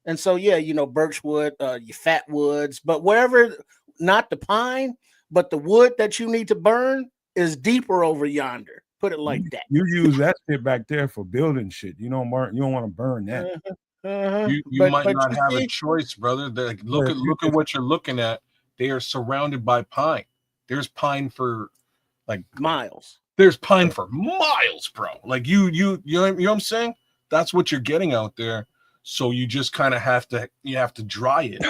And so, yeah, you know, birch wood, your fat woods, but wherever, not the pine, but the wood that you need to burn is deeper over yonder. Put it like that. You use that shit back there for building shit. You don't want to burn that. You might not have a choice, brother. Look at what you're looking at. They are surrounded by pine. There's pine for like miles. There's pine for miles, bro. Like you know what I'm saying? That's what you're getting out there. So you just kind of have to dry it.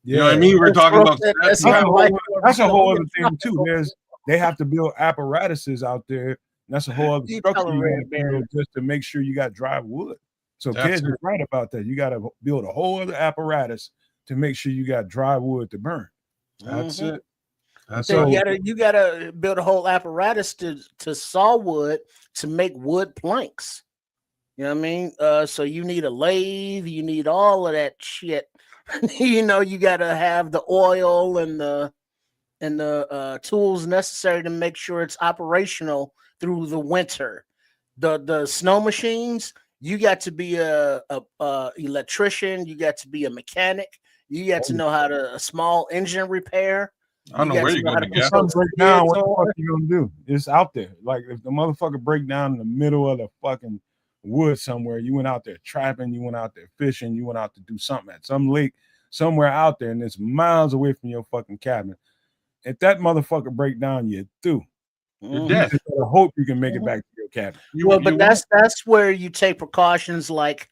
You know what I mean? We're talking about that's a whole other thing too. They have to build apparatuses out there. And that's a whole other structure you build just to make sure you got dry wood. So kids are right about that. You got to build a whole other apparatus to make sure you got dry wood to burn. That's it. So you gotta build a whole apparatus to saw wood to make wood planks. You know what I mean? So you need a lathe, you need all of that shit. You know, you gotta have the oil and the tools necessary to make sure it's operational through the winter. The snow machines, you got to be a electrician, you got to be a mechanic, you got to know how to a small engine repair. I don't know where you're going to get. Break down, what the fuck you gonna do? It's out there. Like if the motherfucker break down in the middle of the fucking wood somewhere, you went out there trapping, you went out there fishing, you went out to do something at some lake somewhere out there, and it's miles away from your fucking cabin. If that motherfucker break down, you're through. You're dead. I hope you can make it back to your cabin. That's where you take precautions, like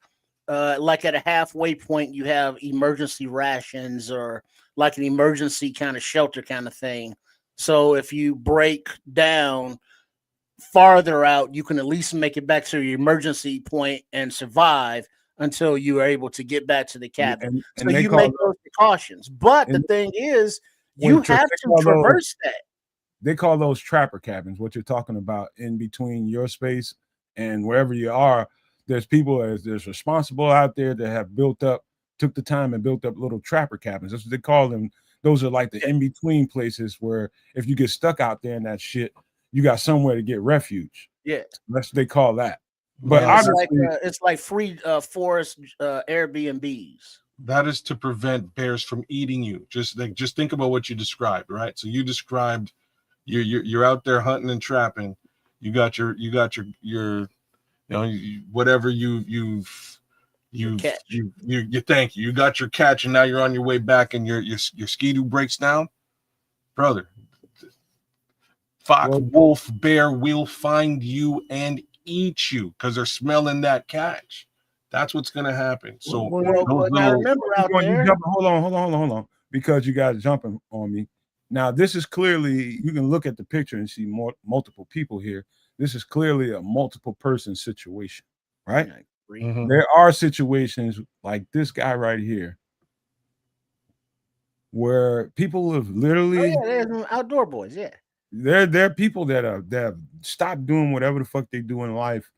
at a halfway point, you have emergency rations or like an emergency kind of shelter kind of thing. So if you break down farther out, you can at least make it back to your emergency point and survive until you are able to get back to the cabin. And so you make those precautions. But the thing is, you have to traverse that. They call those trapper cabins, what you're talking about in between your space and wherever you are. There's people there's responsible out there that have took the time and built up little trapper cabins. That's what they call them. Those are like the in-between places where if you get stuck out there in that shit, you got somewhere to get refuge. Yeah. That's what they call that. But it's like free forest Airbnbs. That is to prevent bears from eating you. Just think about what you described, right? So you described You're out there hunting and trapping. You got your whatever you thank you. You got your catch, and now you're on your way back, and your skidoo breaks down, brother. Fox, wolf, bear will find you and eat you because they're smelling that catch. That's what's gonna happen. So now remember out there. Hold on, because you guys jumping on me. Now this is clearly, you can look at the picture and see multiple people here. This is clearly a multiple person situation, right? Mm-hmm. There are situations like this guy right here where people have literally there's outdoor boys, yeah. There are people that have stopped doing whatever the fuck they do in life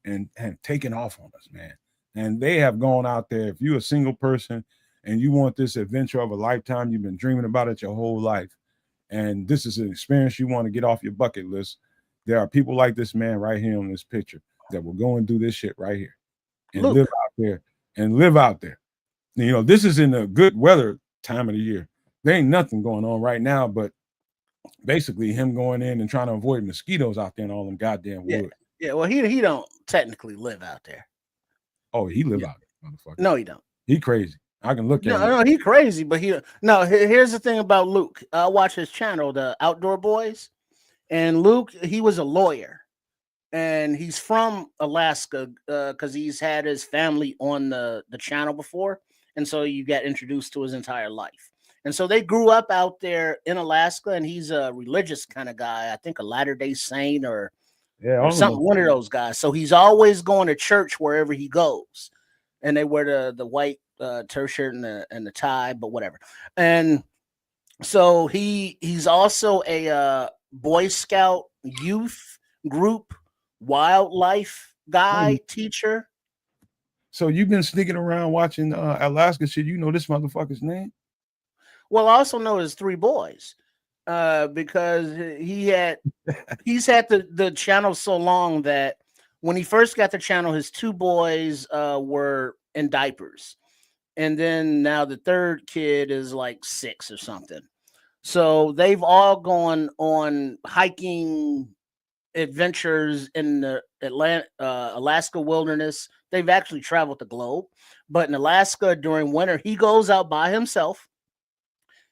and taken off on us, man. And they have gone out there. If you're a single person and you want this adventure of a lifetime, you've been dreaming about it your whole life, and this is an experience you want to get off your bucket list, there are people like this man right here on this picture that will go and do this shit right here and live out there. You know, this is in the good weather time of the year. There ain't nothing going on right now, but basically him going in and trying to avoid mosquitoes out there in all them goddamn woods. Yeah, well, he don't technically live out there. Oh, he live out there, motherfucker. No, he don't. He crazy. I can look at him. No, he crazy, but here's the thing about Luke. I watch his channel, the Outdoor Boys, and Luke, he was a lawyer, and he's from Alaska because he's had his family on the channel before, and so you get introduced to his entire life. And so they grew up out there in Alaska, and he's a religious kind of guy. I think a Latter-day Saint or something, one of those guys. So he's always going to church wherever he goes, and they wear the white turf shirt and the tie, but whatever. And so he's also a Boy Scout youth group wildlife guy teacher. So you've been sneaking around watching Alaska shit. You know this motherfucker's name? Well, I also know his 3 boys because he's had the channel so long that when he first got the channel, his 2 boys were in diapers. And then now the 3rd kid is like 6 or something. So they've all gone on hiking adventures in the Alaska wilderness. They've actually traveled the globe. But in Alaska during winter, he goes out by himself.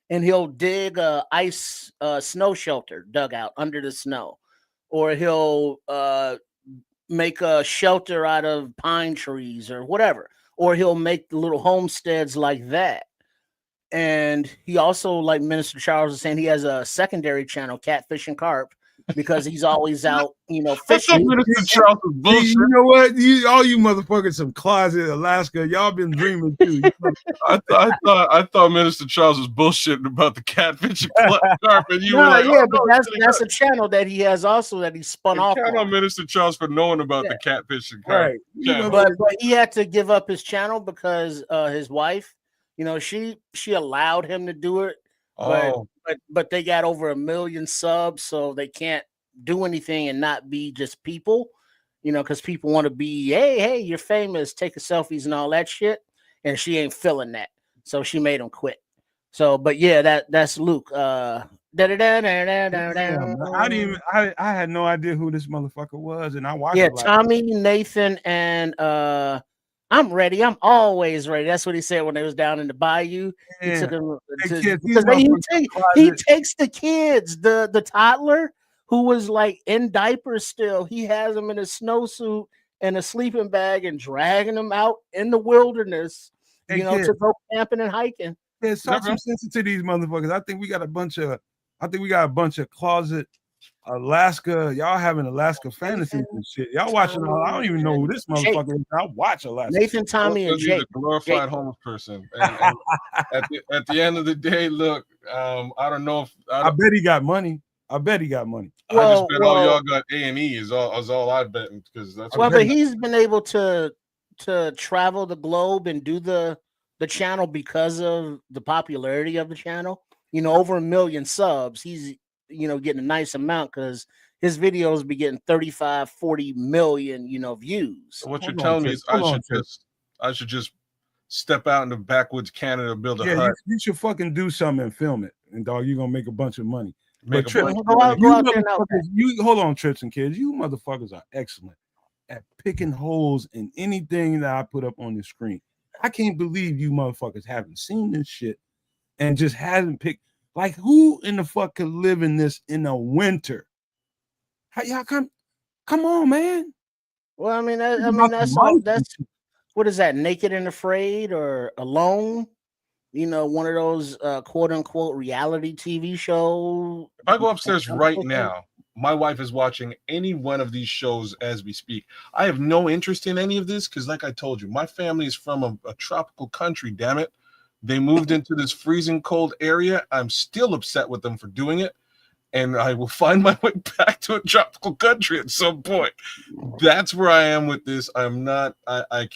And he'll dig a ice snow shelter dugout under the snow, or he'll make a shelter out of pine trees or whatever, or he'll make the little homesteads like that. And he also, like Minister Charles was saying, he has a secondary channel, Catfish and Carp, because he's always out, fishing. Minister Charles is bullshit. You know what? All you motherfuckers, some closet Alaska, y'all been dreaming too. I thought Minister Charles was bullshitting about the Catfish and Carp, and you were like, but that's a channel that he has also that he spun off. Count on Minister Charles for knowing about the Catfish and Carp. Right. Yeah. But he had to give up his channel because his wife, she allowed him to do it. But they got over 1 million subs, so they can't do anything and not be just people, because people want to be, hey, you're famous, take a selfies and all that shit, and she ain't feeling that, so she made him quit. So, but yeah, that's Luke. I had no idea who this motherfucker was, and I watched. Yeah, Tommy, Nathan, and I'm ready. I'm always ready. That's what he said when they was down in the bayou. Yeah. He took them He takes the kids, the toddler who was like in diapers still. He has them in a snowsuit and a sleeping bag and dragging them out in the wilderness, to go camping and hiking. Yeah, talk some sense to these motherfuckers. I think we got a bunch of closet Alaska. Y'all having Alaska fantasies and shit. Y'all watching. I don't even know who this motherfucker is. I watch Alaska. Nathan, Tommy, and Jake. He's a glorified homeless person. And at the end of the day, look, I don't know if I bet he got money. I just bet all y'all got A&E is all I bet, because that's but he's been able to travel the globe and do the channel because of the popularity of the channel. Over 1 million subs. He's getting a nice amount because his videos be getting 35-40 million views. So what you're telling me is I should just step out in the backwoods Canada, build a hut. You should fucking do something and film it, and dog, you're gonna make a bunch of money. Make But a Trip, bunch of Go out, money. go out there and out there. you hold on, Trips and kids. You motherfuckers are excellent at picking holes in anything that I put up on the screen. I can't believe you motherfuckers haven't seen this shit and just hasn't picked. Like, who in the fuck could live in this in the winter? How y'all come on, man. Well, I mean, About the that's all. mice and That's shit. what is that? Naked and Afraid or Alone? You know, one of those quote unquote reality TV show. If I go upstairs right now, my wife is watching any one of these shows as we speak. I have no interest in any of this because, like I told you, my family is from a tropical country, damn it. They moved into this freezing cold area. I'm still upset with them for doing it. And I will find my way back to a tropical country at some point. That's where I am with this. I'm not, I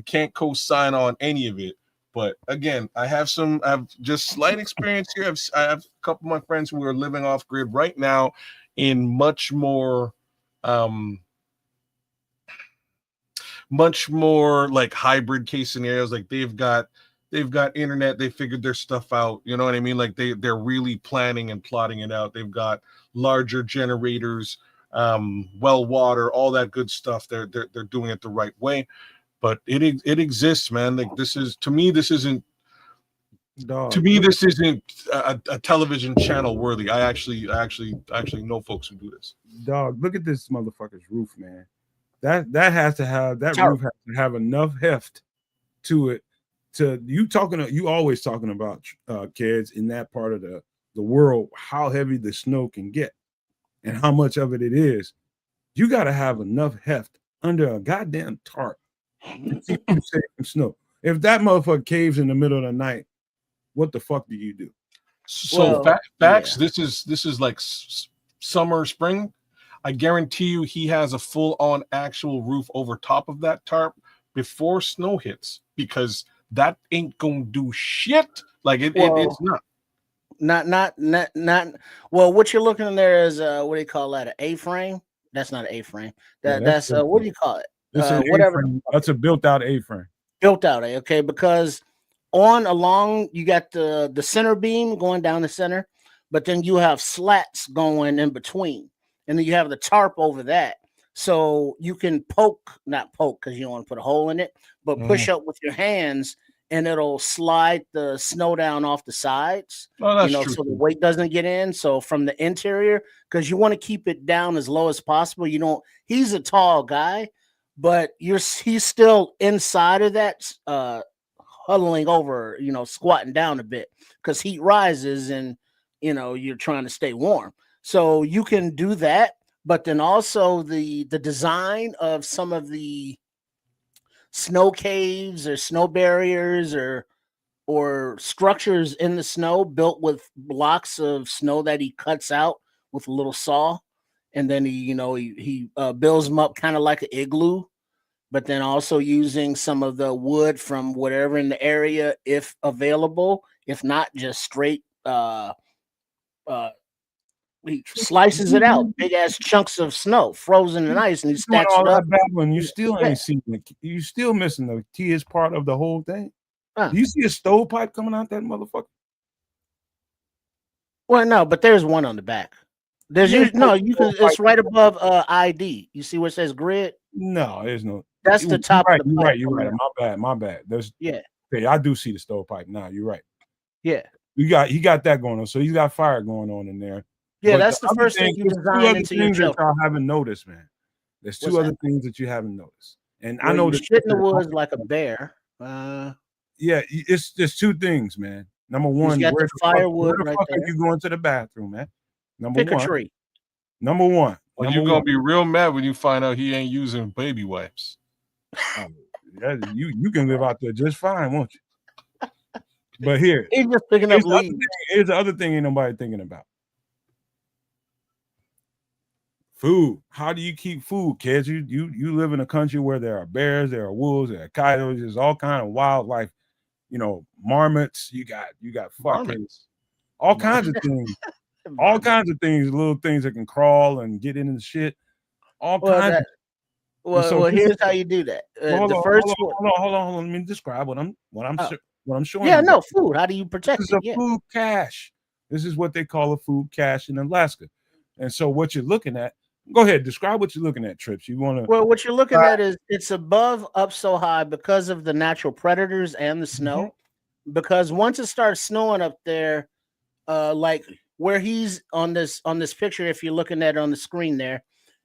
can't co-sign on any of it. But again, I have just slight experience here. I have a couple of my friends who are living off grid right now in much more like hybrid case scenarios. Like they've got internet, they figured their stuff out, you know what I mean? Like they're really planning and plotting it out. They've got larger generators, well water, all that good stuff. They're doing it the right way. But it exists, man. Like this isn't Dog, a television channel worthy. I actually know folks who do this. dog, look at this motherfucker's roof, man. That has to have that Tarp. roof has to have enough heft to it. You always talking about kids in that part of the world, how heavy the snow can get and how much of it is. You got to have enough heft under a goddamn tarp to keep you safe from snow. If that motherfucker caves in the middle of the night, what the fuck do you do? So Well, facts. yeah. This is like summer, spring. I guarantee you, he has a full-on actual roof over top of that tarp before snow hits, because that ain't gonna do shit. Like it's not. Not. Well, what you're looking in there is what do you call that? An A-frame? That's not an A-frame. That's what do you call it? Whatever. That's a built-out A-frame. Built out, okay, because along you got the center beam going down the center, but then you have slats going in between, and then you have the tarp over that, so you can not poke because you don't want to put a hole in it, but push up with your hands and it'll slide the snow down off the sides. Oh, that's true. So the weight doesn't get in. So from the interior, because you want to keep it down as low as possible. He's a tall guy, but he's still inside of that, huddling over, squatting down a bit because heat rises and you're trying to stay warm. So you can do that, but then also the design of some of the snow caves or snow barriers or structures in the snow built with blocks of snow that he cuts out with a little saw, and then he builds them up kind of like an igloo, but then also using some of the wood from whatever in the area if available. If not, just straight he slices it out, big ass chunks of snow, frozen in ice, and he stacks it up. When you still ain't seen it, you still missing the keyest part of the whole thing. Huh. Do you see a stovepipe coming out that motherfucker? Well, no, but there's one on the back. It's right above ID. You see where it says grid? No, there's no. That's the top of the pipe. You're right. My bad. Yeah. Okay, I do see the stovepipe now. You're right. Yeah. He got that going on. So he's got fire going on in there. Yeah, But that's the first thing you design into your that shelter. y'all haven't noticed, man. There's two other things that you haven't noticed. And I know you shit in the woods like a bear. Yeah, there's two things, man. Number one, got the firewood where the right fuck there. are you going to the bathroom, man? Pick a tree. Number one. Well, you're gonna be real mad when you find out he ain't using baby wipes. Yeah, you can live out there just fine, won't you? But here, He's just picking up leaves. here's the other thing ain't nobody thinking about. Food. How do you keep food, kids? You live in a country where there are bears, there are wolves, there are coyotes, there's all kind of wildlife, marmots, you got fucking all kinds of things. All kinds of things, little things that can crawl and get into the shit. Kinds. Here's how you do that. Hold on. Let me describe what I'm showing. Yeah, you. no food. How do you protect This is it? a food cache. This is what they call a food cache in Alaska. And so what you're looking at, go ahead, describe what you're looking at, Trips. You want to? Well, what you're looking at is it's above up so high because of the natural predators and the snow. Because once it starts snowing up there, like where he's on this picture, if you're looking at it on the screen there,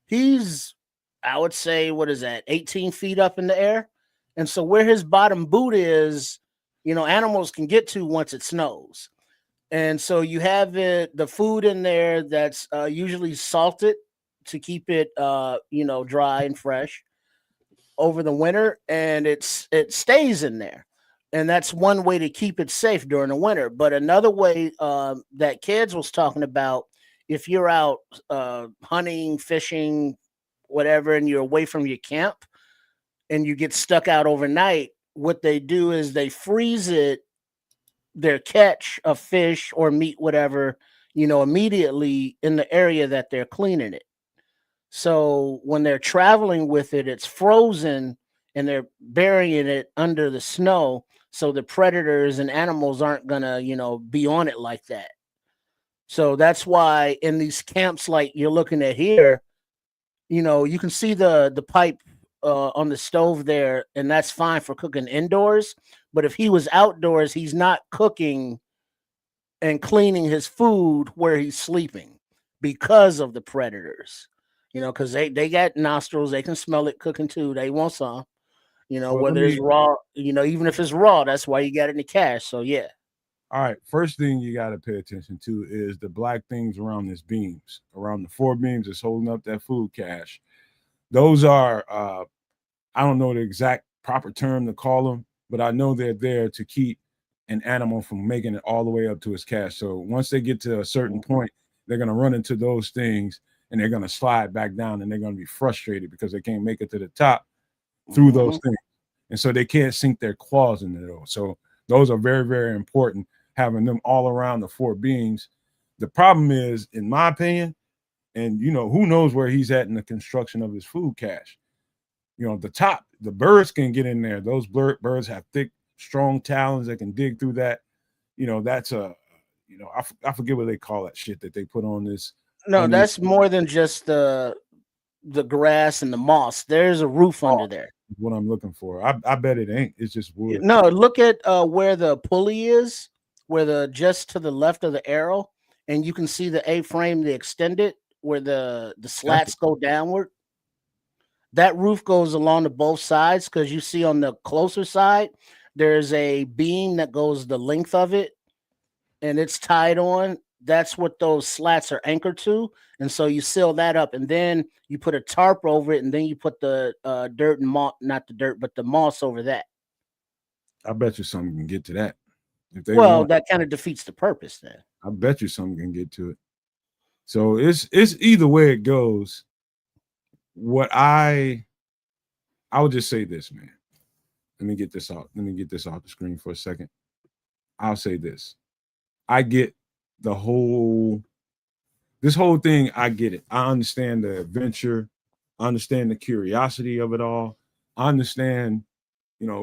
he's, I would say, what is that, 18 feet up in the air? And so where his bottom boot is, animals can get to once it snows. And so you have the food in there that's usually salted to keep it, dry and fresh over the winter, and it stays in there. And that's one way to keep it safe during the winter. But another way that Kids was talking about, if you're out hunting, fishing, whatever, and you're away from your camp and you get stuck out overnight, what they do is they freeze their catch of fish or meat, whatever, immediately in the area that they're cleaning it. So when they're traveling with it, it's frozen and they're burying it under the snow. So the predators and animals aren't gonna, be on it like that. So that's why in these camps, like you're looking at here, you can see the pipe on the stove there, and that's fine for cooking indoors. But if he was outdoors, he's not cooking and cleaning his food where he's sleeping because of the predators. Because they got nostrils, they can smell it cooking too. They want some. Whether it's raw, even if it's raw, that's why you got it in the cache. So yeah. All right. First thing you got to pay attention to is the black things around his beams, around the 4 beams that's holding up that food cache. Those are, I don't know the exact proper term to call them, but I know they're there to keep an animal from making it all the way up to his cache. So once they get to a certain point, they're going to run into those things and they're going to slide back down, and they're going to be frustrated because they can't make it to the top through those things. And so they can't sink their claws into those. So those are very, very important, having them all around the 4 beams. The problem is, in my opinion, and who knows where he's at in the construction of his food cache. The top, the birds can get in there. Those birds have thick, strong talons that can dig through that. That's I forget what they call that shit that they put on this. No, that's more than just the grass and the moss. There's a roof under there. What I'm looking for. I bet it ain't. It's just wood. No, look at where the pulley is, where just to the left of the arrow, and you can see the A-frame, the extended, where the slats go downward. That roof goes along to both sides, because you see on the closer side, there's a beam that goes the length of it, and it's tied on. That's what those slats are anchored to. And so you seal that up, and then you put a tarp over it, and then you put the dirt and moss, not the dirt, but the moss over that. I bet you something can get to that. That kind of defeats the purpose then. I bet you something can get to it. So it's either way it goes. What I would just say this, man. Let me get this off the screen for a second. I'll say this. I get this whole thing. I get it. I understand the adventure. I understand the curiosity of it all. I understand,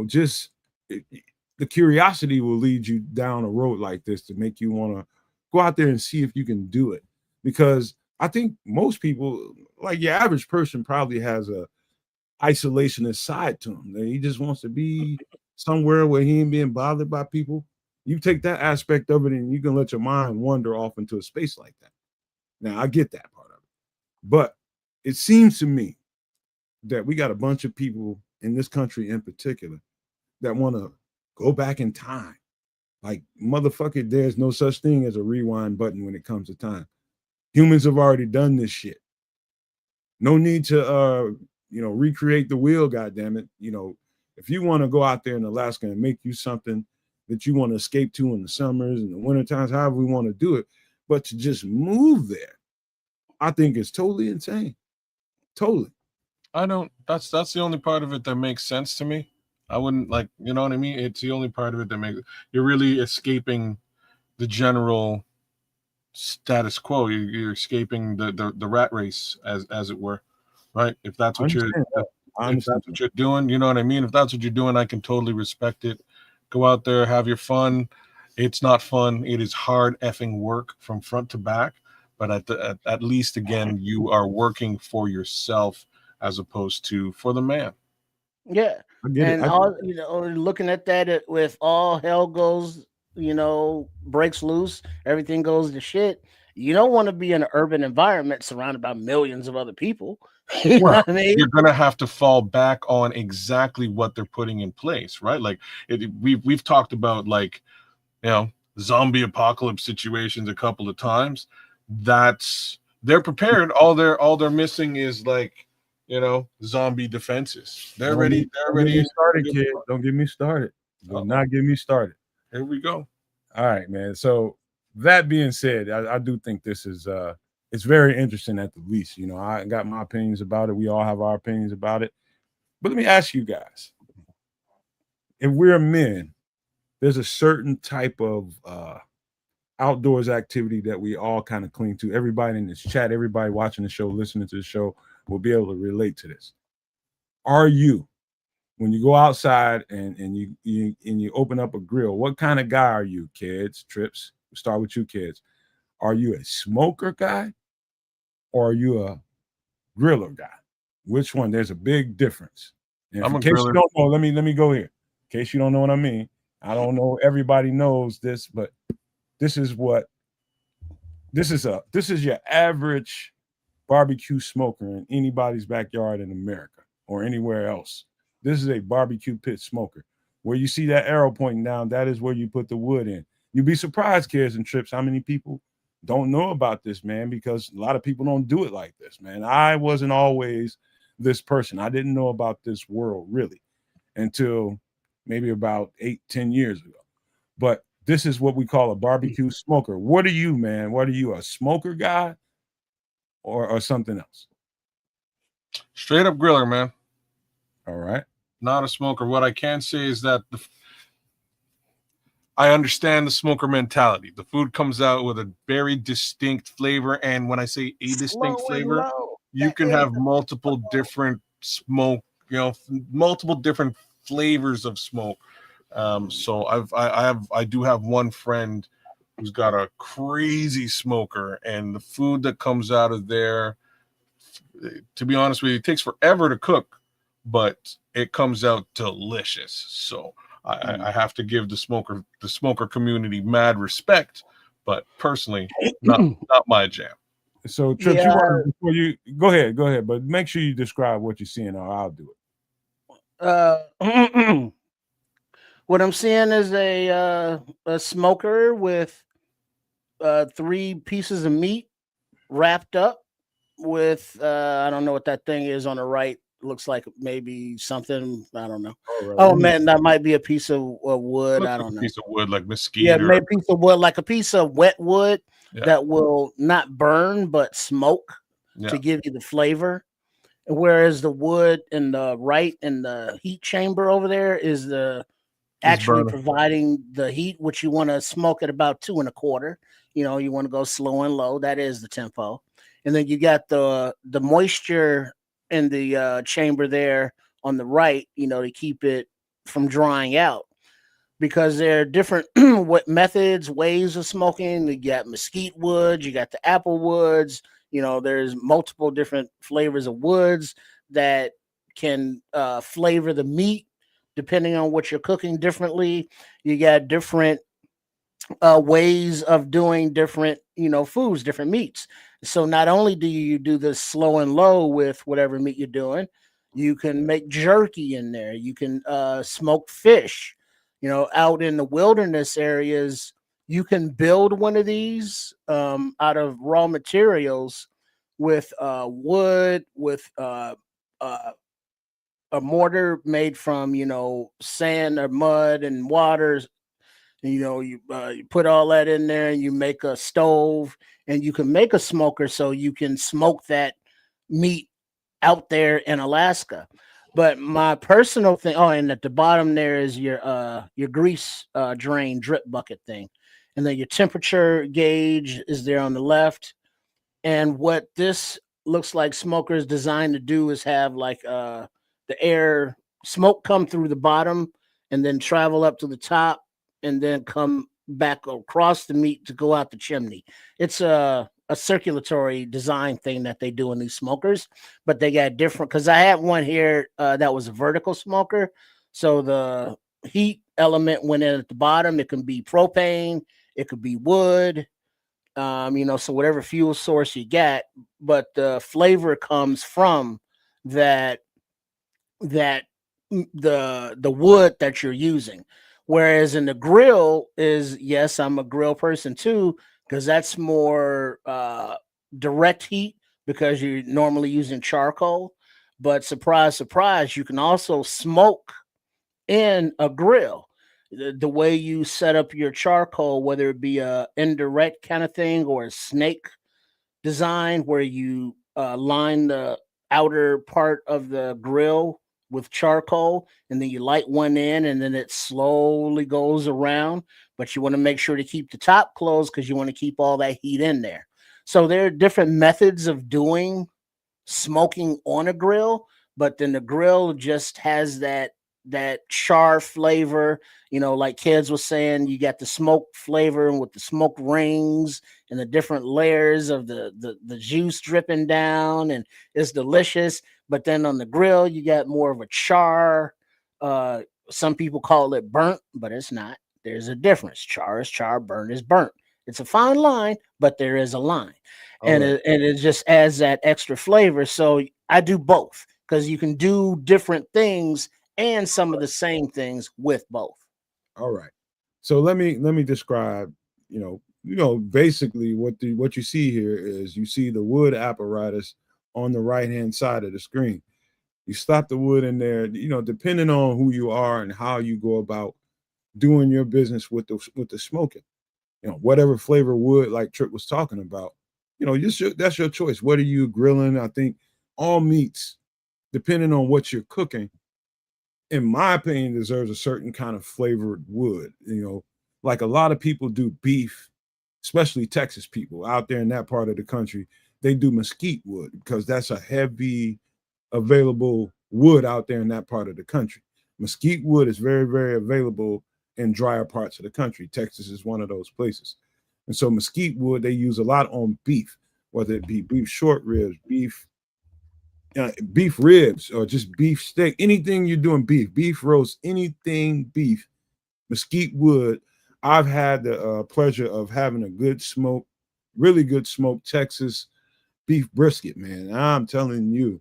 just the curiosity will lead you down a road like this to make you want to go out there and see if you can do it. Because I think most people, like your average person, probably has a isolationist side to him. He just wants to be somewhere where he ain't being bothered by people. You take that aspect of it and you can let your mind wander off into a space like that. Now, I get that part of it. But it seems to me that we got a bunch of people in this country in particular that want to go back in time. Like, motherfucker, there's no such thing as a rewind button when it comes to time. Humans have already done this shit. No need to, recreate the wheel, goddammit. If you want to go out there in Alaska and make you something that you want to escape to in the summers and the winter times, however we want to do it, but to just move there, I think it's totally insane. Totally. That's the only part of it that makes sense to me. I wouldn't you know what I mean? It's the only part of it that you're really escaping the general status quo. You're escaping the rat race, as it were, right? If that's what you're doing, you know what I mean? If that's what you're doing, I can totally respect it. Go out there, have your fun. It's not fun. It is hard effing work from front to back. But at least again, you are working for yourself as opposed to for the man. Yeah, I get it. and all looking at that with all hell goes, breaks loose, everything goes to shit. You don't want to be in an urban environment surrounded by millions of other people. You know Well, what I mean? you're gonna have to fall back on exactly what they're putting in place, right? Like we've talked about like zombie apocalypse situations a couple of times. That's they're prepared. All they're missing is like zombie defenses. They're ready. They're Don't get ready. me started, kid. Don't get me started. Do Uh-oh. not get me started. Here we go. All right, man. So that being said, I do think this is it's very interesting at the least. I got my opinions about it. We all have our opinions about it. But let me ask you guys. If we're men, there's a certain type of outdoors activity that we all kind of cling to. Everybody in this chat, everybody watching the show, listening to the show will be able to relate to this. Are you, when you go outside and you open up a grill, what kind of guy are you, kids? Trips, we'll start with you, kids. Are you a smoker guy or are you a griller guy? Which one? There's a big difference. And I'm in a case griller. you don't know, let me go here. In case you don't know what I mean, I don't know everybody knows this, but this is your average barbecue smoker in anybody's backyard in America or anywhere else. This is a barbecue pit smoker. Where you see that arrow pointing down, that is where you put the wood in. You'd be surprised, kids and trips, how many people don't know about this, man, because a lot of people don't do it like this, man. I wasn't always this person. I didn't know about this world really until maybe about 8-10 years ago. But this is what we call a barbecue smoker. What are you, man? What are you, a smoker guy or something else? Straight up griller, man. All right. Not a smoker. What I can say is that I understand the smoker mentality. The food comes out with a very distinct flavor. And when I say a distinct flavor, you can have multiple different smoke, multiple different flavors of smoke. So I do have one friend who's got a crazy smoker, and the food that comes out of there, to be honest with you, it takes forever to cook, but it comes out delicious. So I have to give the smoker community mad respect, but personally, not my jam. So Trips, before you go ahead, but make sure you describe what you're seeing, or I'll do it. What I'm seeing is a smoker with 3 pieces of meat wrapped up with I don't know what that thing is on the right. Looks like maybe something, I don't know. Oh man, that might be a piece of wood. I don't know. Piece of wood like mesquite. Yeah, maybe a piece of wood, like a piece of wet wood that will not burn but smoke to give you the flavor. Whereas the wood in the right in the heat chamber over there is actually providing the heat, which you want to smoke at about 2 1/4. You want to go slow and low. That is the tempo. And then you got the moisture in the chamber there on the right, to keep it from drying out, because there are different methods, ways of smoking. You got mesquite wood, you got the apple woods, there's multiple different flavors of woods that can flavor the meat depending on what you're cooking differently. You got different ways of doing different, foods, different meats. So not only do you do this slow and low with whatever meat you're doing, you can make jerky in there. You can smoke fish. Out in the wilderness areas, you can build one of these out of raw materials with wood, with a mortar made from, sand or mud and waters. You put all that in there and you make a stove, and you can make a smoker so you can smoke that meat out there in Alaska. But my personal thing, and at the bottom there is your grease drain drip bucket thing. And then your temperature gauge is there on the left. And what this looks like smoker is designed to do is have like the smoke come through the bottom and then travel up to the top and then come back across the meat to go out the chimney. It's a circulatory design thing that they do in these smokers, but they got different. Because I had one here that was a vertical smoker, so the heat element went in at the bottom. It can be propane, it could be wood, so whatever fuel source you get, but the flavor comes from that the wood that you're using. Whereas in the grill is, yes, I'm a grill person too, because that's more direct heat because you're normally using charcoal. But surprise, surprise, you can also smoke in a grill. The way you set up your charcoal, whether it be a indirect kind of thing or a snake design where you line the outer part of the grill with charcoal and then you light one in and then it slowly goes around, but you want to make sure to keep the top closed because you want to keep all that heat in there. So there are different methods of doing smoking on a grill, but then the grill just has that char flavor, like kids was saying, you got the smoke flavor and with the smoke rings and the different layers of the juice dripping down, and it's delicious. But then on the grill you got more of a char. Some people call it burnt, but it's not. There's a difference. Char is char, burnt is burnt. It's a fine line, but there is a line. And it just adds that extra flavor. So I do both because you can do different things and some of the same things with both. All right. So let me describe, basically what you see here is you see the wood apparatus on the right-hand side of the screen. You slap the wood in there, depending on who you are and how you go about doing your business with the smoking. Whatever flavor wood, like Trick was talking about, that's your choice. What are you grilling? I think all meats, depending on what you're cooking, in my opinion, deserves a certain kind of flavored wood. Like a lot of people do beef, especially Texas people out there in that part of the country, they do mesquite wood because that's a heavy available wood out there in that part of the country. Mesquite wood is very, very available in drier parts of the country. Texas is one of those places. And so mesquite wood, they use a lot on beef, whether it be beef short ribs, beef ribs, or just beef steak, anything you're doing beef roast, anything beef, mesquite wood. I've had the pleasure of having a good smoke, really good smoked Texas beef brisket, man. I'm telling you,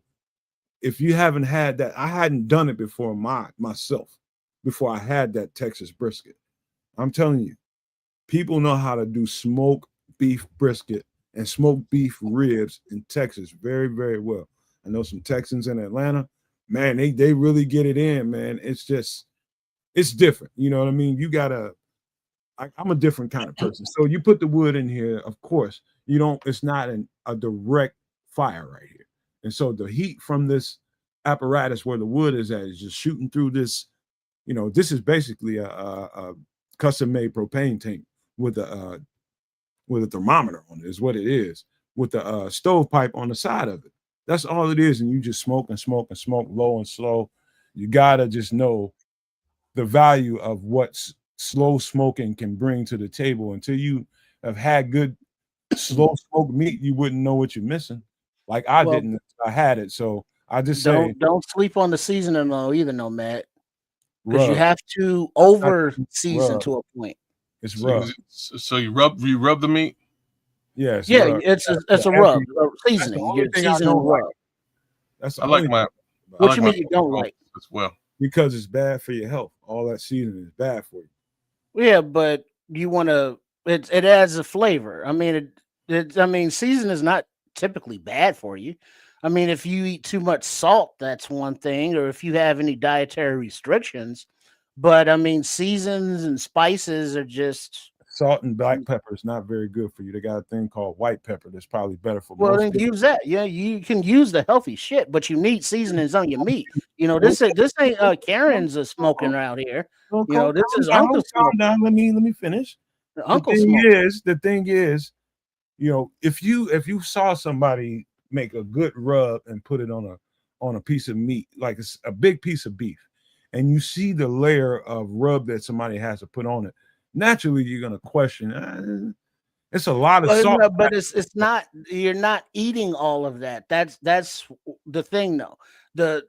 if you haven't had that, I hadn't done it before myself, before I had that Texas brisket. I'm telling you, people know how to do smoked beef brisket and smoked beef ribs in Texas very, very well. I know some Texans in Atlanta, man, they really get it in, man. It's different. You know what I mean? I'm a different kind of person. So you put the wood in here, of course, it's not a direct fire right here. And so the heat from this apparatus where the wood is at is just shooting through this, this is basically a custom-made propane tank with a thermometer on it, is what it is, with the stovepipe on the side of it. That's all it is. And you just smoke and smoke and smoke low and slow. You got to just know the value of what slow smoking can bring to the table. Until you have had good slow smoked meat, you wouldn't know what you're missing. Like I didn't. I had it. So I just don't sleep on the seasoning though either, no, Matt. Because you have to over season to a point. It's rub. So you rub the meat? Yes. Yeah, it's a rub, seasoning. You're seasoning rub. That's I like my. What you mean you don't like? As well. Because it's bad for your health. All that seasoning is bad for you. Yeah, but you want to. It adds a flavor. I mean, seasoning is not typically bad for you. I mean, if you eat too much salt, that's one thing, or if you have any dietary restrictions. But I mean, seasons and spices are just. Salt and black pepper is not very good for you. They got a thing called white pepper that's probably better for. Well, then use that. Yeah, you can use the healthy shit, but you need seasonings on your meat. This ain't Karen's smoking out here. This is Uncle. Calm down. Let me finish. The thing is, if you saw somebody make a good rub and put it on a piece of meat, like it's a big piece of beef, and you see the layer of rub that somebody has to put on it, naturally you're gonna question. It's a lot of But, salt. no, but it's not. You're not eating all of that. That's the thing, though.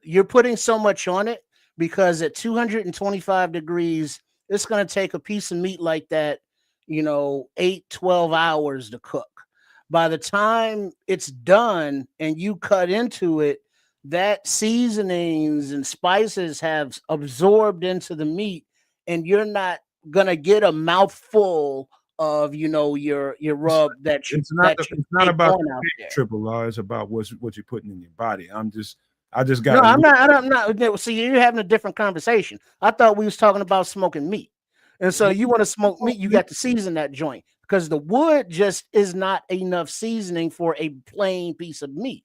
You're putting so much on it because at 225 degrees, it's going to take a piece of meat like that, 8-12 hours to cook. By the time it's done and you cut into it, that seasonings and spices have absorbed into the meat, and you're not gonna get a mouthful of your rub that you It's not take about on the out big there. triple R. It's about what you're putting in your body. I just No, got. I'm not. No, see, you're having a different conversation. I thought we was talking about smoking meat, and so you want to smoke meat, you got to season that joint because the wood just is not enough seasoning for a plain piece of meat.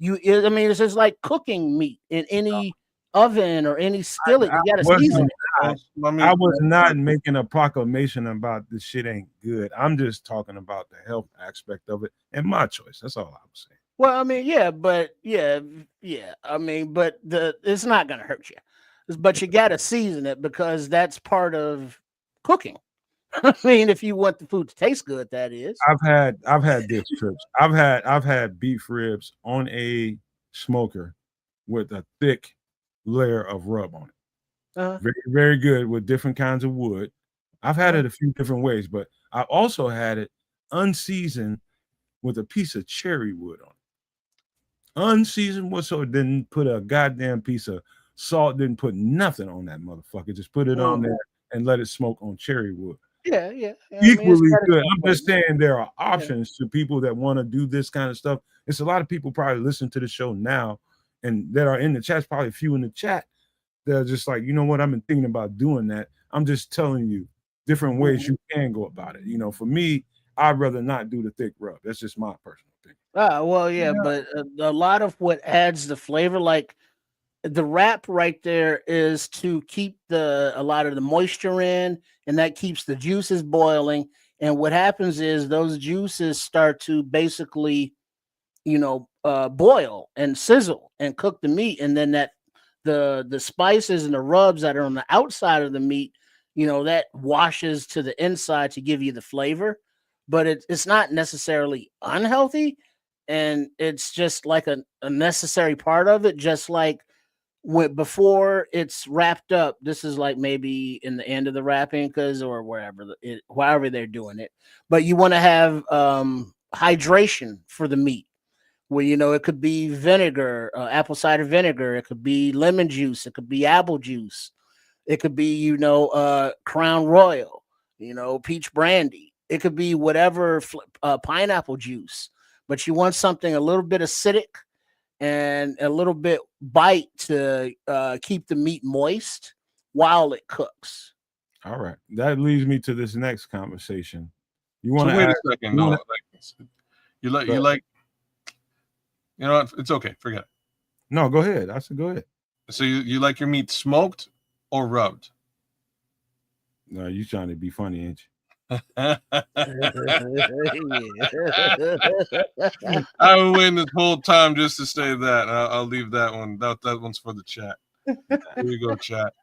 I mean, it's just like cooking meat in any oven or any skillet. You got to season it. I was not making a proclamation about this shit ain't good. I'm just talking about the health aspect of it and my choice. That's all I was saying. Well, I mean, yeah, but yeah. I mean, but it's not gonna hurt you, but you got to season it because that's part of cooking. I mean, if you want the food to taste good, that is. I've had this trips. I've had beef ribs on a smoker with a thick layer of rub on it. Uh-huh. Very, very good with different kinds of wood. I've had it a few different ways, but I also had it unseasoned with a piece of cherry wood on it. Unseasoned whatsoever, didn't put a goddamn piece of salt, didn't put nothing on that motherfucker. Just put it on there and let it smoke on cherry wood. Yeah. Equally good. I'm just saying there are options to people that want to do this kind of stuff. It's a lot of people probably listen to the show now and that are in the chat, probably a few in the chat. They're just like, you know what, I've been thinking about doing that. I'm just telling you different ways you can go about it. For me, I'd rather not do the thick rub. That's just my personal thing. Well, yeah, but a lot of what adds the flavor, like the wrap right there, is to keep a lot of the moisture in, and that keeps the juices boiling. And what happens is those juices start to basically, boil and sizzle and cook the meat, and then the spices and the rubs that are on the outside of the meat, that washes to the inside to give you the flavor. But it's not necessarily unhealthy, and it's just like a necessary part of it. Just like before it's wrapped up, this is like maybe in the end of the wrapping, or however they're doing it. But you want to have hydration for the meat. Where it could be vinegar, apple cider vinegar. It could be lemon juice. It could be apple juice. It could be Crown Royal. Peach brandy. It could be whatever, pineapple juice. But you want something a little bit acidic and a little bit bite to keep the meat moist while it cooks. All right, that leads me to this next conversation. You want to wait a second? No, you like. You know what? It's okay. Forget it. No, go ahead. I said go ahead. So you like your meat smoked or rubbed? No, you trying to be funny, ain't you? I've been waiting this whole time just to say that. I'll leave that one. That one's for the chat. Here you go, chat.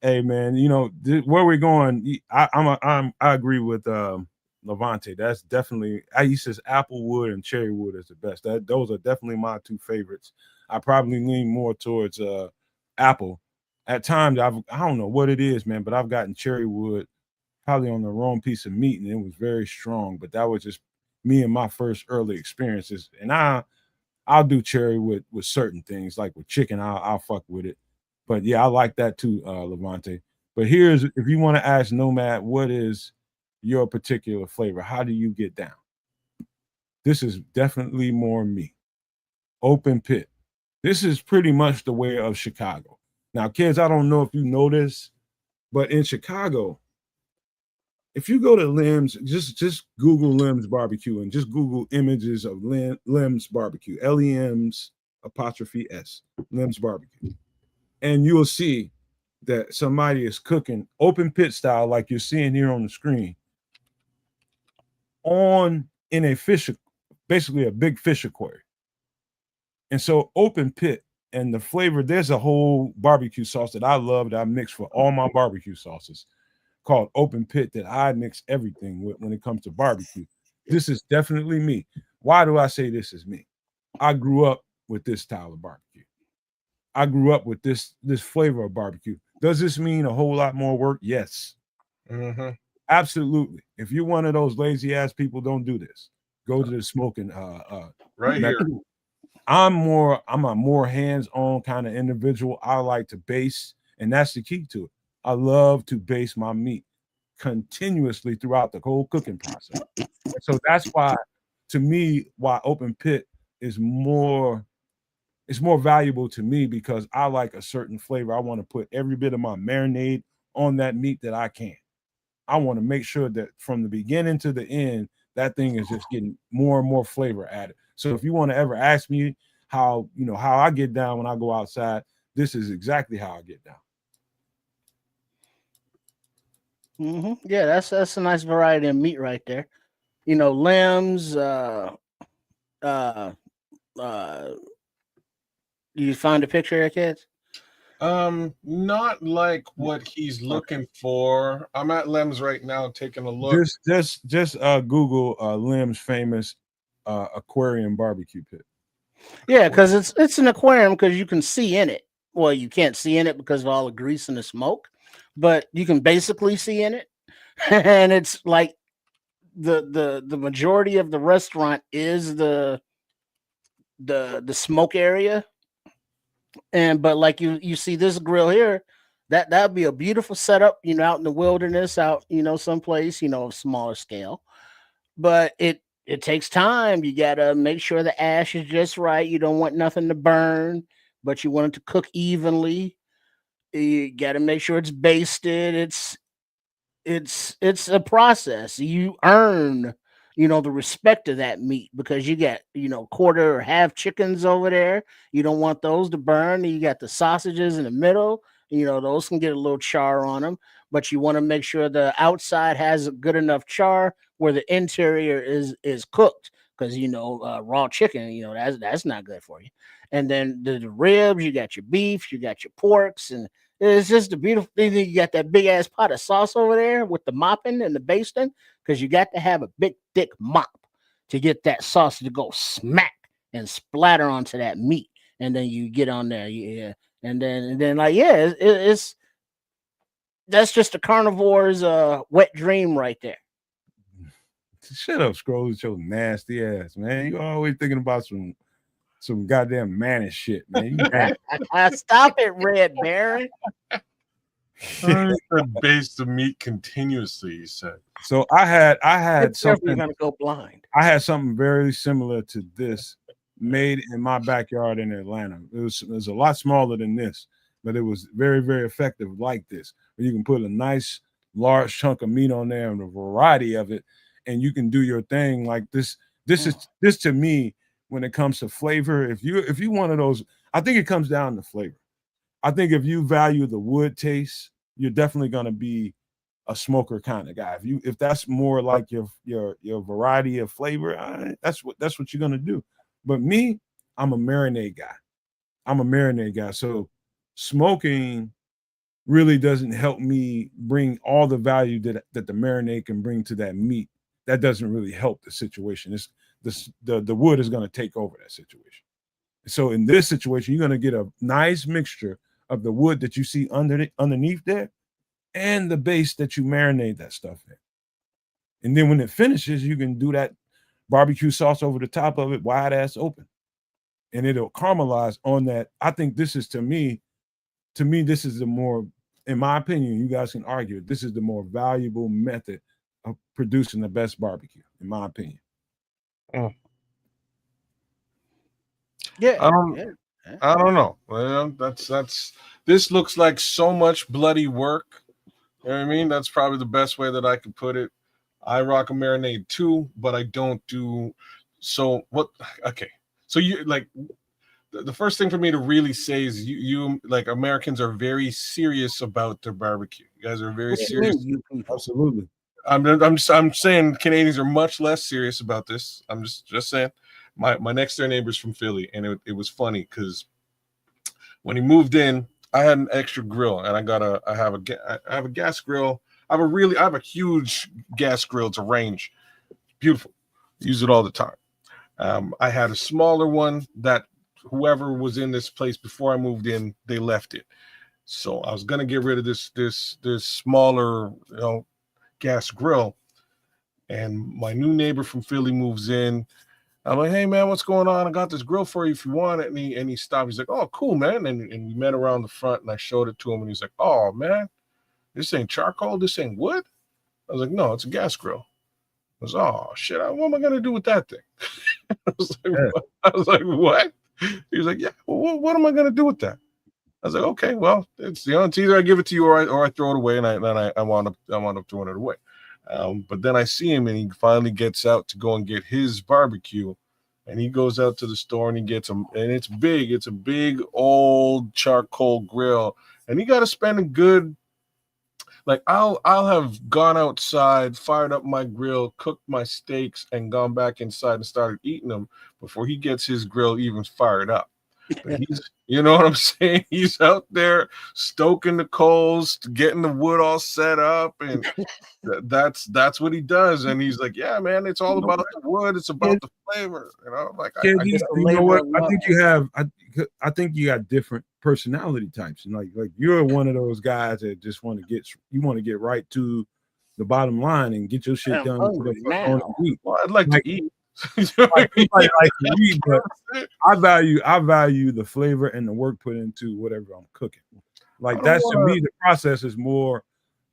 Hey man, where we're going. I agree with Levante. That's definitely. I used to say applewood and cherrywood is the best. Those are definitely my two favorites. I probably lean more towards apple. At times, I don't know what it is, man, but I've gotten cherrywood probably on the wrong piece of meat, and it was very strong. But that was just me and my first early experiences. And I'll do cherry with certain things, like with chicken, I'll fuck with it. But yeah, I like that too, Levante. But if you want to ask Nomad, what is your particular flavor? How do you get down? This is definitely more me. Open pit. This is pretty much the way of Chicago. Now, kids, I don't know if you know this, but in Chicago, if you go to Lem's, just Google Lem's Barbecue and just Google images of Lem's Barbecue, Lem's apostrophe S, Lem's Barbecue. And you'll see that somebody is cooking open pit style, like you're seeing here on the screen, in a basically a big fish aquarium. And so open pit and the flavor, there's a whole barbecue sauce that I love that I mix for all my barbecue sauces. called Open Pit that I mix everything with when it comes to barbecue. This is definitely me. Why do I say this is me? I grew up with this style of barbecue. I grew up with this flavor of barbecue. Does this mean a whole lot more work? Yes. Mm-hmm. Absolutely. If you're one of those lazy ass people, don't do this. Go to the smoking Right here. I'm a more hands-on kind of individual. I like to base, and that's the key to it. I love to base my meat continuously throughout the whole cooking process. And so that's why, to me, why Open Pit is more valuable to me, because I like a certain flavor. I want to put every bit of my marinade on that meat that I can. I want to make sure that from the beginning to the end, that thing is just getting more and more flavor added. So if you want to ever ask me how I get down when I go outside, this is exactly how I get down. Yeah, that's a nice variety of meat right there. You know, limbs. You find a picture here, kids? Not like what he's looking for. I'm at Lem's right now taking a look. Just Google Lim's famous aquarium barbecue pit. Yeah, because it's an aquarium because you can see in it. Well, you can't see in it because of all the grease and the smoke, but you can basically see in it. And it's like the majority of the restaurant is the smoke area. But like you see this grill here, that'd be a beautiful setup, out in the wilderness, out, someplace, smaller scale. But it takes time. You gotta make sure the ash is just right. You don't want nothing to burn, but you want it to cook evenly. You gotta make sure it's basted. It's a process. You earn, the respect of that meat because you got, quarter or half chickens over there. You don't want those to burn. You got the sausages in the middle. Those can get a little char on them, but you want to make sure the outside has a good enough char where the interior is cooked, because raw chicken, that's not good for you. And then the ribs, you got your beef, you got your porks, and it's just a beautiful thing. You got that big ass pot of sauce over there with the mopping and the basting, because you got to have a big thick mop to get that sauce to go smack and splatter onto that meat, and then you get on there, yeah, and then like it's that's just a carnivore's wet dream right there. Shut up, Scrolls, with your nasty ass, man. You always thinking about some goddamn mannish shit, man. Stop it, Red Baron. Base the meat continuously, he said. So I had something. Gonna go blind. I had something very similar to this made in my backyard in Atlanta. It was a lot smaller than this, but it was very, very effective like this. Where you can put a nice large chunk of meat on there and a variety of it, and you can do your thing like this. This to me, when it comes to flavor, if you one of those, I think it comes down to flavor. I think if you value the wood taste, you're definitely gonna be a smoker kind of guy. If that's more like your variety of flavor, that's what you're gonna do. But me, I'm a marinade guy. So smoking really doesn't help me bring all the value that the marinade can bring to that meat. That doesn't really help the situation. The wood is going to take over that situation. So in this situation, you're going to get a nice mixture of the wood that you see underneath there and the base that you marinate that stuff in. And then when it finishes, you can do that barbecue sauce over the top of it, wide ass open. And it'll caramelize on that. I think this is, to me, this is the more, in my opinion, you guys can argue it, this is the more valuable method of producing the best barbecue, in my opinion. Yeah. I don't know. Well, that's this looks like so much bloody work. You know what I mean? That's probably the best way that I could put it. I rock a marinade too, but I don't do so. What? Okay. So you like the first thing for me to really say is you like Americans are very serious about their barbecue. You guys are very serious. Absolutely. I'm saying Canadians are much less serious about this. I'm just saying. My next door neighbor's from Philly, and it was funny because when he moved in, I had an extra grill, and I have a gas grill. I have a huge gas grill. It's a range, beautiful. Use it all the time. I had a smaller one that whoever was in this place before I moved in, they left it. So I was gonna get rid of this smaller, gas grill. And my new neighbor from Philly moves in. I'm like, hey man, what's going on? I got this grill for you if you want it. And he stopped. He's like, oh, cool, man. And we met around the front and I showed it to him. And he's like, oh man, this ain't charcoal, this ain't wood. I was like, no, it's a gas grill. I was, oh shit, what am I gonna do with that thing? I was like, what? He was like, yeah, well, what am I gonna do with that? I was like, okay, well, it's either I give it to you or I throw it away, and I wound up throwing it away. But then I see him, and he finally gets out to go and get his barbecue, and he goes out to the store and he gets them, and it's big. It's a big old charcoal grill, and he got to spend a good. Like I'll have gone outside, fired up my grill, cooked my steaks, and gone back inside and started eating them before he gets his grill even fired up. But you know what I'm saying? He's out there stoking the coals, getting the wood all set up, and that's what he does. And he's like, "Yeah, man, it's all about the wood. It's about the flavor." Like you know what? I think you have. I think you got different personality types, and like you're one of those guys that just want to get right to the bottom line and get your shit done. Well, I'd like to eat. Like to eat, but I value the flavor and the work put into whatever I'm cooking. Like that's to me, the process is more.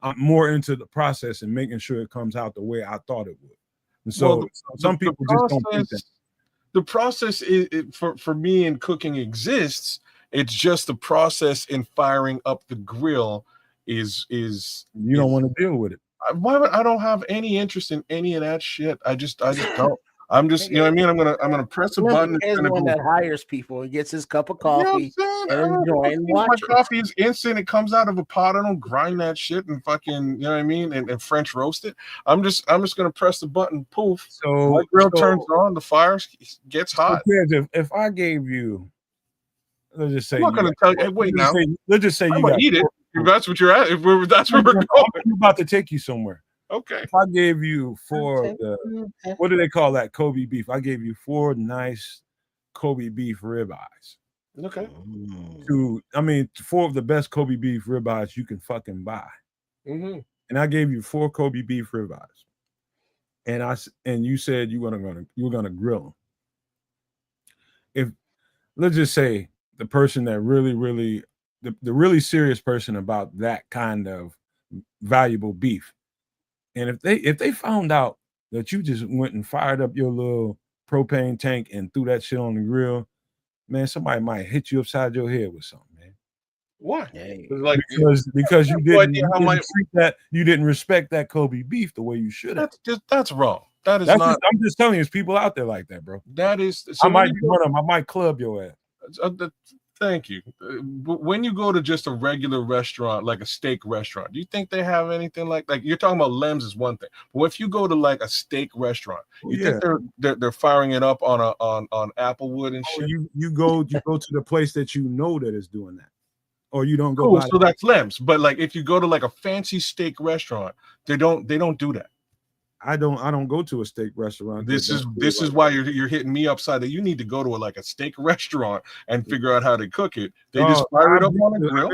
I'm more into the process and making sure it comes out the way I thought it would. And so some people just don't think that. The process for me in cooking exists. It's just the process in firing up the grill is you don't want to deal with it. Why would I don't have any interest in any of that shit. I just don't. I'm just, you know what I mean? I'm gonna press a button. He's one that hires people. He gets his cup of coffee and enjoy and watch. My coffee is instant. It comes out of a pot. I don't grind that shit and fucking, you know what I mean? And French roast it. I'm just gonna press the button. Poof. So my grill turns on. The fire gets hot. If I gave you, let's just say, I'm not gonna tell you. Hey, wait now. Let's just say you got eat it. If that's what you're at. That's where we're going. I'm about to take you somewhere. Okay. If I gave you what do they call that? Kobe beef. I gave you 4 nice Kobe beef ribeyes. Okay. 4 of the best Kobe beef ribeyes you can fucking buy. Mm-hmm. And I gave you 4 Kobe beef ribeyes. And you said you were gonna grill them. If let's just say the person that really the really serious person about that kind of valuable beef. And if they found out that you just went and fired up your little propane tank and threw that shit on the grill, man, somebody might hit you upside your head with something, man. Why? Like because you didn't respect that Kobe beef the way you should have. That's wrong. That's not. I'm just telling you, there's people out there like that, bro. That is. So I might be one of them. I might club your ass. Thank you. When you go to just a regular restaurant, like a steak restaurant, do you think they have anything like you're talking about Lem's is one thing, but if you go to like a steak restaurant, you think they're firing it up on Applewood and shit? You go to the place that you know that is doing that, or you don't go. Cool, so that's Lem's. But like if you go to like a fancy steak restaurant, they don't do that. I don't go to a steak restaurant. This is why you're hitting me upside that you need to go to a steak restaurant and figure out how to cook it. They just fire it up on the grill.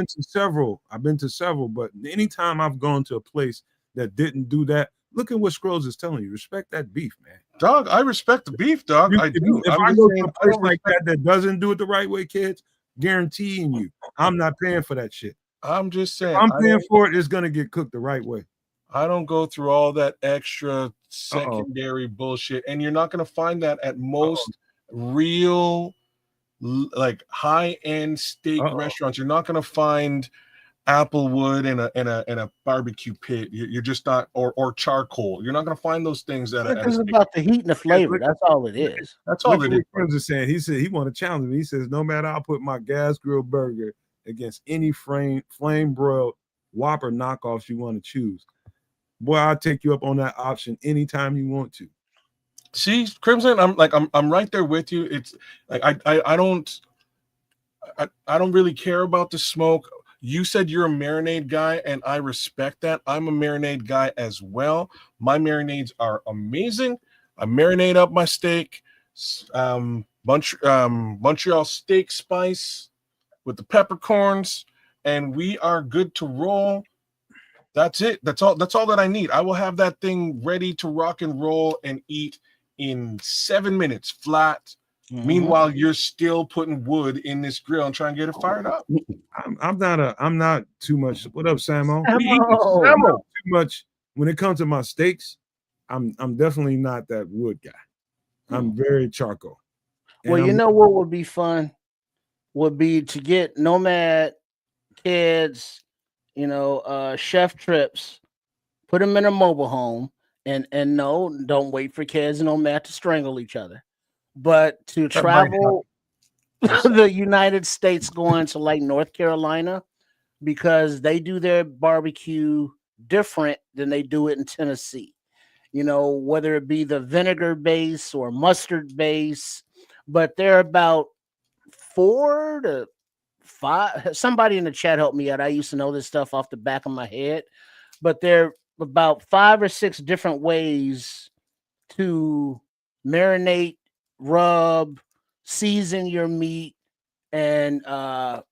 I've been to several, but anytime I've gone to a place that didn't do that, look at what Scrolls is telling you. Respect that beef, man. Dog, I respect the beef, dog. I do. If I go to a place like that doesn't do it the right way, kids, guaranteeing you, I'm not paying for that shit. I'm just saying. If I'm paying for it, it's gonna get cooked the right way. I don't go through all that extra secondary bullshit, and you're not going to find that at most real, like high-end steak restaurants. You're not going to find Applewood in a barbecue pit. You're just not, or charcoal. You're not going to find those things at it's about the heat and the flavor. That's all it is. That's all it is. Chris is saying. He said he want to challenge me. He says no matter, I'll put my gas grill burger against any flame broiled Whopper knockoffs you want to choose. Boy, I'll take you up on that option anytime you want to. See, Crimson, I'm right there with you. It's like I don't really care about the smoke. You said you're a marinade guy, and I respect that. I'm a marinade guy as well. My marinades are amazing. I marinate up my steak, Montreal steak spice with the peppercorns, and we are good to roll. That's it. That's all that I need. I will have that thing ready to rock and roll and eat in 7 minutes flat. Meanwhile, you're still putting wood in this grill and trying to get it fired up. I'm not too much. What up, Samo? Samo. I'm not too much when it comes to my steaks. I'm definitely not that wood guy. I'm very charcoal. Well, you know what would be fun would be to get Nomad kids, chef trips, put them in a mobile home, and no, don't wait for kids and Nomad to strangle each other, but to travel the United States, going to like North Carolina, because they do their barbecue different than they do it in Tennessee. Whether it be the vinegar base or mustard base, but they're about 4 to 5. Somebody in the chat helped me out. I used to know this stuff off the back of my head, but they're about 5 or 6 different ways to marinate, rub, season your meat, and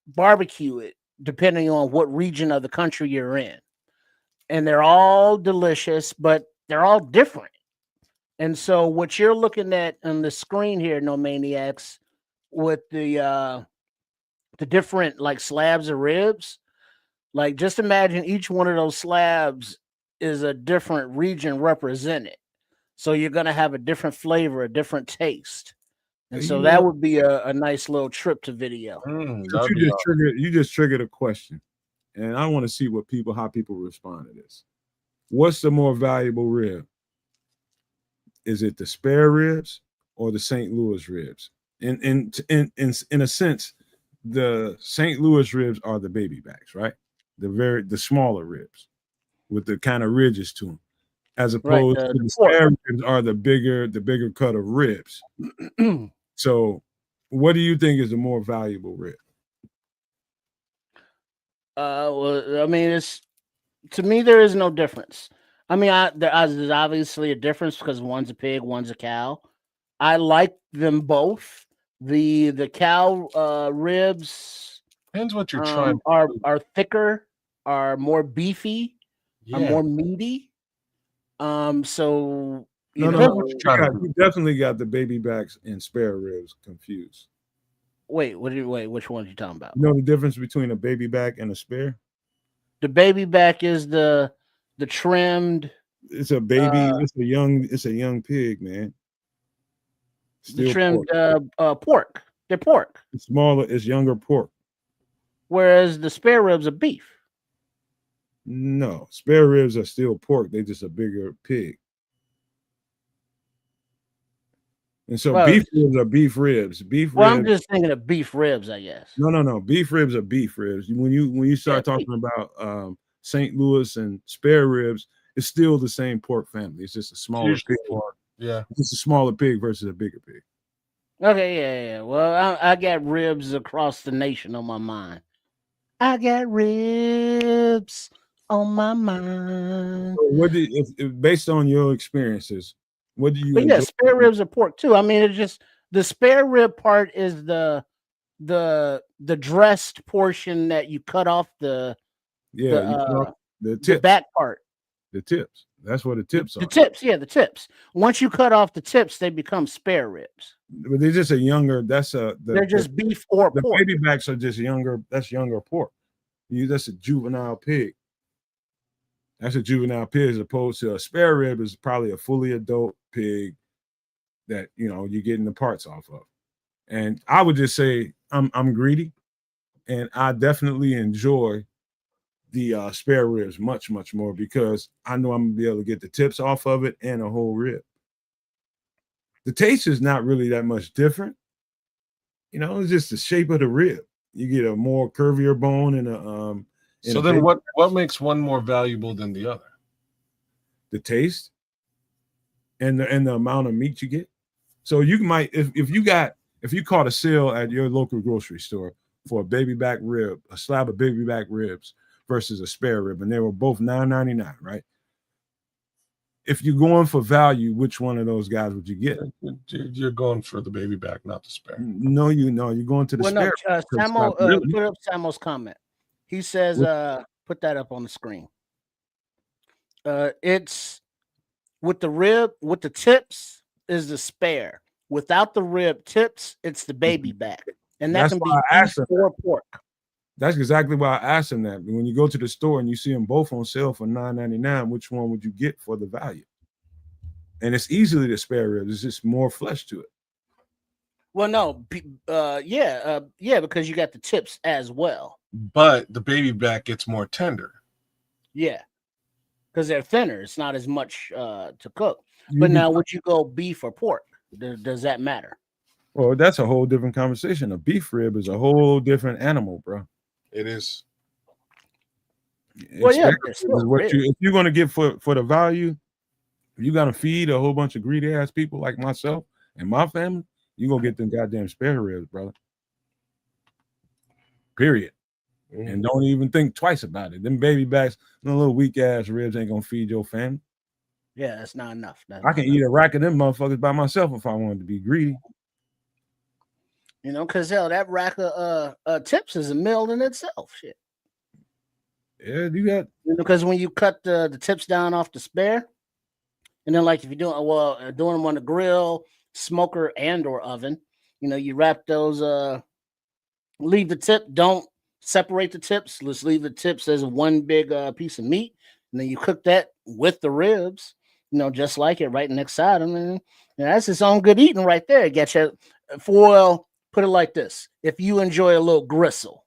barbecue it, depending on what region of the country you're in. And they're all delicious, but they're all different. And so what you're looking at on the screen here, No Maniacs, with the different like slabs of ribs, like just imagine each one of those slabs is a different region represented. So you're going to have a different flavor, a different taste. And so that would be a nice little trip to video. You just triggered a question. And I want to see how people respond to this. What's the more valuable rib? Is it the spare ribs or the St. Louis ribs? In a sense, the St. Louis ribs are the baby backs, right? The smaller ribs with the kind of ridges to them, as opposed to the spare ribs are the bigger cut of ribs. So, what do you think is the more valuable rib? Well, I mean, to me there is no difference. I mean, there's obviously a difference because one's a pig, one's a cow. I like them both. The cow ribs depends what you're trying. Are thicker, are more beefy, are more meaty. So you definitely got the baby backs and spare ribs confused. Wait, which one are you talking about? You know the difference between a baby back and a spare? The baby back is the trimmed. It's a baby. It's a young pig, man. Still the trimmed pork. They're pork. It's smaller. It's younger pork. Whereas the spare ribs are beef. No, spare ribs are still pork. They're just a bigger pig. And so beef ribs are beef ribs. I'm just thinking of beef ribs, I guess. No. Beef ribs are beef ribs. When you start talking about St. Louis and spare ribs, it's still the same pork family. It's just a smaller pig. Yeah, it's just a smaller pig versus a bigger pig. Okay, yeah. Well, I got ribs across the nation on my mind. I got ribs on my mind. So based on your experiences, what do you? But yeah, spare ribs are pork too. I mean, it's just the spare rib part is the dressed portion that you cut off the back part. The tips. That's what the tips are. The tips, yeah, the tips. Once you cut off the tips, they become spare ribs. But they're just they're just beef or the pork. Baby backs are just younger. That's younger pork. That's a juvenile pig. That's a juvenile pig as opposed to a spare rib is probably a fully adult pig that you're getting the parts off of. And I would just say I'm greedy, and I definitely enjoy the spare ribs much, much more because I know I'm gonna be able to get the tips off of it and a whole rib. The taste is not really that much different. It's just the shape of the rib. You get a more curvier bone and a so then what makes one more valuable than the other? The taste and the amount of meat you get. So you might if you caught a sale at your local grocery store, for a baby back rib, a slab of baby back ribs versus a spare rib, and they were both $9.99, right? If you're going for value, which one of those guys would you get? You're going for the baby back, not the spare. No, you're going to the spare. Samo, put up Samo's comment. He says, put that up on the screen. It's with the rib, with the tips is the spare. Without the rib tips, it's the baby back. And that can be beef or pork. That's exactly why I asked him that. When you go to the store and you see them both on sale for $9.99, which one would you get for the value? And it's easily the spare ribs. It's just more flesh to it. Well, no, because you got the tips as well. But the baby back gets more tender. Yeah, because they're thinner. It's not as much to cook. But now, would you go beef or pork? Does that matter? Well, that's a whole different conversation. A beef rib is a whole different animal, bro. It is. Well, yeah. If you're going to get for the value, if you got to feed a whole bunch of greedy ass people like myself and my family, you're going to get them goddamn spare ribs, brother. Period. And don't even think twice about it. Them baby backs, them little weak ass ribs ain't going to feed your family. Yeah, that's not enough. I can eat a rack of them motherfuckers by myself if I wanted to be greedy. You know, because hell, that rack of tips is a meal in itself. Shit. Yeah, you got because when you cut the tips down off the spare, and then like if you're doing them on the grill, smoker, and or oven, you know, you wrap those. Leave the tip. Don't separate the tips. Let's leave the tips as one big piece of meat, and then you cook that with the ribs. You know, just like it, right next side of them. And that's its own good eating right there. Get you for. Put it like this: if you enjoy a little gristle,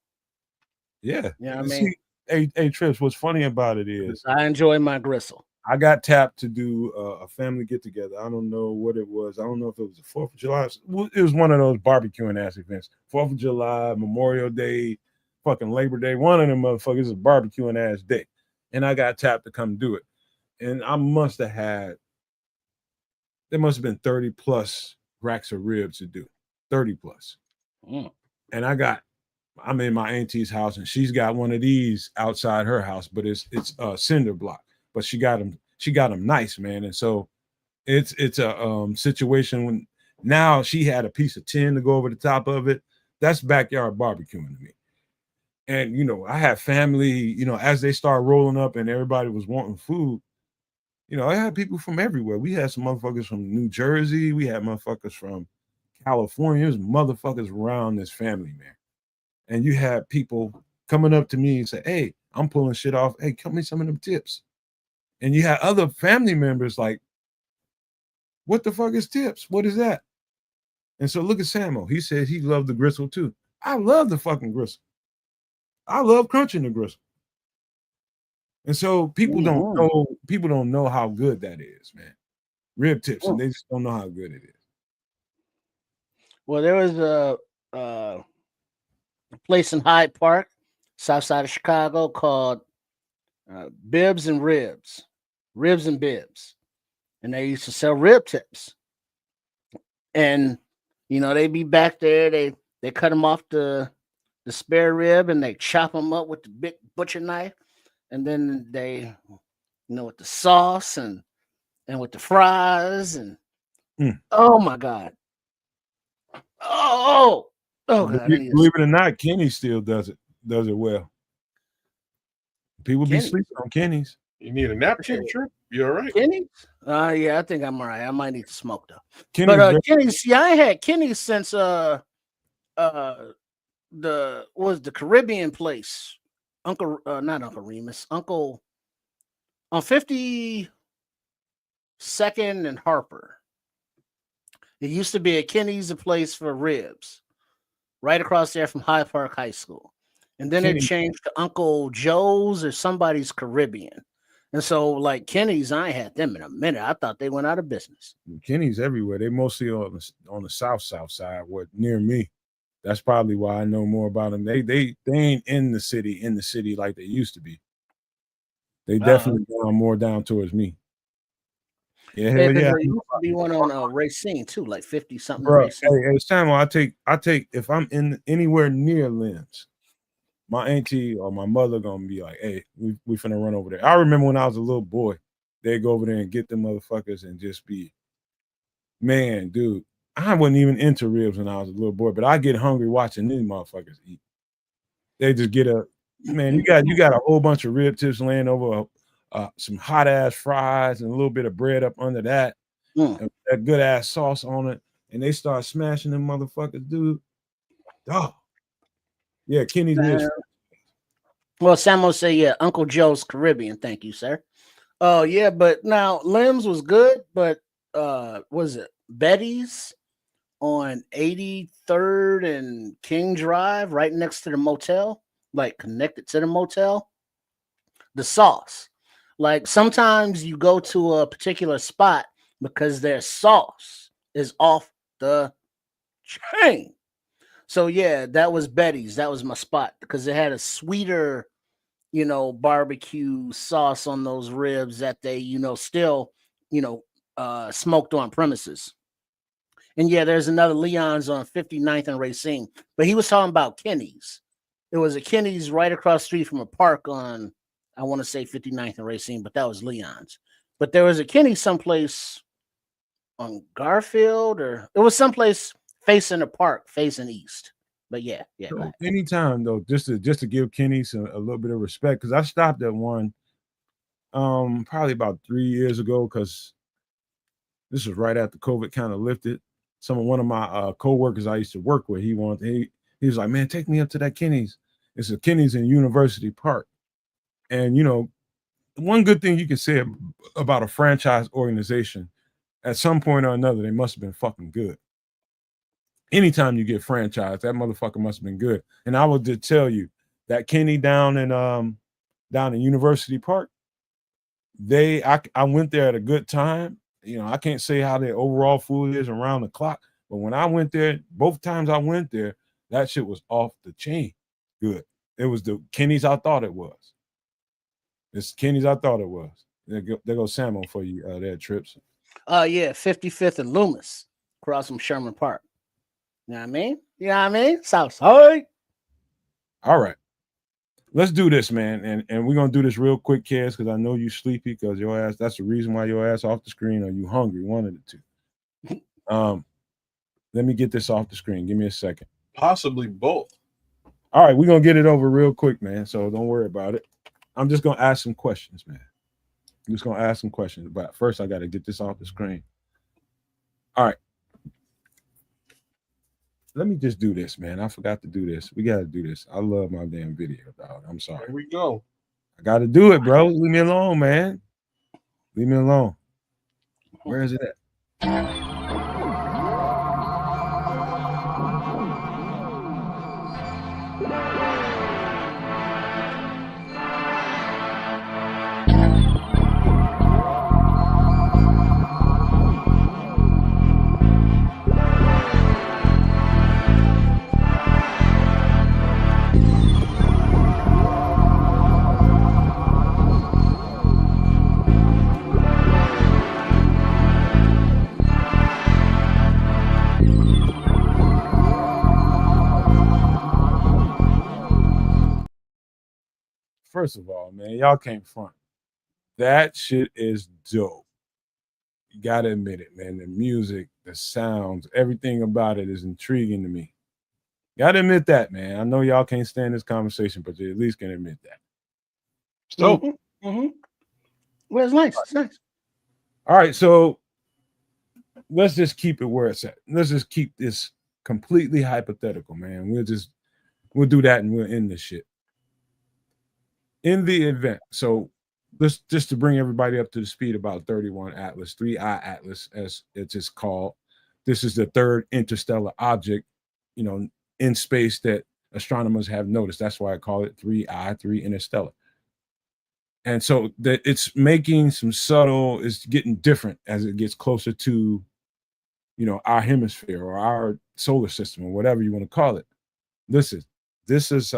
yeah, you know what I mean. Hey, Trips. What's funny about it is I enjoy my gristle. I got tapped to do a family get together. I don't know what it was. I don't know if it was the 4th of July. It was one of those barbecuing ass events. 4th of July, Memorial Day, fucking Labor Day. One of them motherfuckers is a barbecuing ass day, and I got tapped to come do it. And I must have had. There must have been 30 plus racks of ribs to do. 30 plus. And I'm in my auntie's house and she's got one of these outside her house, but it's cinder block, but she got them nice, man. And so it's a situation when now she had a piece of tin to go over the top of it. That's backyard barbecuing to me. And you know, I have family, you know, as they start rolling up and everybody was wanting food, you know, I had people from everywhere. We had some motherfuckers from New Jersey, we had motherfuckers from California. There's motherfuckers around this family, man. And you had people coming up to me and say, hey, I'm pulling shit off. Hey, cut me some of them tips. And you had other family members like, what the fuck is tips? What is that? And so look at Samo. He said he loved the gristle too. I love the fucking gristle. I love crunching the gristle. And so people don't know how good that is, man. Rib tips, and they just don't know how good it is. Well, there was a place in Hyde Park, south side of Chicago, called Bibs and Ribs, Ribs and Bibs. And they used to sell rib tips. And, you know, they be back there, they cut them off the spare rib and they chop them up with the big butcher knife. And then they, you know, with the sauce and with the fries and oh my God. Oh God. Believe it or not, Kenny still does it well. People be sleeping on Kenny's. You need a napkin, Trip? You all right? Kenny's? Yeah, I think I'm all right. I might need to smoke though. Kenny's Kenny's, yeah, I had Kenny's since the Caribbean place. Not Uncle Remus, Uncle on 52nd and Harper. It used to be a Kenny's, a place for ribs, right across there from Hyde Park High School. And then it changed to Uncle Joe's or somebody's Caribbean. And so, like Kenny's, I ain't had them in a minute. I thought they went out of business. Kenny's everywhere. They mostly on the south side, near me. That's probably why I know more about them. They ain't in the city like they used to be. They definitely going more down towards me. Yeah, hell yeah. There used to be one on Racine too, like 50 something Bro, Racine. hey, Samuel, I take if I'm in anywhere near Limbs, my auntie or my mother gonna be like, hey, we finna run over there. I remember when I was a little boy, they'd go over there and get them motherfuckers and just be, man, dude. I wasn't even into ribs when I was a little boy, but I get hungry watching these motherfuckers eat. They just get a man. You got a whole bunch of rib tips laying over some hot ass fries and a little bit of bread up under that, and that good ass sauce on it, and they start smashing them motherfuckers, dude. Oh, yeah, Kenny's ribs. Well, Samuel say, yeah, Uncle Joe's Caribbean. Thank you, sir. Oh, yeah, but now Limbs was good, but was it Betty's on 83rd and King Drive, right next to the motel, like connected to the motel? The sauce. Like sometimes you go to a particular spot because their sauce is off the chain. So yeah, that was Betty's. That was my spot because it had a sweeter, barbecue sauce on those ribs that they, still, smoked on premises. And yeah, there's another Leon's on 59th and Racine, but he was talking about Kenny's. It was a Kenny's right across the street from a park on, I want to say 59th and Racine, but that was Leon's. But there was a Kenny's someplace on Garfield, or it was someplace facing the park, facing east. But yeah. So anytime though, just to give Kenny's a little bit of respect, because I stopped at one probably about 3 years ago, because this was right after COVID kind of lifted. One of my co-workers I used to work with, he was like, man, take me up to that Kenny's. It's a Kenny's in University Park. And one good thing you can say about a franchise organization, at some point or another, they must have been fucking good. Anytime you get franchised, that motherfucker must have been good. And I will just tell you that Kenny down in University Park, I went there at a good time. I can't say how their overall food is around the clock, but when I went there, both times I went there, that shit was off the chain. Good. It was the Kenny's I thought it was. It's Kenny's I thought it was. There goes Samuel for you there, Trips. Yeah, 55th and Loomis, across from Sherman Park. You know what I mean? Southside. All right. Let's do this, man. And we're gonna do this real quick, Kaz, because I know you sleepy, because your ass, that's the reason why your ass off the screen, or you hungry, one of the two. Let me get this off the screen. Give me a second. Possibly both. All right, we're gonna get it over real quick, man. So don't worry about it. I'm just gonna ask some questions, man. I'm just gonna ask some questions, but first I gotta get this off the screen. All right. Let me just do this, man. I forgot to do this. We got to do this. I love my damn video, dog. I'm sorry. Here we go. I got to do it, bro. Leave me alone, man. Leave me alone. Where is it at? First of all, man, y'all can't front. That shit is dope. You gotta admit it, man. The music, the sounds, everything about it is intriguing to me. Gotta admit that, man. I know y'all can't stand this conversation, but you at least can admit that. So, Well, it's nice. It's nice. All right, so let's just keep it where it's at. Let's just keep this completely hypothetical, man. We'll do that and we'll end this shit. In the event, so let's just to bring everybody up to the speed about 31 Atlas, 3I Atlas, as it's just called. This is the third interstellar object, in space that astronomers have noticed. That's why I call it 3I, 3 interstellar. And so that it's making some subtle, it's getting different as it gets closer to, our hemisphere or our solar system or whatever you want to call it. Listen, this is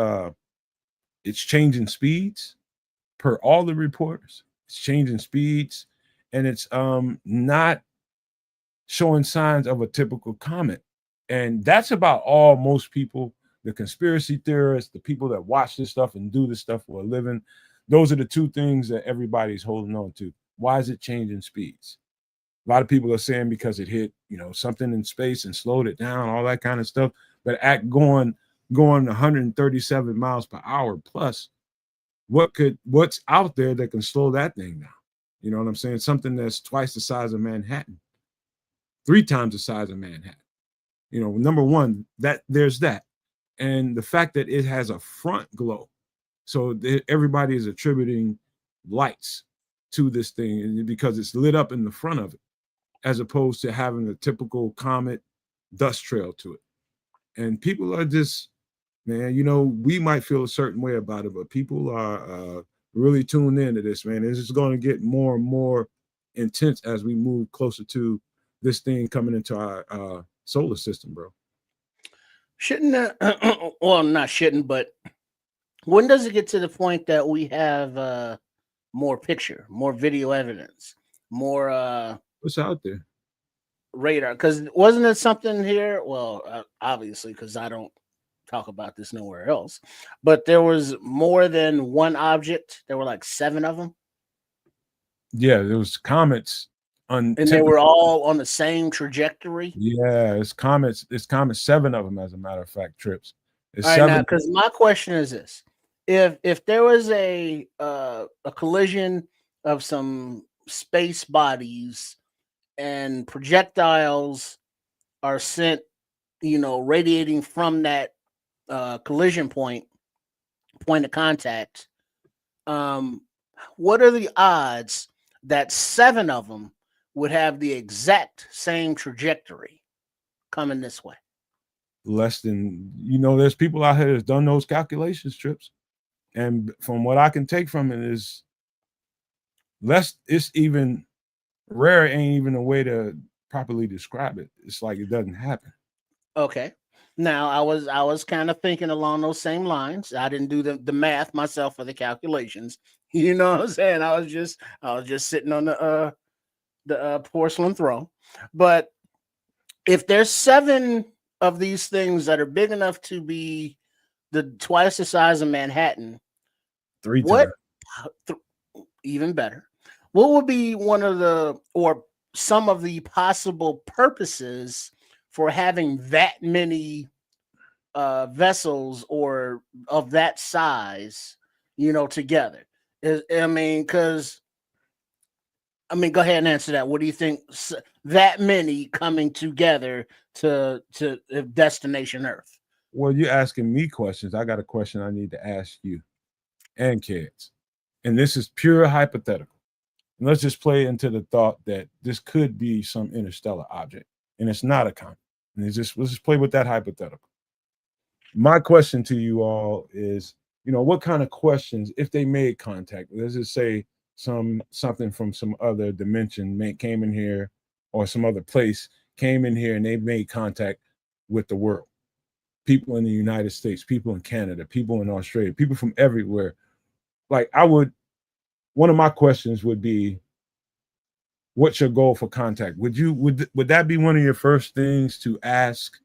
it's changing speeds per all the reporters. It's changing speeds and it's not showing signs of a typical comet. And that's about all most people, the conspiracy theorists, the people that watch this stuff and do this stuff for a living, those are the two things that everybody's holding on to. Why is it changing speeds? A lot of people are saying because it hit, something in space and slowed it down, all that kind of stuff. But going 137 miles per hour plus, what's out there that can slow that thing down? You know what I'm saying? Something that's twice the size of Manhattan, 3 times the size of Manhattan. Number one, that there's that. And the fact that it has a front glow. So everybody is attributing lights to this thing because it's lit up in the front of it, as opposed to having a typical comet dust trail to it. And people are just, man, we might feel a certain way about it, but people are really tuned into this, man. It's just going to get more and more intense as we move closer to this thing coming into our solar system, bro. Shouldn't that, well, not shouldn't, but when does it get to the point that we have more picture, more video evidence, more what's out there? Radar? Because wasn't it something here? Well, obviously, because I don't talk about this nowhere else, but there was more than one object. There were like 7 of them. Yeah, there was comets. And they were all on the same trajectory. Yeah, it's comets. It's comets, 7 of them, as a matter of fact, trips. It's all right, 7. now, because my question is this: if there was a collision of some space bodies and projectiles are sent, radiating from that collision point of contact, what are the odds that 7 of them would have the exact same trajectory coming this way? Less than, there's people out here that's done those calculations, trips. And from what I can take from it is it's even rare, ain't even a way to properly describe it. It's like it doesn't happen. Okay. Now I was kind of thinking along those same lines. I didn't do the math myself for the calculations. You know what I'm saying? I was just sitting on the porcelain throne. But if there's 7 of these things that are big enough to be twice the size of Manhattan, 3 times. Even better. What would be one of or some of the possible purposes for having that many vessels or of that size, together? Go ahead and answer that. What do you think? That many coming together to destination Earth? Well, you're asking me questions. I got a question I need to ask you and kids. And this is pure hypothetical. And let's just play into the thought that this could be some interstellar object, and it's not a comet. And let's just play with that hypothetical. My question to you all is, what kind of questions, if they made contact, let's just say something from some other dimension came in here, or some other place came in here and they made contact with the world. People in the United States, people in Canada, people in Australia, people from everywhere. Like one of my questions would be, what's your goal for contact? Would that be one of your first things to ask,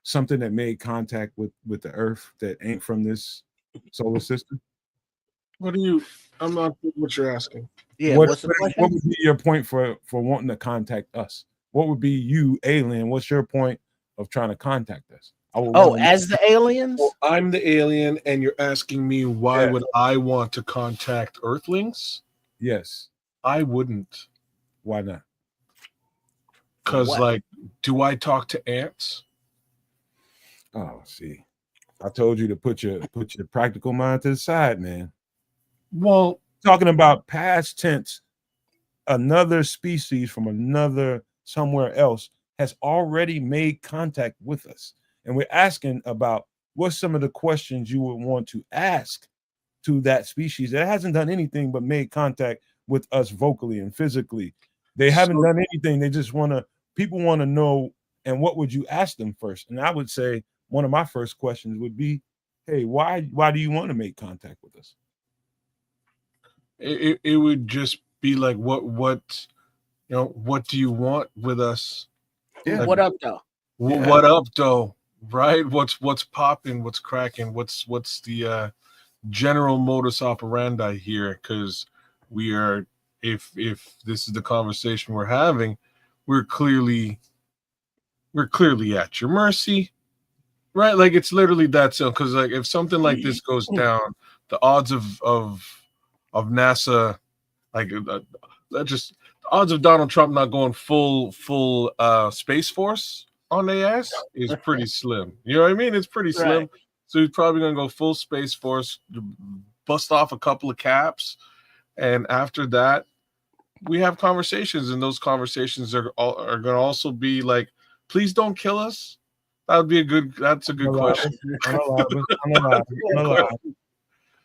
something that made contact with the Earth that ain't from this solar system? I'm not sure what you're asking. Yeah, what's the question? What would be your point for wanting to contact us? What would be you, alien? What's your point of trying to contact us? As the aliens? Well, I'm the alien, and you're asking me why would I want to contact Earthlings? Yes. I wouldn't. Why not? Because, do I talk to ants? Oh, see, I told you to put your practical mind to the side, man. Well, talking about past tense, another species from somewhere else has already made contact with us. And we're asking about what's some of the questions you would want to ask to that species that hasn't done anything but made contact with us vocally and physically. They haven't done anything. They just people want to know. And what would you ask them first? And I would say one of my first questions would be, hey, why do you want to make contact with us? It would just be like, what what do you want with us? Yeah. What up, though? Yeah. What up, though? Right? What's popping? What's cracking? What's the general modus operandi here? Because we are, if this is the conversation we're having, we're clearly at your mercy, right? Like it's literally that simple. Because like if something like this goes down, the odds of NASA, like the odds of Donald Trump not going full Space Force on their ass is pretty slim. You know what I mean? It's pretty slim. Right. So he's probably gonna go full Space Force, bust off a couple of caps, and after that, we have conversations, and those conversations are gonna also be like, please don't kill us. That's a good question. Unalive.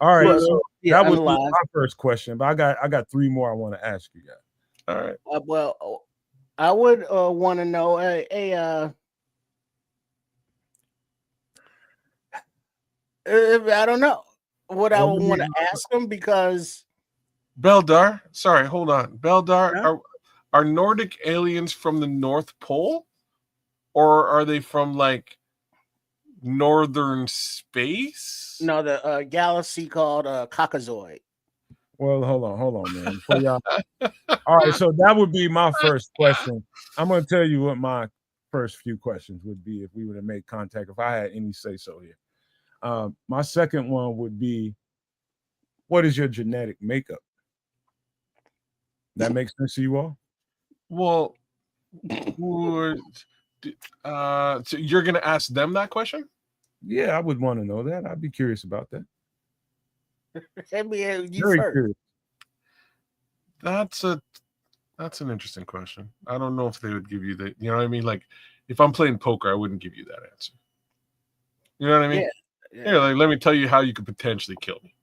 All right, Well, so yeah, that was unalive. my first question, but I got 3 more I want to ask you guys. All right. Well, I would want to know I don't know what I would want to ask them because Beldar, sorry, hold on. Beldar, Yeah. are Nordic aliens from the North Pole, or are they from like northern space? no, the galaxy called Caucasoid. Well, hold on, man. Before y'all... All right, so that would be my first question. I'm going to tell you what my first few questions would be if we were to make contact, if I had any say so here. My second one would be, what is your genetic makeup? That makes sense to you all? Well, so you're gonna ask them that question? Yeah, I would want to know that. I'd be curious about that. You Very first. curious. That's an interesting question. I don't know if they would give you that. You know what I mean? Like, if I'm playing poker, I wouldn't give you that answer. You know what I mean? Yeah. Yeah, like let me tell you how you could potentially kill me.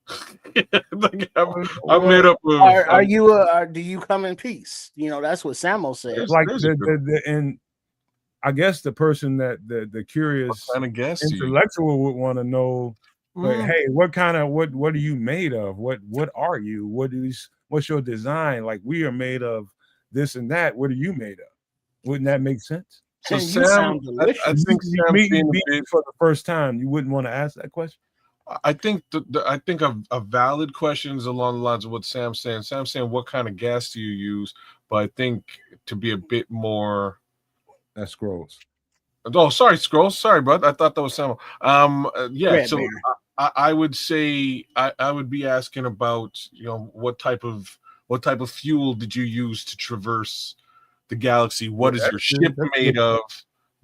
Like, I'm made up of. Are you? Do you come in peace? You know, that's what Samo said. Like there's a and I guess the person that the curious kind of guess you. intellectual would want to know. But Mm. hey, what are you made of? What are you? What's your design? Like, we are made of this and that. What are you made of? Wouldn't that make sense? So You Sam, sound delicious. I think You Sam's meet being a me bit- for the first time. You wouldn't want to ask that question. I think I think a valid question is along the lines of what Sam's saying. Sam's saying, what kind of gas do you use? But I think to be a bit more. That scrolls. Oh, sorry, Scroll. Sorry, bud. I thought that was Sam. Yeah. Red So Bear. I would say I would be asking about what type of fuel did you use to traverse the galaxy? What is your ship made of?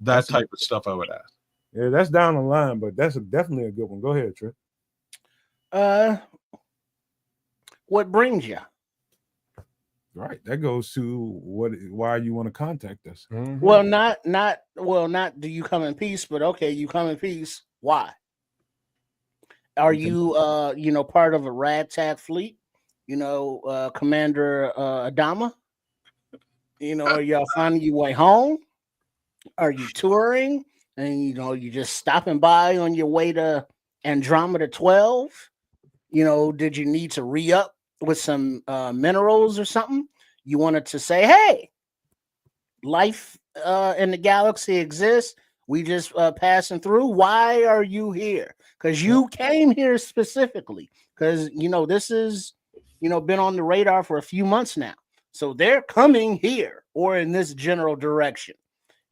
That type of stuff I would ask. Yeah, that's down the line, but that's definitely a good one. Go ahead, Trip. What brings you? Right. That goes to why you want to contact us. Mhm. Well, not do you come in peace, but okay, you come in peace. Why? Are you part of a ragtag fleet? Commander Adama? Are y'all finding your way home? Are you touring? And you just stopping by on your way to Andromeda 12? Did you need to re-up with some minerals or something? You wanted to say, hey, life in the galaxy exists. We just passing through. Why are you here? Because you came here specifically. Because this is been on the radar for a few months now. So they're coming here or in this general direction.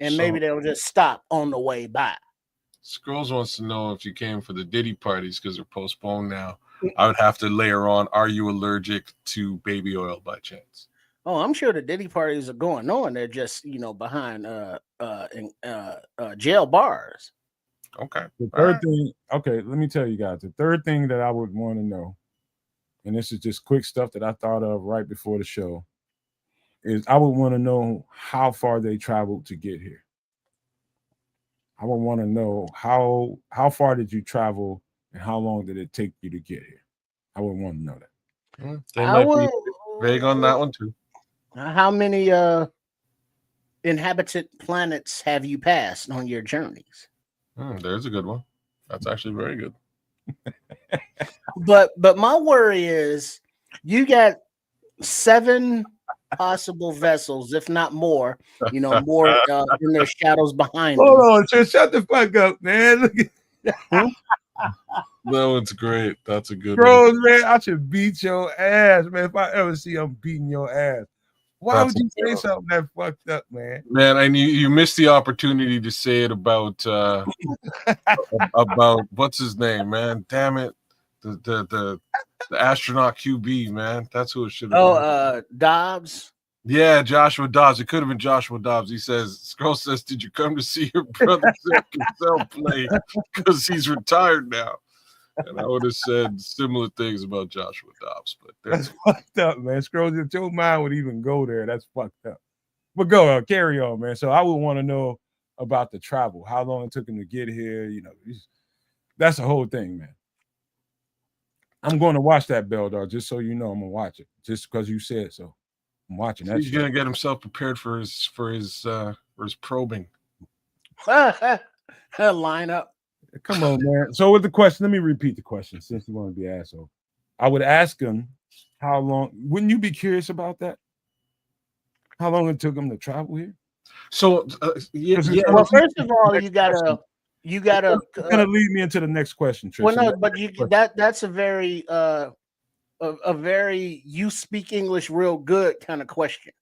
And maybe they'll just stop on the way by. Scrolls wants to know if you came for the Diddy parties because they're postponed now. I would have to layer on, are you allergic to baby oil by chance? Oh, I'm sure the Diddy parties are going on. They're just, behind jail bars. Okay. The third thing, okay, let me tell you guys. The third thing that I would want to know, and this is just quick stuff that I thought of right before the show, is I would want to know how far they traveled to get here. I would want to know how far did you travel and how long did it take you to get here. I would want to know that. They might be vague on that one too. How many inhabited planets have you passed on your journeys? There's a good one. That's actually very good. But my worry is you got 7 possible vessels, if not more. More in their shadows behind Hold them. on, Trish, shut the fuck up, man. Look at That one's great. That's a good one. Bros, man. I should beat your ass, man. If I ever see I'm beating your ass. Why would you say something that fucked up, man? Man, and you missed the opportunity to say it about about what's his name, man. Damn it. The astronaut QB, man. That's who it should have been. Dobbs. Yeah, Joshua Dobbs. It could have been Joshua Dobbs. He says, Scroll says, did you come to see your brother Zach Cassell play? Because he's retired now. And I would have said similar things about Joshua Dobbs. But that's fucked up, man. Scrolls, if your mind would even go there, that's fucked up. But go on, carry on, man. So I would want to know about the travel, how long it took him to get here. That's the whole thing, man. I'm going to watch that, Beldar, just so you know. I'm gonna watch it, just because you said so. I'm watching that. He's gonna get himself prepared for his probing. Line up. Come on, man. So with the question, let me repeat the question since you want to be an asshole. I would ask him how long. Wouldn't you be curious about that? How long it took him to travel here? So yeah. Well, first of all, you gotta kind of lead me into the next question, Trisha. Well, no, but that's a very you speak English real good kind of question.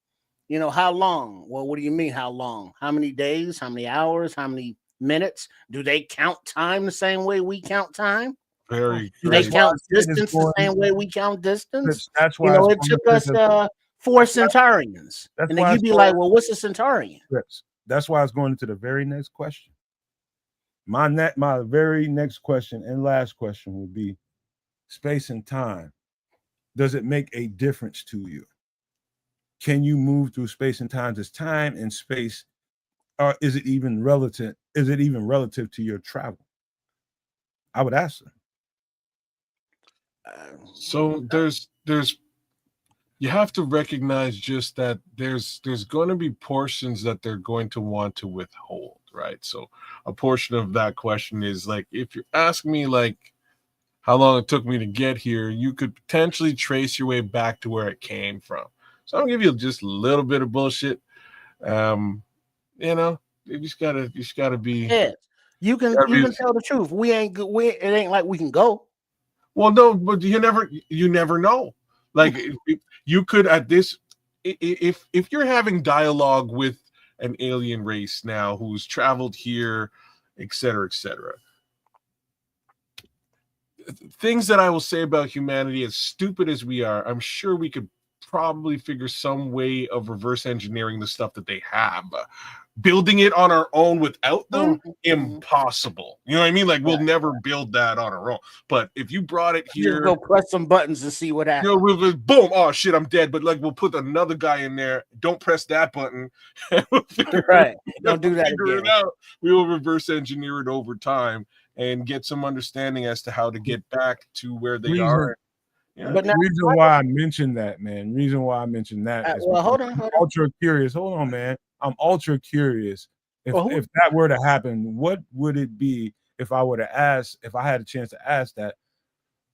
How long? Well, what do you mean how long? How many days? How many hours? How many minutes? Do they count time the same way we count time? Very. Do they count distance the same way we count distance? That's why it took us 4 centurions. And then you'd be like, well, what's a centurion? That's why I was going into the very next question. My very next question and last question would be space and time. Does it make a difference to you? Can you move through space and time? Does time and space, or is it even relative? Is it even relative to your travel? I would ask them. So there's you have to recognize just that there's going to be portions that they're going to want to withhold, right? So a portion of that question is like, if you're asking me like how long it took me to get here, you could potentially trace your way back to where it came from. So I'll give you just a little bit of bullshit. You just gotta be. Yeah, you can tell the truth. It ain't like we can go. Well, no, but you never know. Like you could at this, if you're having dialogue with an alien race now who's traveled here, et cetera, things that I will say about humanity, as stupid as we are, I'm sure we could probably figure some way of reverse engineering the stuff that they have. Building it on our own without them, impossible. You know what I mean? Like we'll never build that on our own. But if you brought it here, just go press some buttons to see what happens. We'll boom. Oh shit, I'm dead. But like we'll put another guy in there. Don't press that button. Right. Don't do that figure again. it out. We will reverse engineer it over time and get some understanding as to how to get back to where they are. Yeah. But the reason why I mentioned that, man. Reason why I mentioned that. Well, hold on. Ultra curious. Hold on, man. I'm ultra curious. If that were to happen, what would it be if I were to ask? If I had a chance to ask that,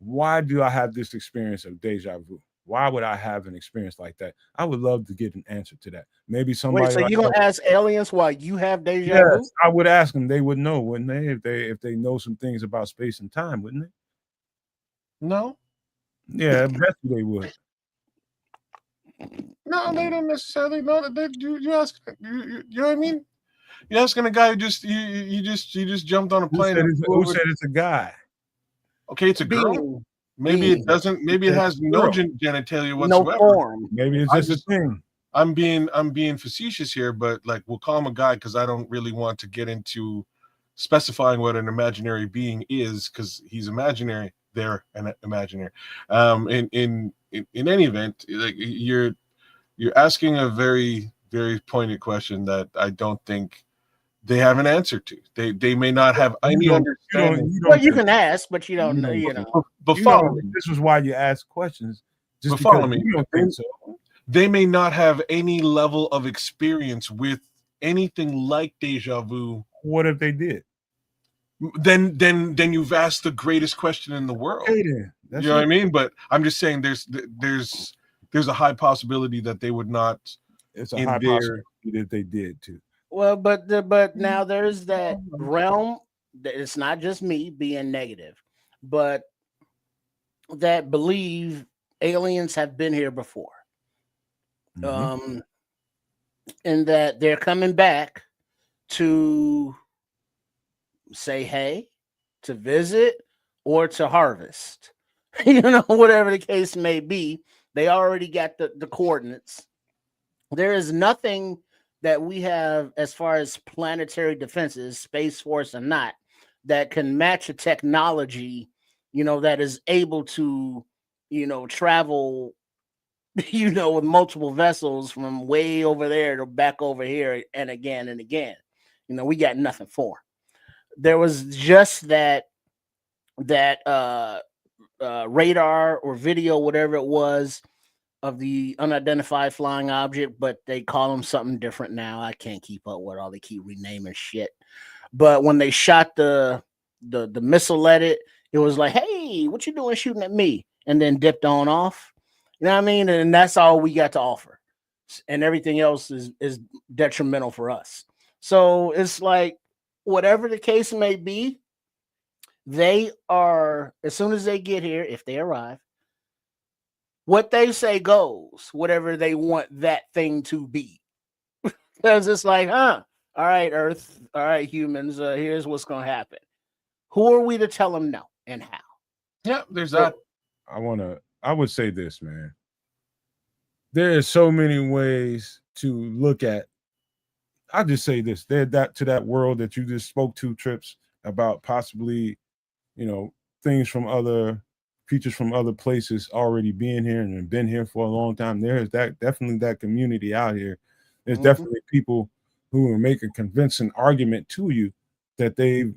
why do I have this experience of deja vu? Why would I have an experience like that? I would love to get an answer to that. Maybe somebody. Wait, so you gonna ask aliens why you have deja vu? Yes, I would ask them. They would know, wouldn't they? If they know some things about space and time, wouldn't they? No. Yeah, I bet they would. No, they don't necessarily know that. You ask, you know what I mean? You're asking a guy who just jumped on a plane. Who said it's a guy? Okay, it's a girl. Maybe it doesn't. Maybe it has no genitalia whatsoever. No form. Maybe it's just a thing. I'm being facetious here, but like we'll call him a guy because I don't really want to get into specifying what an imaginary being is because he's imaginary. They're an imaginary. In any event, like you're asking a very, very pointed question that I don't think they have an answer to. They may not have any understanding. You can ask, but you don't know. You know. But follow me. This is why you ask questions. But follow me. You don't think so. They may not have any level of experience with anything like deja vu. What if they did? Then you've asked the greatest question in the world. Okay, then. You know what I mean? But I'm just saying there's there's a high possibility that they would not. It's a in high their- possibility that they did too. Well, but now there's that realm that it's not just me being negative, but that believe aliens have been here before. Mhm. And that they're coming back to say hey, to visit, or to harvest. You know, whatever the case may be, they already got the coordinates. There is nothing that we have as far as planetary defenses, Space Force or not, that can match a technology, you know, that is able to, you know, travel, you know, with multiple vessels from way over there to back over here and again and again. You know, we got nothing for 'em. There was just that radar or video, whatever it was, of the unidentified flying object, but they call them something different now. I can't keep up with all they keep renaming shit. But when they shot the missile at it, it was like, hey, what you doing shooting at me? And then dipped on off. You know what I mean? And that's all we got to offer. And everything else is detrimental for us. So it's like, whatever the case may be, they are, as soon as they get here, if they arrive, what they say goes, whatever they want that thing to be. Because it's like, all right, Earth, all right, humans, here's what's going to happen. Who are we to tell them no and how? Yeah, there's that. I would say this, man. There are so many ways to look at. I'll just say this. There's that world that you just spoke to, Trips, about possibly, you know, things from other creatures from other places already being here and have been here for a long time. There's definitely that community out here. There's definitely people who will make a convincing argument to you that they've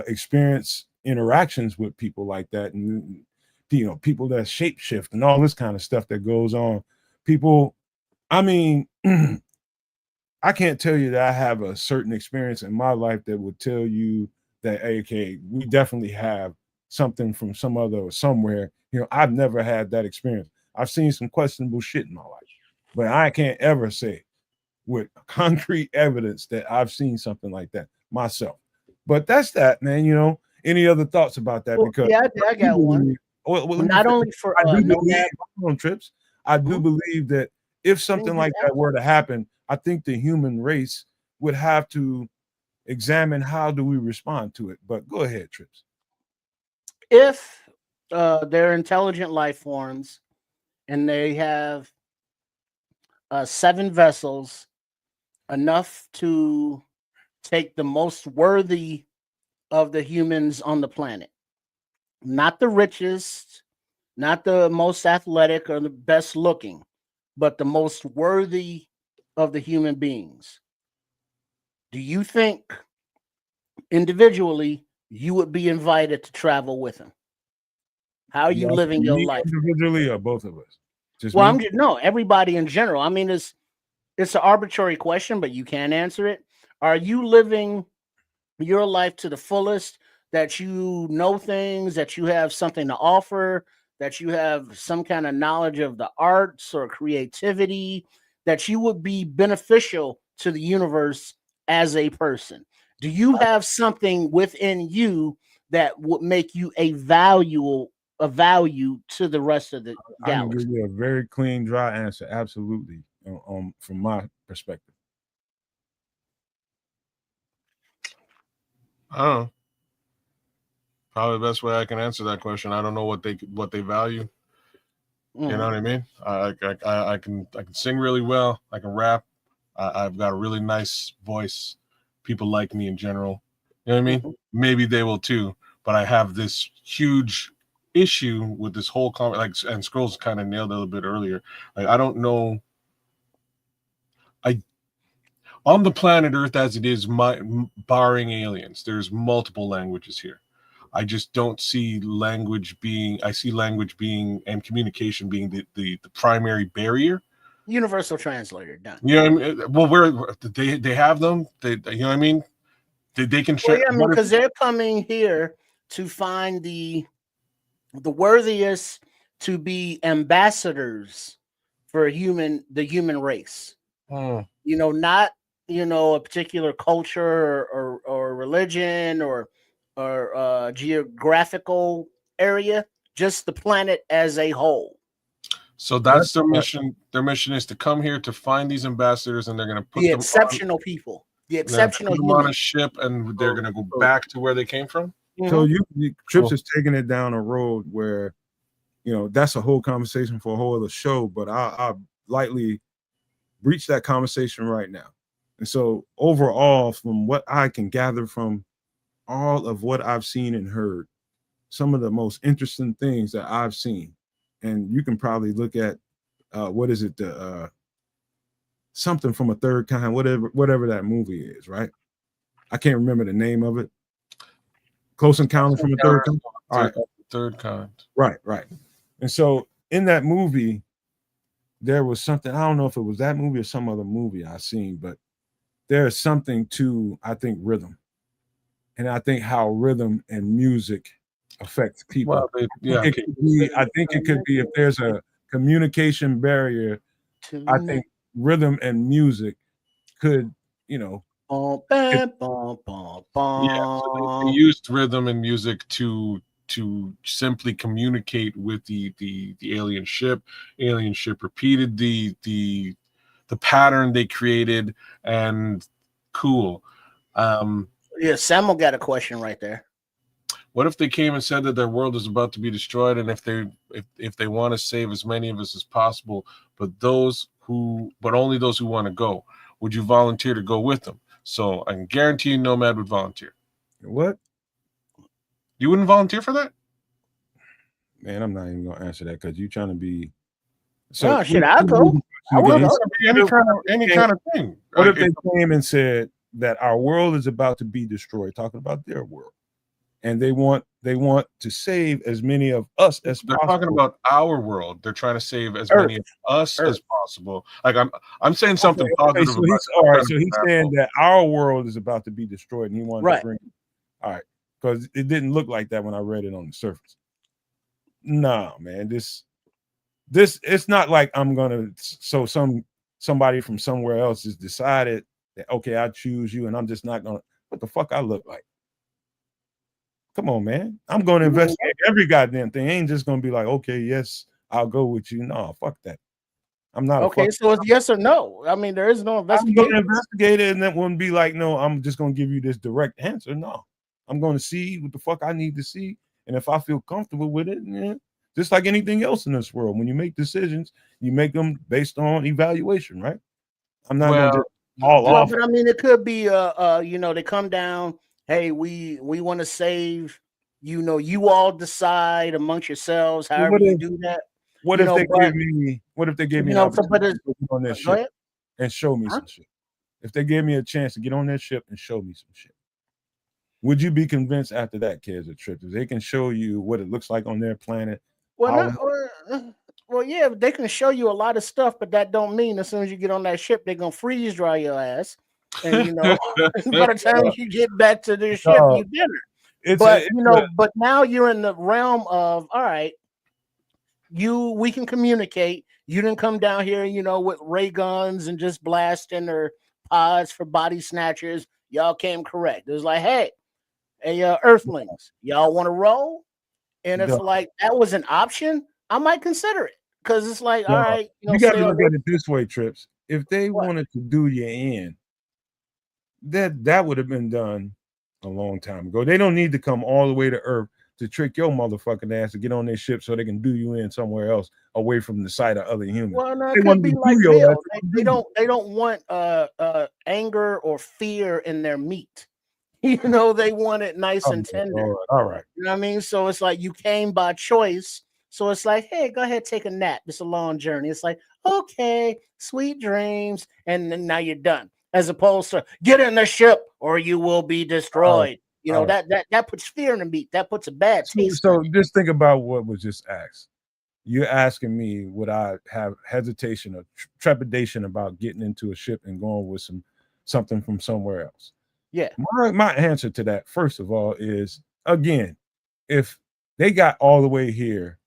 experienced interactions with people like that, and you know, people that shapeshift and all this kind of stuff that goes on. People, I mean, I can't tell you that I have a certain experience in my life that would tell you that, okay, we definitely have something from some other or somewhere. You know, I've never had that experience. I've seen some questionable shit in my life, but I can't ever say with concrete evidence that I've seen something like that myself. But that's that, man. You know, any other thoughts about that? Well, Because yeah, I got one. not only for I do believe Nomad. on Trips. I do believe that if something like that were to happen, I think the human race would have to examine how do we respond to it. But go ahead, Trips. If they're intelligent life forms and they have 7 vessels, enough to take the most worthy of the humans on the planet, not the richest, not the most athletic or the best looking, but the most worthy of the human beings, do you think individually you would be invited to travel with them? How are you living your life? Individually or both of us? Just well, me? no, everybody in general. I mean, it's an arbitrary question, but you can answer it. Are you living your life to the fullest, that you know things, that you have something to offer, that you have some kind of knowledge of the arts or creativity, that you would be beneficial to the universe as a person? Do you have something within you that would make you a value to the rest of the galaxy? I can give you a very clean, dry answer. Absolutely, from my perspective. I don't know. Probably the best way I can answer that question. I don't know what they value. You know what I mean? I can sing really well. I can rap. I've got a really nice voice. People like me in general. You know what I mean? Maybe they will too. But I have this huge issue with this whole and Scrolls kind of nailed it a little bit earlier. Like, I don't know. On the planet Earth as it is, barring aliens, there's multiple languages here. I just don't see language being. I see language being and communication being the primary barrier. Universal translator done. You know what I mean? Well, where they have them, you know what I mean? They can share. Well, yeah, because they're coming here to find the worthiest to be ambassadors for the human race. Hmm. Not a particular culture or religion or geographical area, just the planet as a whole. So that's their mission. Their mission is to come here to find these ambassadors, and they're going to put The them exceptional people, the exceptional on a humans. ship, and they're going to go back to where they came from. So Mm-hmm. Trips is taking it down a road where, that's a whole conversation for a whole other show, but I'll lightly breach that conversation right now. And so overall, from what I can gather from all of what I've seen and heard, some of the most interesting things that I've seen, and you can probably look at what is it, something from a Third Kind, whatever that movie is, right? I can't remember the name of it. Close Encounter from a Third Kind. All right. Third Kind. Right. And so in that movie, there was something, I don't know if it was that movie or some other movie I seen, but there's something to, I think, rhythm. And I think how rhythm and music affects people. Well, I think it could be if there's a communication barrier, I think rhythm and music could, So they used rhythm and music to simply communicate with the alien ship. Alien ship repeated the pattern they created, and cool. Samuel got a question right there. What if they came and said that their world is about to be destroyed, and if they want to save as many of us as possible, but only those who want to go, would you volunteer to go with them? So I can guarantee you Nomad would volunteer. What? You wouldn't volunteer for that? Man, I'm not even gonna answer that because you're trying to be. I'll go. I would be any kind of thing. What if they came and said that our world is about to be destroyed, talking about their world, and they want to save as many of us as possible? They're talking about our world. They're trying to save as many of us as possible. Like I'm saying something positive. So he's saying that our world is about to be destroyed, and he wanted to bring it. All right, because it didn't look like that when I read it on the surface. No, man, this it's not like I'm gonna. So somebody from somewhere else has decided that, okay, I choose you, and I'm just not gonna. What the fuck I look like? Come on, man. I'm going to investigate every goddamn thing. I ain't just going to be like, okay, yes, I'll go with you. No, fuck that. I'm not. Okay, so it's yes or no. I mean, there is no investigation. I'm going to investigate it, and that wouldn't be like, no, I'm just going to give you this direct answer. No, I'm going to see what the fuck I need to see. And if I feel comfortable with it, just like anything else in this world, when you make decisions, you make them based on evaluation, right? I'm not going to just all off. But I mean, it could be, they come down. Hey, we want to save. You all decide amongst yourselves however you do that. What if they gave me an opportunity to get on that ship and show me some shit? If they gave me a chance to get on that ship and show me some shit, would you be convinced after that, kids, a trip? If they can show you what it looks like on their planet? Well, yeah, they can show you a lot of stuff, but that don't mean as soon as you get on that ship, they're gonna freeze dry your ass. And by the time you get back to the ship, you dinner. But now you're in the realm of, all right, we can communicate. You didn't come down here, with ray guns and just blasting or pods for body snatchers. Y'all came correct. It was like, hey, Earthlings, y'all want to roll? And if like that was an option, I might consider it, because it's like, all right, you got to look at it this way, Trips. If they wanted to do you in, that would have been done a long time ago. They don't need to come all the way to Earth to trick your motherfucking ass to get on their ship so they can do you in somewhere else away from the sight of other humans. Well, no, it could be like Bill. They don't want anger or fear in their meat. They want it nice and tender. All right. You know what I mean? So it's like you came by choice. So it's like, hey, go ahead, take a nap. It's a long journey. It's like, okay, sweet dreams. And then now you're done. As opposed to get in the ship or you will be destroyed. That puts fear in the meat. That puts a bad taste. So just think about what was just asked. You're asking me, would I have hesitation or trepidation about getting into a ship and going with something from somewhere else? Yeah. My answer to that, first of all, is, again, if they got all the way here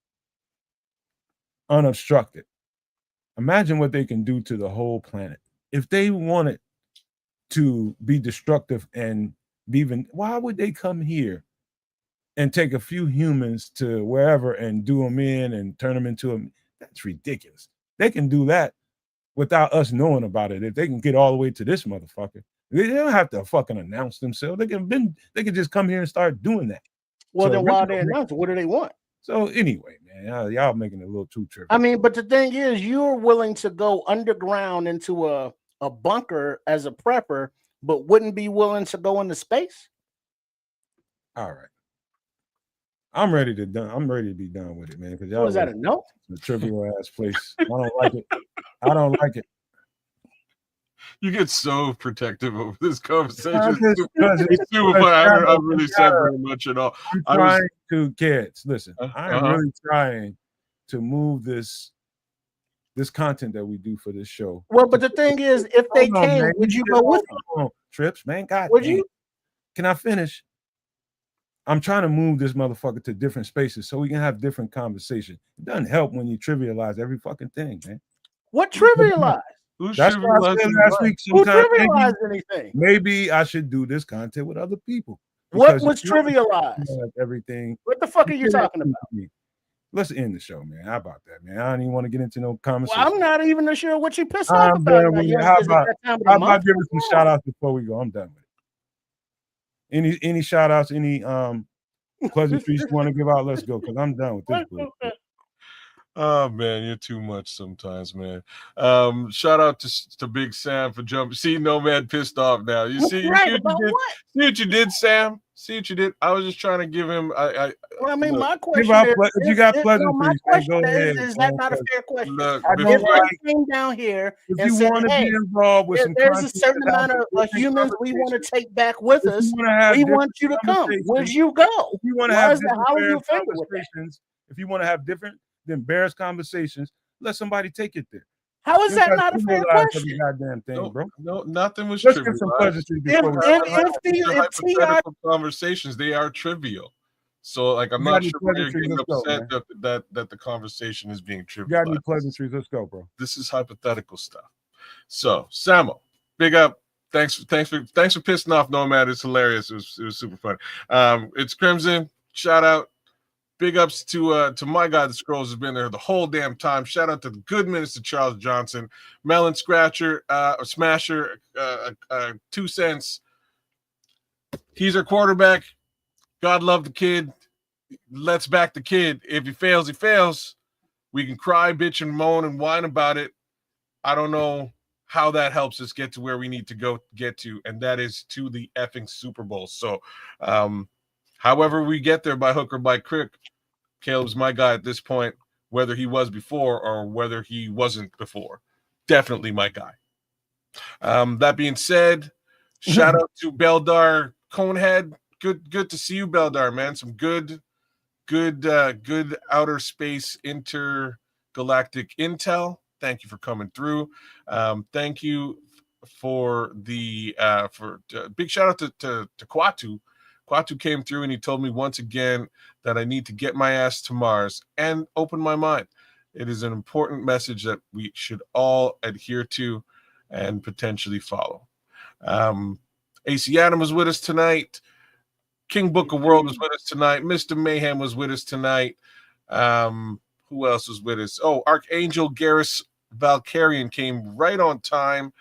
unobstructed, Imagine what they can do to the whole planet. If they wanted to be destructive and be even, why would they come here and take a few humans to wherever and do them in and turn them into them? That's ridiculous. They can do that without us knowing about it. If they can get all the way to this motherfucker, they don't have to fucking announce themselves. They can just come here and start doing that. Well, So then why really they announce it? What do they want? So anyway, man, y'all making it a little too trivial. I mean, but the thing is, you're willing to go underground into a bunker as a prepper, but wouldn't be willing to go into space. All right. I'm ready to be done with it, man. Because y'all Was that a no? A trivial ass place. I don't like it. I don't like it. You get so protective over this conversation. It's super fun. I haven't really said very much at all. I'm trying to, kids, listen, I'm really trying to move this content that we do for this show. Well, but the thing is, if they came, would you go with them? Trips, man? God, would you? Can I finish? I'm trying to move this motherfucker to different spaces so we can have different conversations. It doesn't help when you trivialize every fucking thing, man. What trivialize? That's what I said last week. Who trivialized anything? Maybe I should do this content with other people. What was trivialized? Everything. What the fuck are you talking about? Let's end the show, man. How about that, man? I don't even want to get into no conversation. Well, I'm not even sure what you pissed off about. How about giving some shout outs before we go? I'm done with it. Any shout outs, any pleasantries you want to give out? Let's go, because I'm done with this bullshit. Oh man, you're too much sometimes, man. Shout out to Big Sam for jumping. See, Nomad pissed off now. You see, right, see what you did, Sam. See what you did. I was just trying to give him. Well, I mean, my question is, if you got pleasantries, go ahead. Is that not a fair question? Look, if they came down here and said, "Hey, there's a certain amount of humans we want to take back with us. We want you to come. Where'd you go? If you want to have different conversations, if you want to have different than Bears conversations, let somebody take it there. How is that not a fair question? Goddamn thing, bro. No, nothing was Let's trivial. Get some pleasantries if hypothetical conversations, they are trivial. So, like, I'm not sure why you're getting upset that the conversation is being trivial. You got any pleasantries? Let's go, bro. This is hypothetical stuff. So, Samo, big up. Thanks for pissing off Nomad. It's hilarious. It was super fun. It's Crimson. Shout out. Big ups to my guy, the Scrolls, has been there the whole damn time. Shout out to the good minister, Charles Johnson. Melon Scratcher, or Smasher, 2 cents. He's our quarterback. God love the kid. Let's back the kid. If he fails, he fails. We can cry, bitch, and moan and whine about it. I don't know how that helps us get to where we need to get to, and that is to the effing Super Bowl. So, however we get there, by hook or by crook, Caleb's my guy at this point, whether he was before or whether he wasn't before. Definitely my guy. That being said, shout out to Beldar Conehead. Good to see you, Beldar, man. Some good outer space intergalactic intel. Thank you for coming through. Thank you for the big shout out to Kwatu. Kwatu came through and he told me once again that I need to get my ass to Mars and open my mind. It is an important message that we should all adhere to and potentially follow. AC Adam was with us tonight. King Booker World was with us tonight. Mr. Mayhem was with us tonight. Who else was with us? Oh, Archangel Garrus Valkyrian came right on time,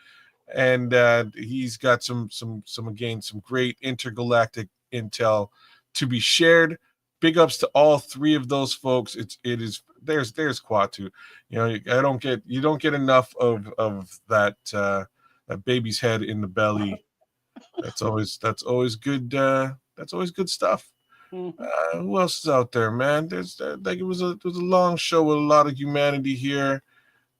and he's got some great intergalactic intel to be shared. Big ups to all three of those folks. There's Kwatu. You know, you don't get enough of that baby's head in the belly. That's always good. That's always good stuff. Who else is out there, man? It was a long show with a lot of humanity here,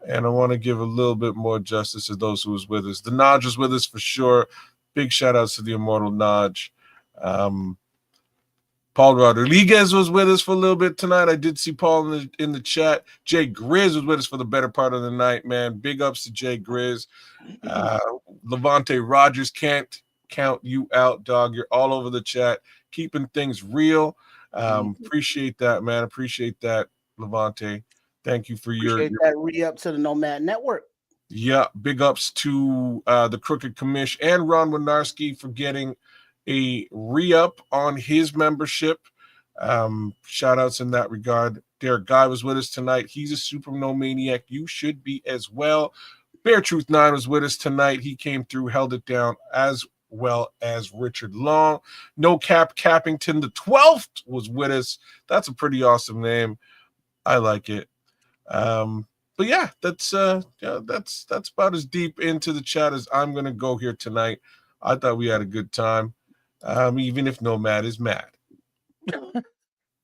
and I want to give a little bit more justice to those who was with us. The Naj was with us for sure. Big shout outs to the immortal Naj. Paul Rodriguez was with us for a little bit tonight. I did see Paul in the chat. Jay Grizz was with us for the better part of the night, man. Big ups to Jay Grizz. Levante Rogers, can't count you out, dog. You're all over the chat, keeping things real. Appreciate that, man. Appreciate that, Levante. Thank you for your Appreciate that re-up to the Nomad Network. Yeah, big ups to the Crooked Commish and Ron Winarski for getting a re-up on his membership. Shout outs in that regard. Derek Guy was with us tonight. He's a super no maniac. You should be as well. Bear Truth 9 was with us tonight. He came through, held it down, as well as Richard Long. No Cap Cappington the 12th was with us. That's a pretty awesome name. I like it. But yeah, that's about as deep into the chat as I'm gonna go here tonight. I thought we had a good time, even if Nomad is mad.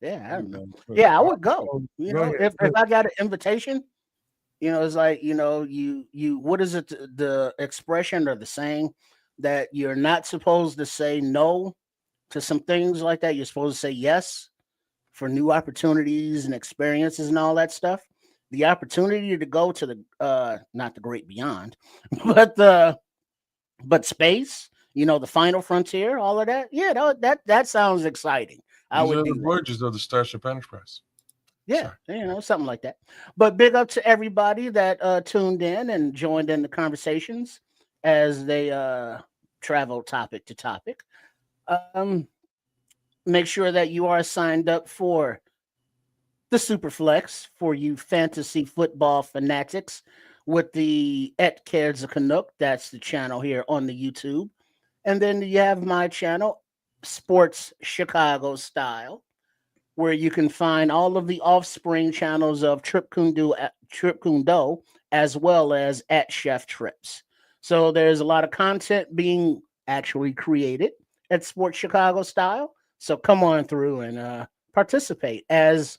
Yeah, I don't know. Yeah, I would go. You know, if I got an invitation, you know, it's like, you know, you what is it, the expression or the saying that you're not supposed to say no to some things like that. You're supposed to say yes for new opportunities and experiences and all that stuff. The opportunity to go to the not the great beyond, but space, you know, the final frontier, all of that. Yeah, that sounds exciting. I would do the voyages of the Starship Enterprise. Yeah, you know, something like that. But big up to everybody that tuned in and joined in the conversations as they travel topic to topic. Make sure that you are signed up for the Superflex for you fantasy football fanatics with the Cares of Canuck. That's the channel here on the YouTube. And then you have my channel, Sports Chicago Style, where you can find all of the offspring channels of Trip Kundo, as well as at Chef Trips. So there's a lot of content being actually created at Sports Chicago Style. So come on through and participate. As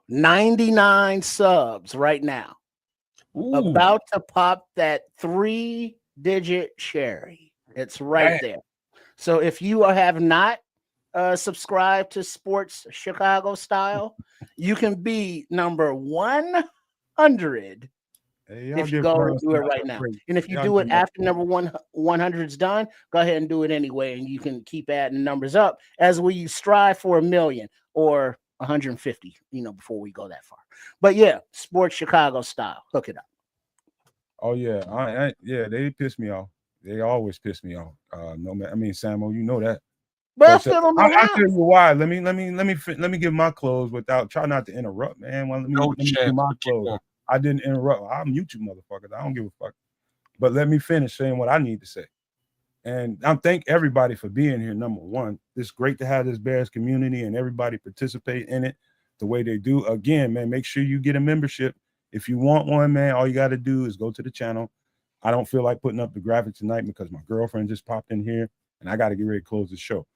99 subs right now. Ooh. About to pop that 3-digit cherry. It's right there. So if you have not subscribed to Sports Chicago Style, you can be number 100 if you go and do it right now. And if you do it after number 100 is done, go ahead and do it anyway, and you can keep adding numbers up as we strive for 1 million or 150, you know, before we go that far. But yeah, Sports Chicago Style, hook it up. Oh yeah, they piss me off. They always piss me off. No man, I mean, Samo, you know that. But I still don't know I'll tell you why. Let me give my close without try not to interrupt, man. Well, let me give my close. I didn't interrupt. I'll mute you, motherfuckers. I don't give a fuck. But let me finish saying what I need to say. And I thank everybody for being here. Number one, it's great to have this Bears community and everybody participate in it the way they do. Again, man, make sure you get a membership. If you want one, man, all you got to do is go to the channel. I don't feel like putting up the graphic tonight because my girlfriend just popped in here and I got to get ready to close the show.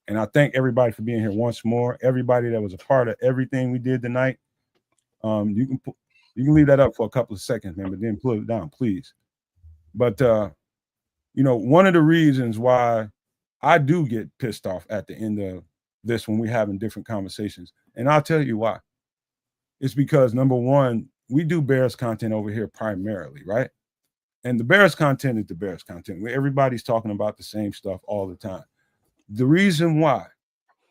And I thank everybody for being here once more. Everybody that was a part of everything we did tonight. You can leave that up for a couple of seconds, man, but then pull it down, please. But you know, one of the reasons why I do get pissed off at the end of this when we're having different conversations, and I'll tell you why. It's because, number one, we do Bears content over here primarily, right? And the Bears content is the Bears content. Everybody's talking about the same stuff all the time. The reason why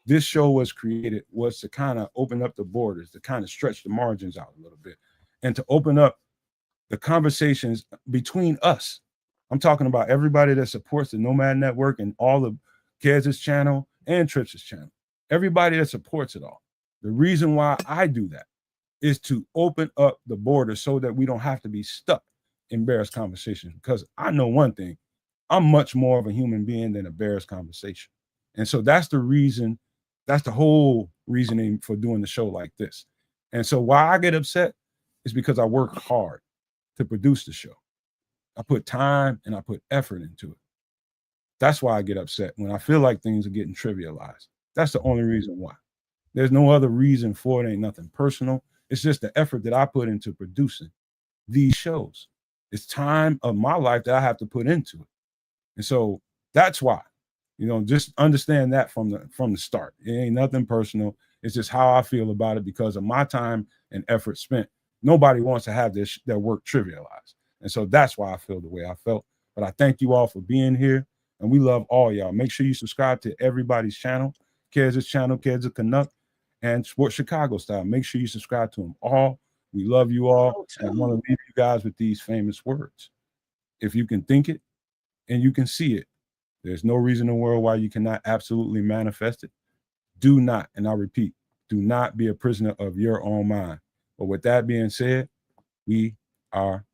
this show was created was to kind of open up the borders, to kind of stretch the margins out a little bit, and to open up the conversations between us. I'm talking about everybody that supports the Nomad Network and all of Kez's channel and Trips' channel. Everybody that supports it all. The reason why I do that is to open up the border so that we don't have to be stuck in Bears conversations. Because I know one thing, I'm much more of a human being than a Bears conversation. And so that's the reason, that's the whole reasoning for doing the show like this. And so why I get upset is because I work hard to produce the show. I put time and I put effort into it. That's why I get upset when I feel like things are getting trivialized. That's the only reason why. There's no other reason for it. Ain't nothing personal. It's just the effort that I put into producing these shows. It's time of my life that I have to put into it. And so that's why, you know, just understand that from the start. It ain't nothing personal. It's just how I feel about it because of my time and effort spent. Nobody wants to have their work trivialized. And so that's why I feel the way I felt. But I thank you all for being here. And we love all y'all. Make sure you subscribe to everybody's channel, Kez's channel, Kez of Canuck. and Sports Chicago Style. Make sure you subscribe to them all. We love you all. And I want to leave you guys with these famous words. If you can think it and you can see it, there's no reason in the world why you cannot absolutely manifest it. Do not, and I repeat, do not be a prisoner of your own mind. But with that being said, we are